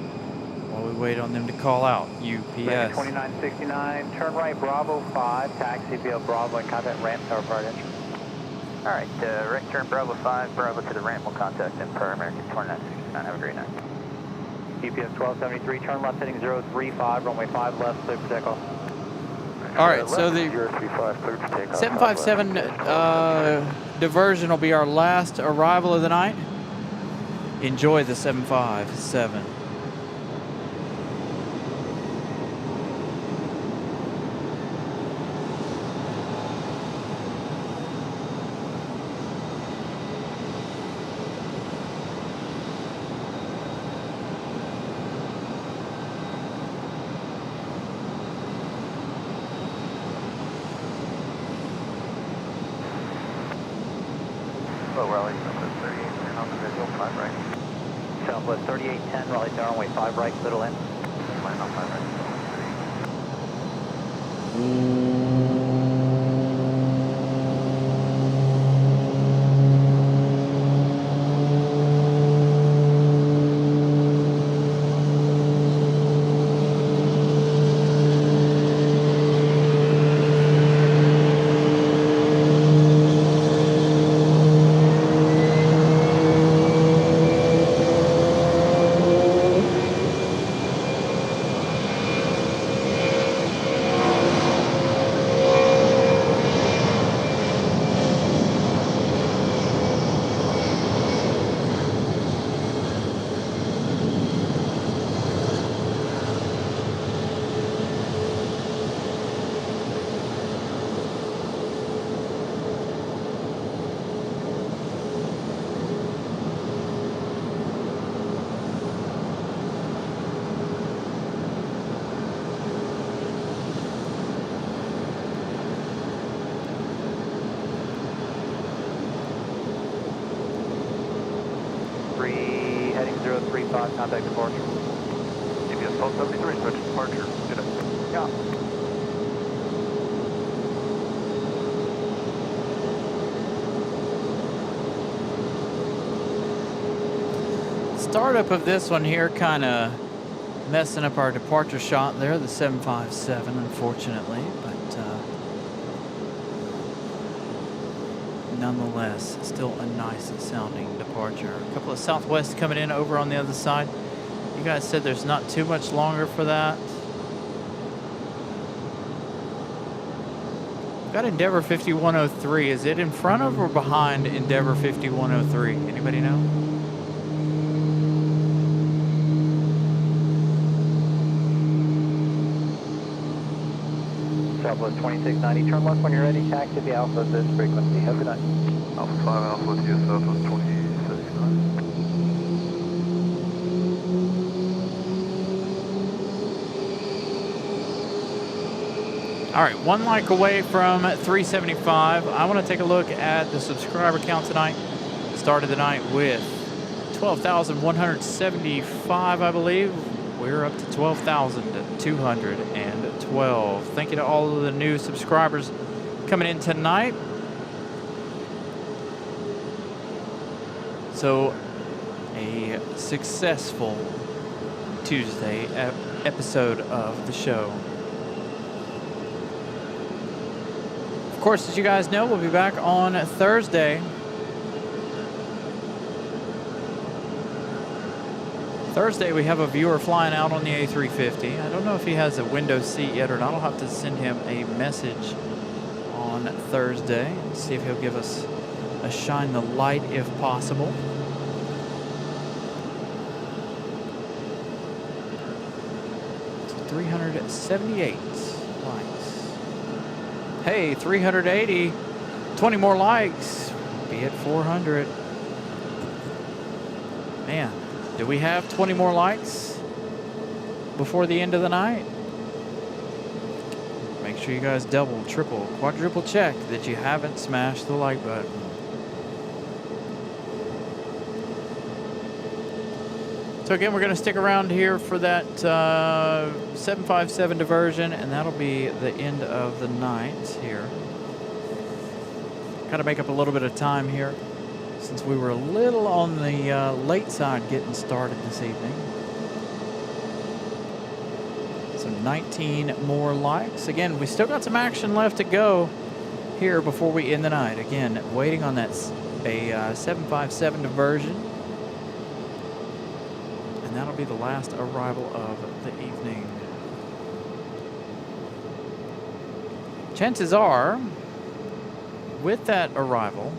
[SPEAKER 2] while we wait on them to call out. UPS.
[SPEAKER 5] 2969, turn right, Bravo 5, taxi via Bravo and contact ramp tower part entry.
[SPEAKER 3] All right, right turn Bravo 5, Bravo to the ramp, will contact Empire American 2969. Have a great night.
[SPEAKER 5] UPS 1273, turn left heading 035, runway 5 left, clear for takeoff.
[SPEAKER 2] All right, so the
[SPEAKER 1] 035, cleared for takeoff.
[SPEAKER 2] 757 diversion will be our last arrival of the night. Enjoy the 757.
[SPEAKER 1] Oh, Raleigh, Southwest 38, on the visual, 5 right.
[SPEAKER 5] Southwest 3810, Raleigh to runway 5 right, little in.
[SPEAKER 1] Line on 5 right,
[SPEAKER 5] Heading 035, contact departure.
[SPEAKER 1] UPS 1273, switch departure. Good night.
[SPEAKER 5] Yeah.
[SPEAKER 2] Startup of this one here kind of messing up our departure shot there, the 757, unfortunately, but nonetheless, still a nice sounding departure. A couple of Southwest coming in over on the other side. You guys said there's not too much longer for that. Got Endeavor 5103. Is it in front of or behind Endeavor 5103? Anybody know?
[SPEAKER 5] Southwest 2690, turn left when you're ready, taxi via Alpha at this frequency. Have a good night.
[SPEAKER 1] Alpha 5, Alpha to you, Southwest 2069.
[SPEAKER 2] All right, one like away from 375. I want to take a look at the subscriber count tonight. Started the night with 12,175, I believe. We're up to 12,212. Thank you to all of the new subscribers coming in tonight. So, a successful Tuesday episode of the show. Of course, as you guys know, we'll be back on Thursday. Thursday, we have a viewer flying out on the A350. I don't know if he has a window seat yet or not. I'll have to send him a message on Thursday. See if he'll give us a shine the light if possible. It's 378 likes. Hey, 380. 20 more likes. Be at 400. Man. Do we have 20 more likes before the end of the night? Make sure you guys double, triple, quadruple check that you haven't smashed the like button. So again, we're going to stick around here for that 757 diversion, and that'll be the end of the night here. Got to make up a little bit of time here since we were a little on the late side getting started this evening. So 19 more likes. Again, we still got some action left to go here before we end the night. Again, waiting on that a 757 diversion. And that'll be the last arrival of the evening. Chances are, with that arrival,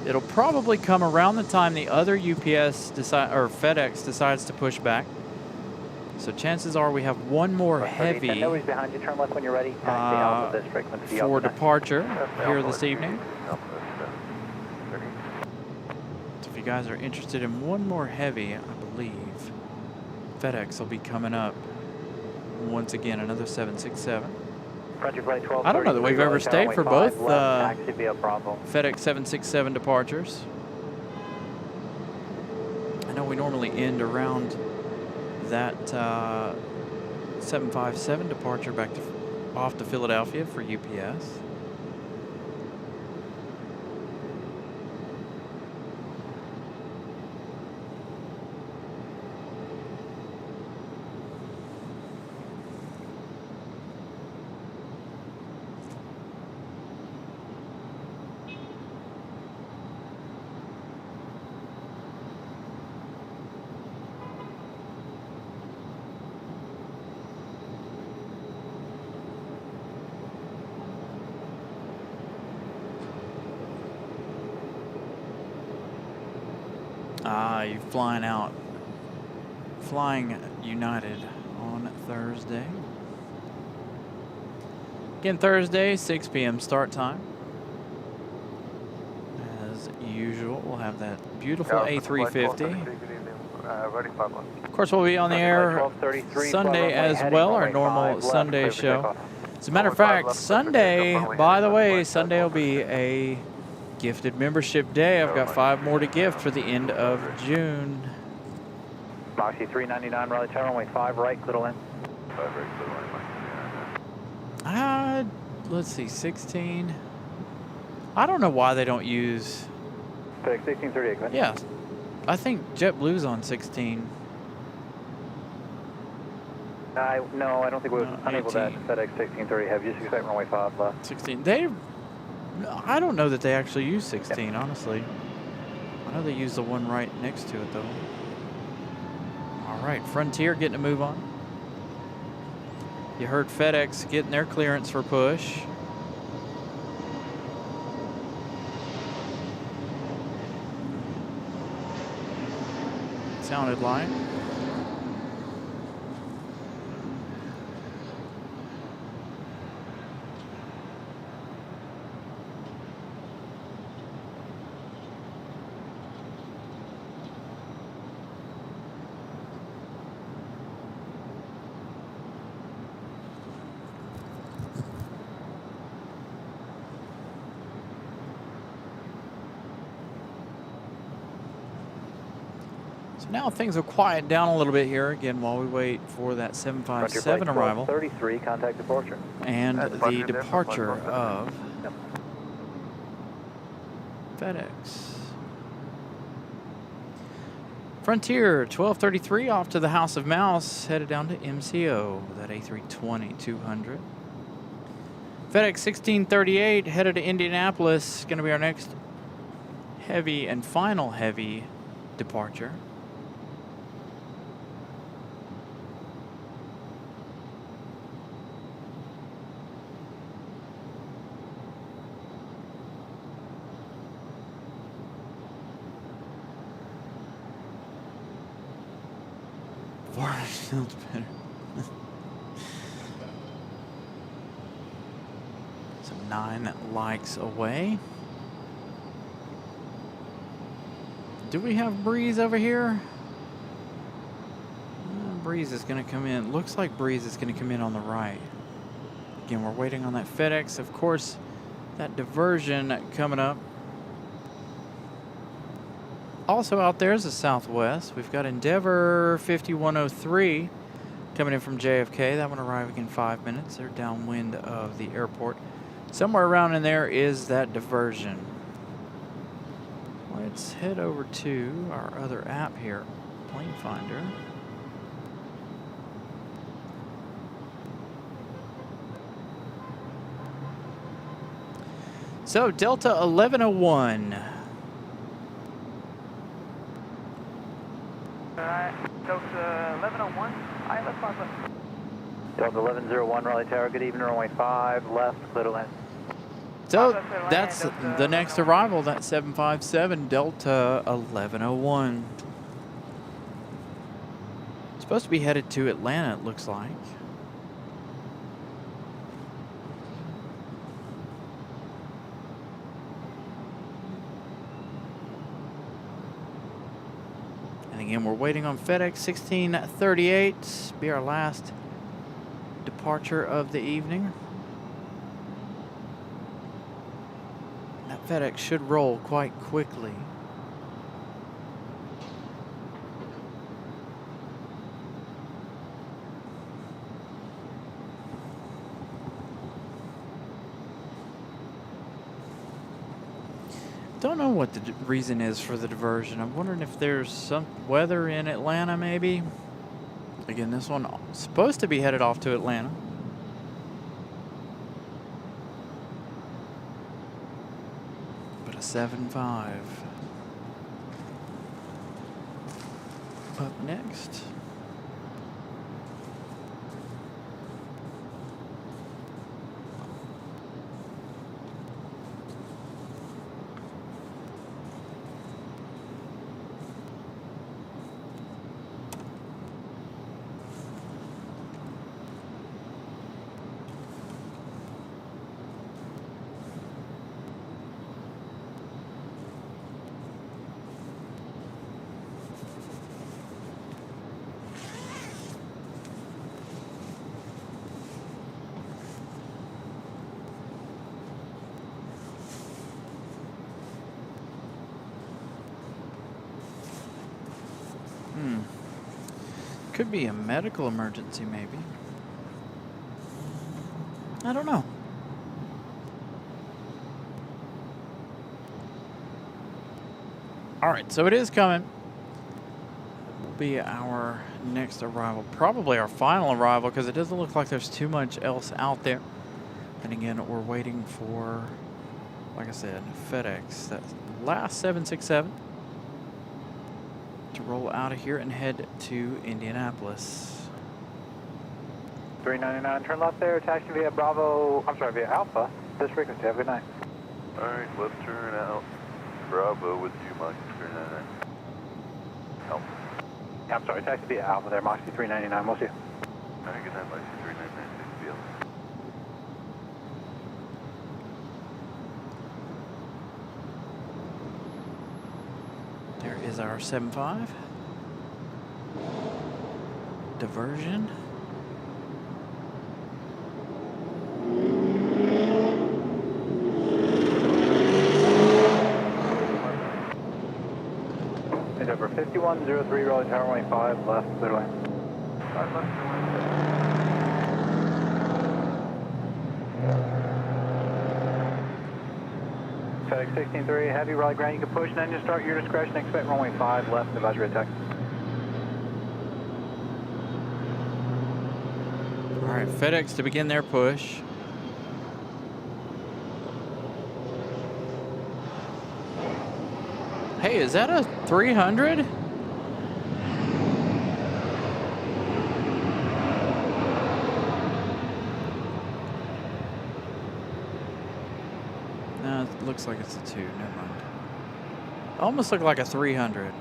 [SPEAKER 2] it'll probably come around the time the other UPS or FedEx decides to push back. So chances are we have one more heavy
[SPEAKER 3] behind you. Turn left when you're ready. This frequency
[SPEAKER 2] for departure here this evening. So if you guys are interested in one more heavy, I believe FedEx will be coming up once again, another 767. I don't know that we've ever stayed for both FedEx 767 departures. I know we normally end around that 757 departure back off to Philadelphia for UPS. You're flying United on Thursday. Again, Thursday, 6 p.m. start time. As usual, we'll have that beautiful A350. Of course, we'll be on the air Sunday as well, our normal Sunday show. As a matter of fact, Sunday, by the way, Sunday will be a gifted membership day. I've got 5 more to gift for the end of June.
[SPEAKER 3] Moxie 399, Raleigh Tower, runway 5 right, little in.
[SPEAKER 1] 5 right, little in.
[SPEAKER 2] Let's see, 16. I don't know why they don't use...
[SPEAKER 3] 1638, go ahead.
[SPEAKER 2] Yeah, I think JetBlue's on 16.
[SPEAKER 3] No, I don't think we're unable to FedEx 1630 have. Just expect runway 5 left.
[SPEAKER 2] 16. I don't know that they actually use 16, honestly. I know they use the one right next to it, though. All right, Frontier getting a move on. You heard FedEx getting their clearance for push. Sounded like. Now things will quiet down a little bit here again while we wait for that 757 arrival.
[SPEAKER 3] 33, contact departure.
[SPEAKER 2] And the departure of FedEx. Frontier 1233 off to the House of Mouse, headed down to MCO with that A320-200. FedEx 1638 headed to Indianapolis, going to be our next heavy and final heavy departure. Sounds better. So 9 likes away. Do we have Breeze over here? Breeze is going to come in. Looks like Breeze is going to come in on the right. Again, we're waiting on that FedEx. Of course, that diversion coming up. Also out there is the Southwest. We've got Endeavor 5103 coming in from JFK. That one arriving in 5 minutes. They're downwind of the airport. Somewhere around in there is that diversion. Let's head over to our other app here, Plane Finder. So, Delta 1101.
[SPEAKER 7] Alright, Delta 1101. Alright, let's mark left.
[SPEAKER 5] Delta 1101, Raleigh Tower, good evening, runway 5, left, clear to land.
[SPEAKER 2] So, that's the next arrival, that's 757 Delta 1101. Supposed to be headed to Atlanta, it looks like. And again, we're waiting on FedEx 1638, be our last departure of the evening. That FedEx should roll quite quickly. Don't know what the reason is for the diversion. I'm wondering if there's some weather in Atlanta, maybe. Again, this one supposed to be headed off to Atlanta. But a 7.5. Up next. Could be a medical emergency, maybe. I don't know. All right, so it is coming. It will be our next arrival, probably our final arrival, because it doesn't look like there's too much else out there. And again, we're waiting for, like I said, FedEx. That's last 767. To roll out of here and head to Indianapolis.
[SPEAKER 5] 399, turn left there, taxi via Bravo, I'm sorry, via Alpha, this frequency, have a good night.
[SPEAKER 1] Alright, left turn out. Bravo with you, Mike 399. Alpha.
[SPEAKER 5] Yeah, I'm sorry, taxi via Alpha there, Moxie 399, we'll see you.
[SPEAKER 1] Alright, good night, Mike 399, taxi via Alpha.
[SPEAKER 2] There is our 7.5. Diversion.
[SPEAKER 5] It's over 5103 Raleigh Tower, runway 5, left, clear to land.
[SPEAKER 7] 5 left.
[SPEAKER 5] FedEx 163, heavy Raleigh ground, you can push and then just start your discretion, expect runway 5, left, advisory attack.
[SPEAKER 2] All right, FedEx to begin their push. Hey, is that a 300? No, it looks like it's a 2. Never mind. Almost looked like a 300.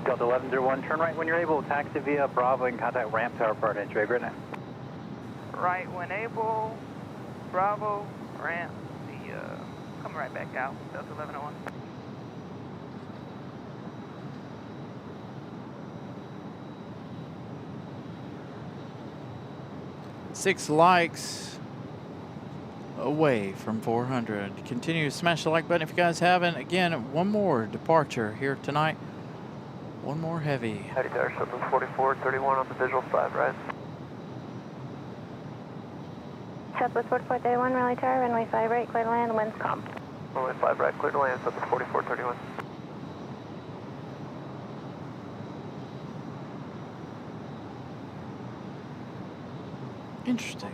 [SPEAKER 5] Delta 1101, turn right when you're able, taxi via Bravo and contact ramp tower part entry, right now.
[SPEAKER 7] Right when able, Bravo, ramp, coming right back out, Delta 1101.
[SPEAKER 2] Six likes away from 400. Continue to smash the like button if you guys haven't. Again, one more departure here tonight. One more heavy.
[SPEAKER 1] Heading there, 744, 31 on the visual 5, right?
[SPEAKER 8] Southwest 4431, Raleigh Tower, runway 5 right, clear to land, winds calm.
[SPEAKER 1] Runway 5 right, clear to land, Southwest 4431.
[SPEAKER 2] Interesting.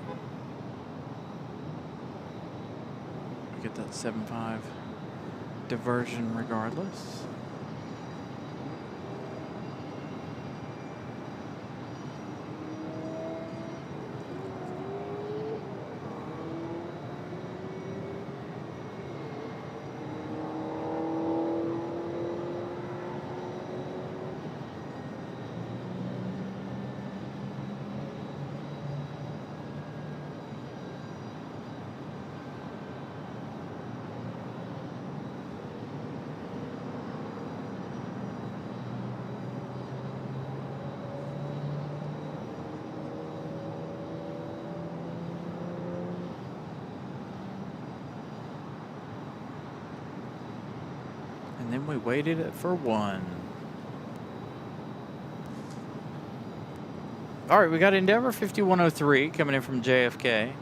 [SPEAKER 2] We get that 7.5 diversion regardless. And then we waited for one. All right, we got Endeavor 5103 coming in from JFK.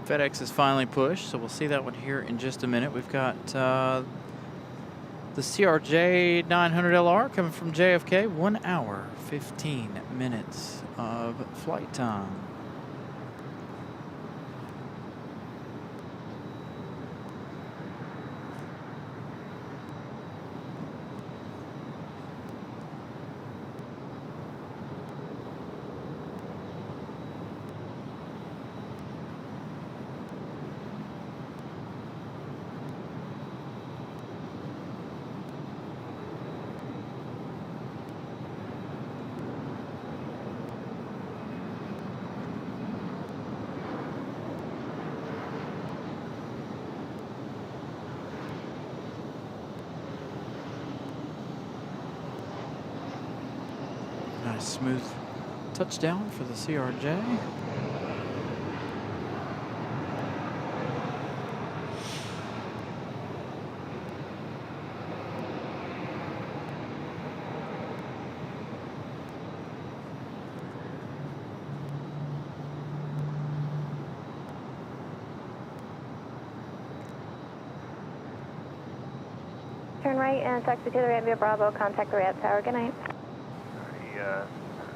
[SPEAKER 2] FedEx is finally pushed, so we'll see that one here in just a minute. We've got the CRJ 900LR coming from JFK. 1 hour, 15 minutes of flight time. Nice smooth touchdown for the CRJ.
[SPEAKER 8] Turn right and taxi to the ramp via Bravo. Contact the ramp tower. Good night.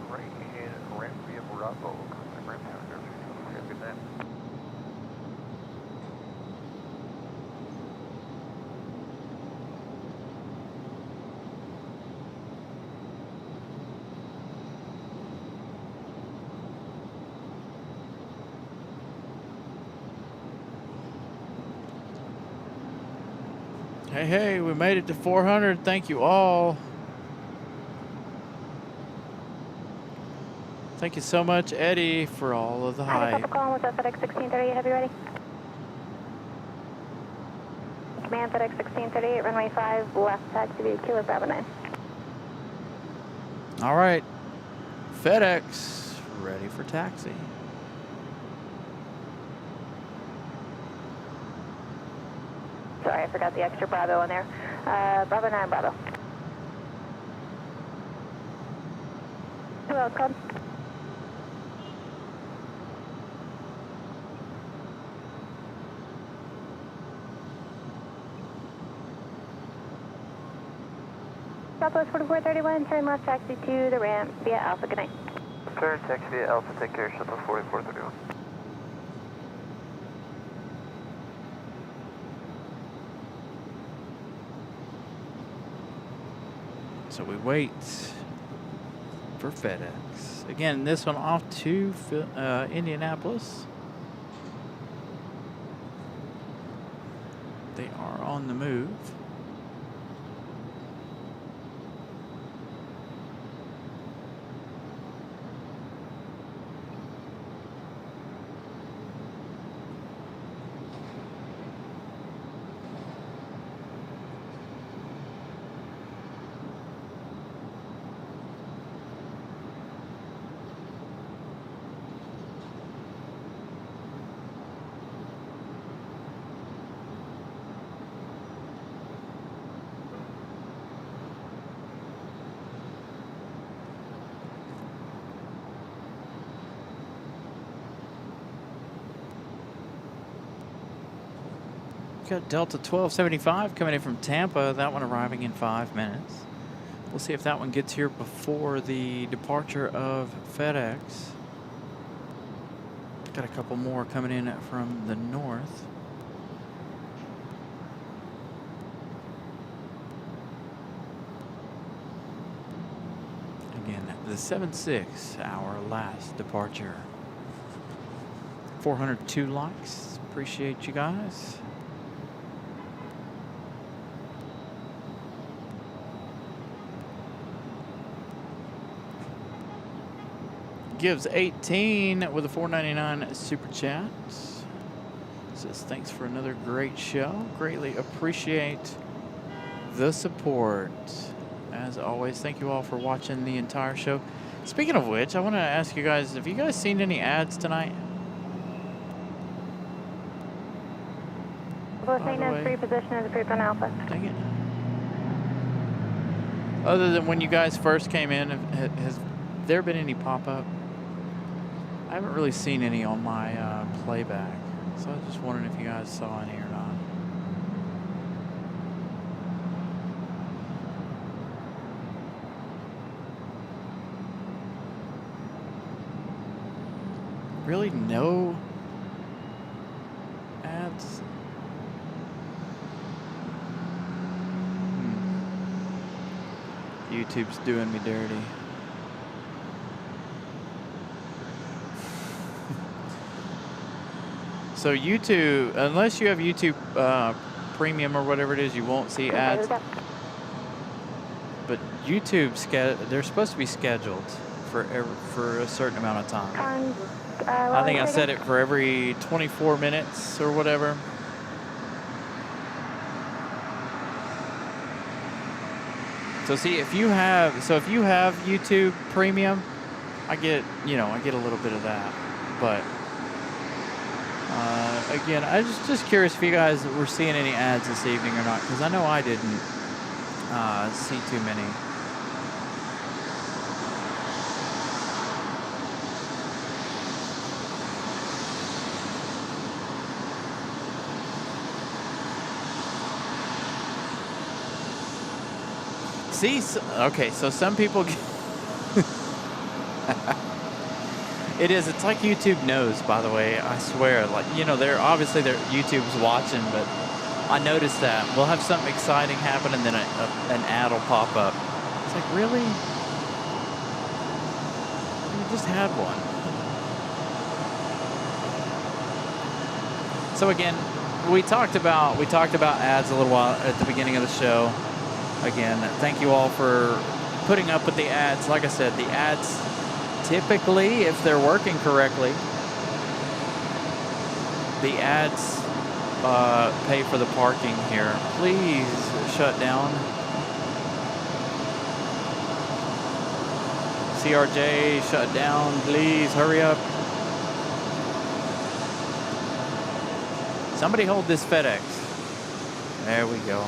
[SPEAKER 1] Right and ramp via Bravo. Contact ramp tower. Have a good night.
[SPEAKER 2] Hey, hey, we made it to 400. Thank you all. Thank you so much, Eddie, for all of the hype.
[SPEAKER 8] Papa calling with FedEx 1638. Heavy ready. Command FedEx 1638, runway 5, left taxi via Kilo Bravo 9.
[SPEAKER 2] All right. FedEx, ready for taxi.
[SPEAKER 8] Sorry, I forgot the extra Bravo in there. Bravo 9, Bravo. Who else called? Southwest 4431, turn left taxi to the ramp via Alpha. Good night.
[SPEAKER 1] Turn taxi via Alpha, take care, shuttle 4431.
[SPEAKER 2] So we wait for FedEx. Again, this one off to Indianapolis. They are on the move. We've got Delta 1275 coming in from Tampa. That one arriving in 5 minutes. We'll see if that one gets here before the departure of FedEx. Got a couple more coming in from the north. Again, the 7-6, our last departure. 402 likes. Appreciate you guys. Gives 18 with a $4.99 super chat. Says thanks for another great show. Greatly appreciate the support. As always, thank you all for watching the entire show. Speaking of which, I want to ask you guys, have you guys seen any ads tonight?
[SPEAKER 8] Both maintenance free position is approved on Alpha.
[SPEAKER 2] Dang it. Other than when you guys first came in, has there been any pop-up? I haven't really seen any on my playback, so I was just wondering if you guys saw any or not. Really no ads? YouTube's doing me dirty. So YouTube, unless you have YouTube Premium or whatever it is, you won't see ads. But YouTube, they're supposed to be scheduled for a certain amount of time. I think I set it for every 24 minutes or whatever. So see, if you have YouTube Premium, I get a little bit of that, but. Again, I was just curious if you guys were seeing any ads this evening or not, because I know I didn't see too many. See, okay, so some people get It is. It's like YouTube knows, by the way. I swear. Like, they're obviously YouTube's watching, but I noticed that. We'll have something exciting happen, and then an ad will pop up. It's like, really? You just had one. So again, we talked about ads a little while at the beginning of the show. Again, thank you all for putting up with the ads. Like I said, the ads. Typically, if they're working correctly, the ads pay for the parking here. Please shut down. CRJ, shut down. Please hurry up. Somebody hold this FedEx. There we go.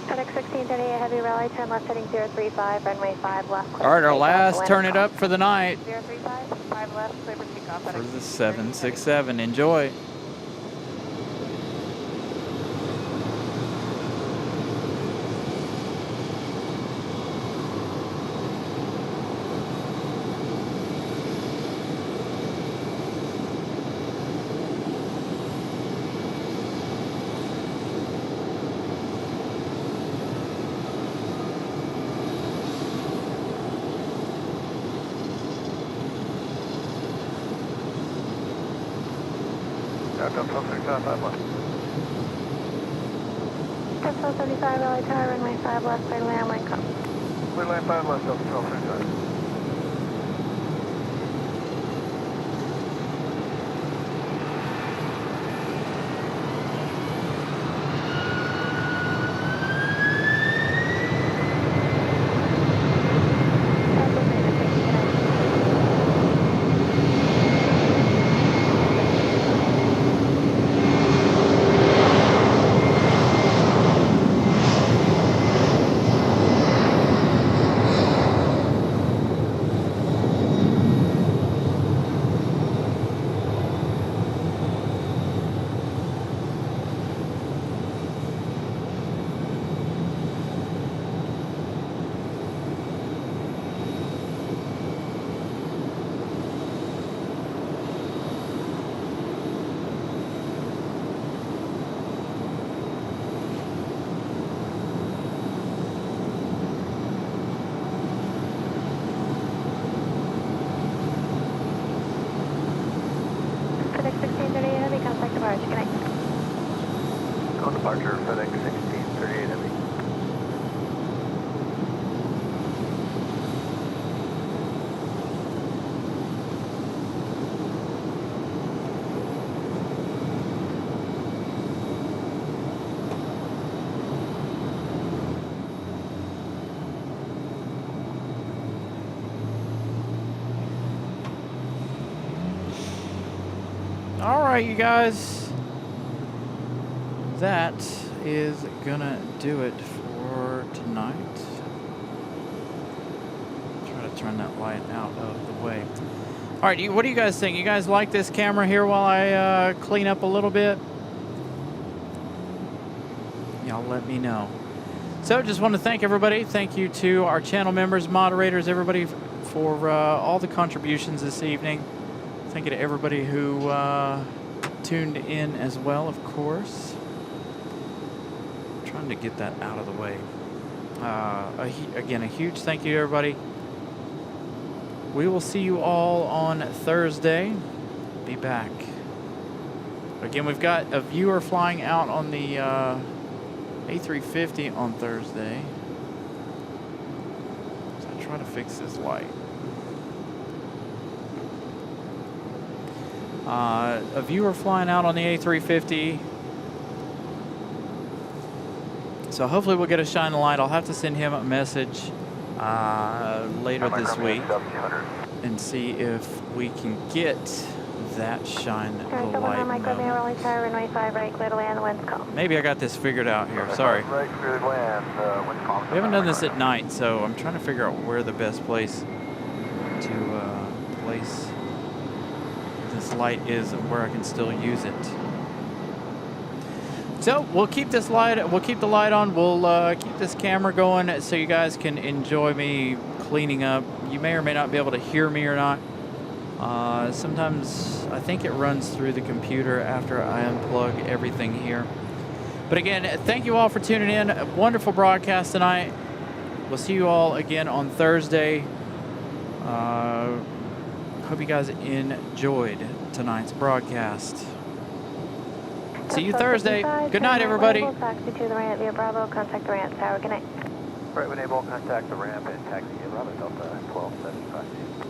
[SPEAKER 8] FedEx 1638, heavy Raleigh, turn left heading 035, runway 5 left.
[SPEAKER 2] All right, our last turn it up for the night.
[SPEAKER 8] 035, 5 left, clear for takeoff.
[SPEAKER 2] For the 767, enjoy.
[SPEAKER 1] Delta 1235, 5 left.
[SPEAKER 8] Delta 1235, Raleigh Tower, runway 5 left, clear landline, come.
[SPEAKER 1] Clear line 5 left, Delta 1235. departure FedEx 1638 Heavy.
[SPEAKER 2] All right, you guys. That is gonna do it for tonight. Try to turn that light out of the way. All right, what do you guys think? You guys like this camera here while I clean up a little bit? Y'all let me know. So just want to thank everybody. Thank you to our channel members, moderators, everybody for all the contributions this evening. Thank you to everybody who tuned in as well, of course. Trying to get that out of the way. Again, a huge thank you to everybody. We will see you all on Thursday. Be back. Again, we've got a viewer flying out on the A350 on Thursday. So I try to fix this light. A viewer flying out on the A350. So hopefully we'll get a shine of light. I'll have to send him a message later this week and see if we can get that shine of light. Maybe I got this figured out here. Sorry. We haven't done this at night, so I'm trying to figure out where the best place to place this light is and where I can still use it. So we'll keep this light. We'll keep the light on. We'll keep this camera going so you guys can enjoy me cleaning up. You may or may not be able to hear me or not. Sometimes I think it runs through the computer after I unplug everything here. But again, thank you all for tuning in. A wonderful broadcast tonight. We'll see you all again on Thursday. Hope you guys enjoyed tonight's broadcast. See you Thursday. Good night, everybody.
[SPEAKER 8] Taxi to the ramp via Bravo. Contact the ramp tower. Good night.
[SPEAKER 1] Right when able, contact the ramp and taxi via Bravo Delta 1275.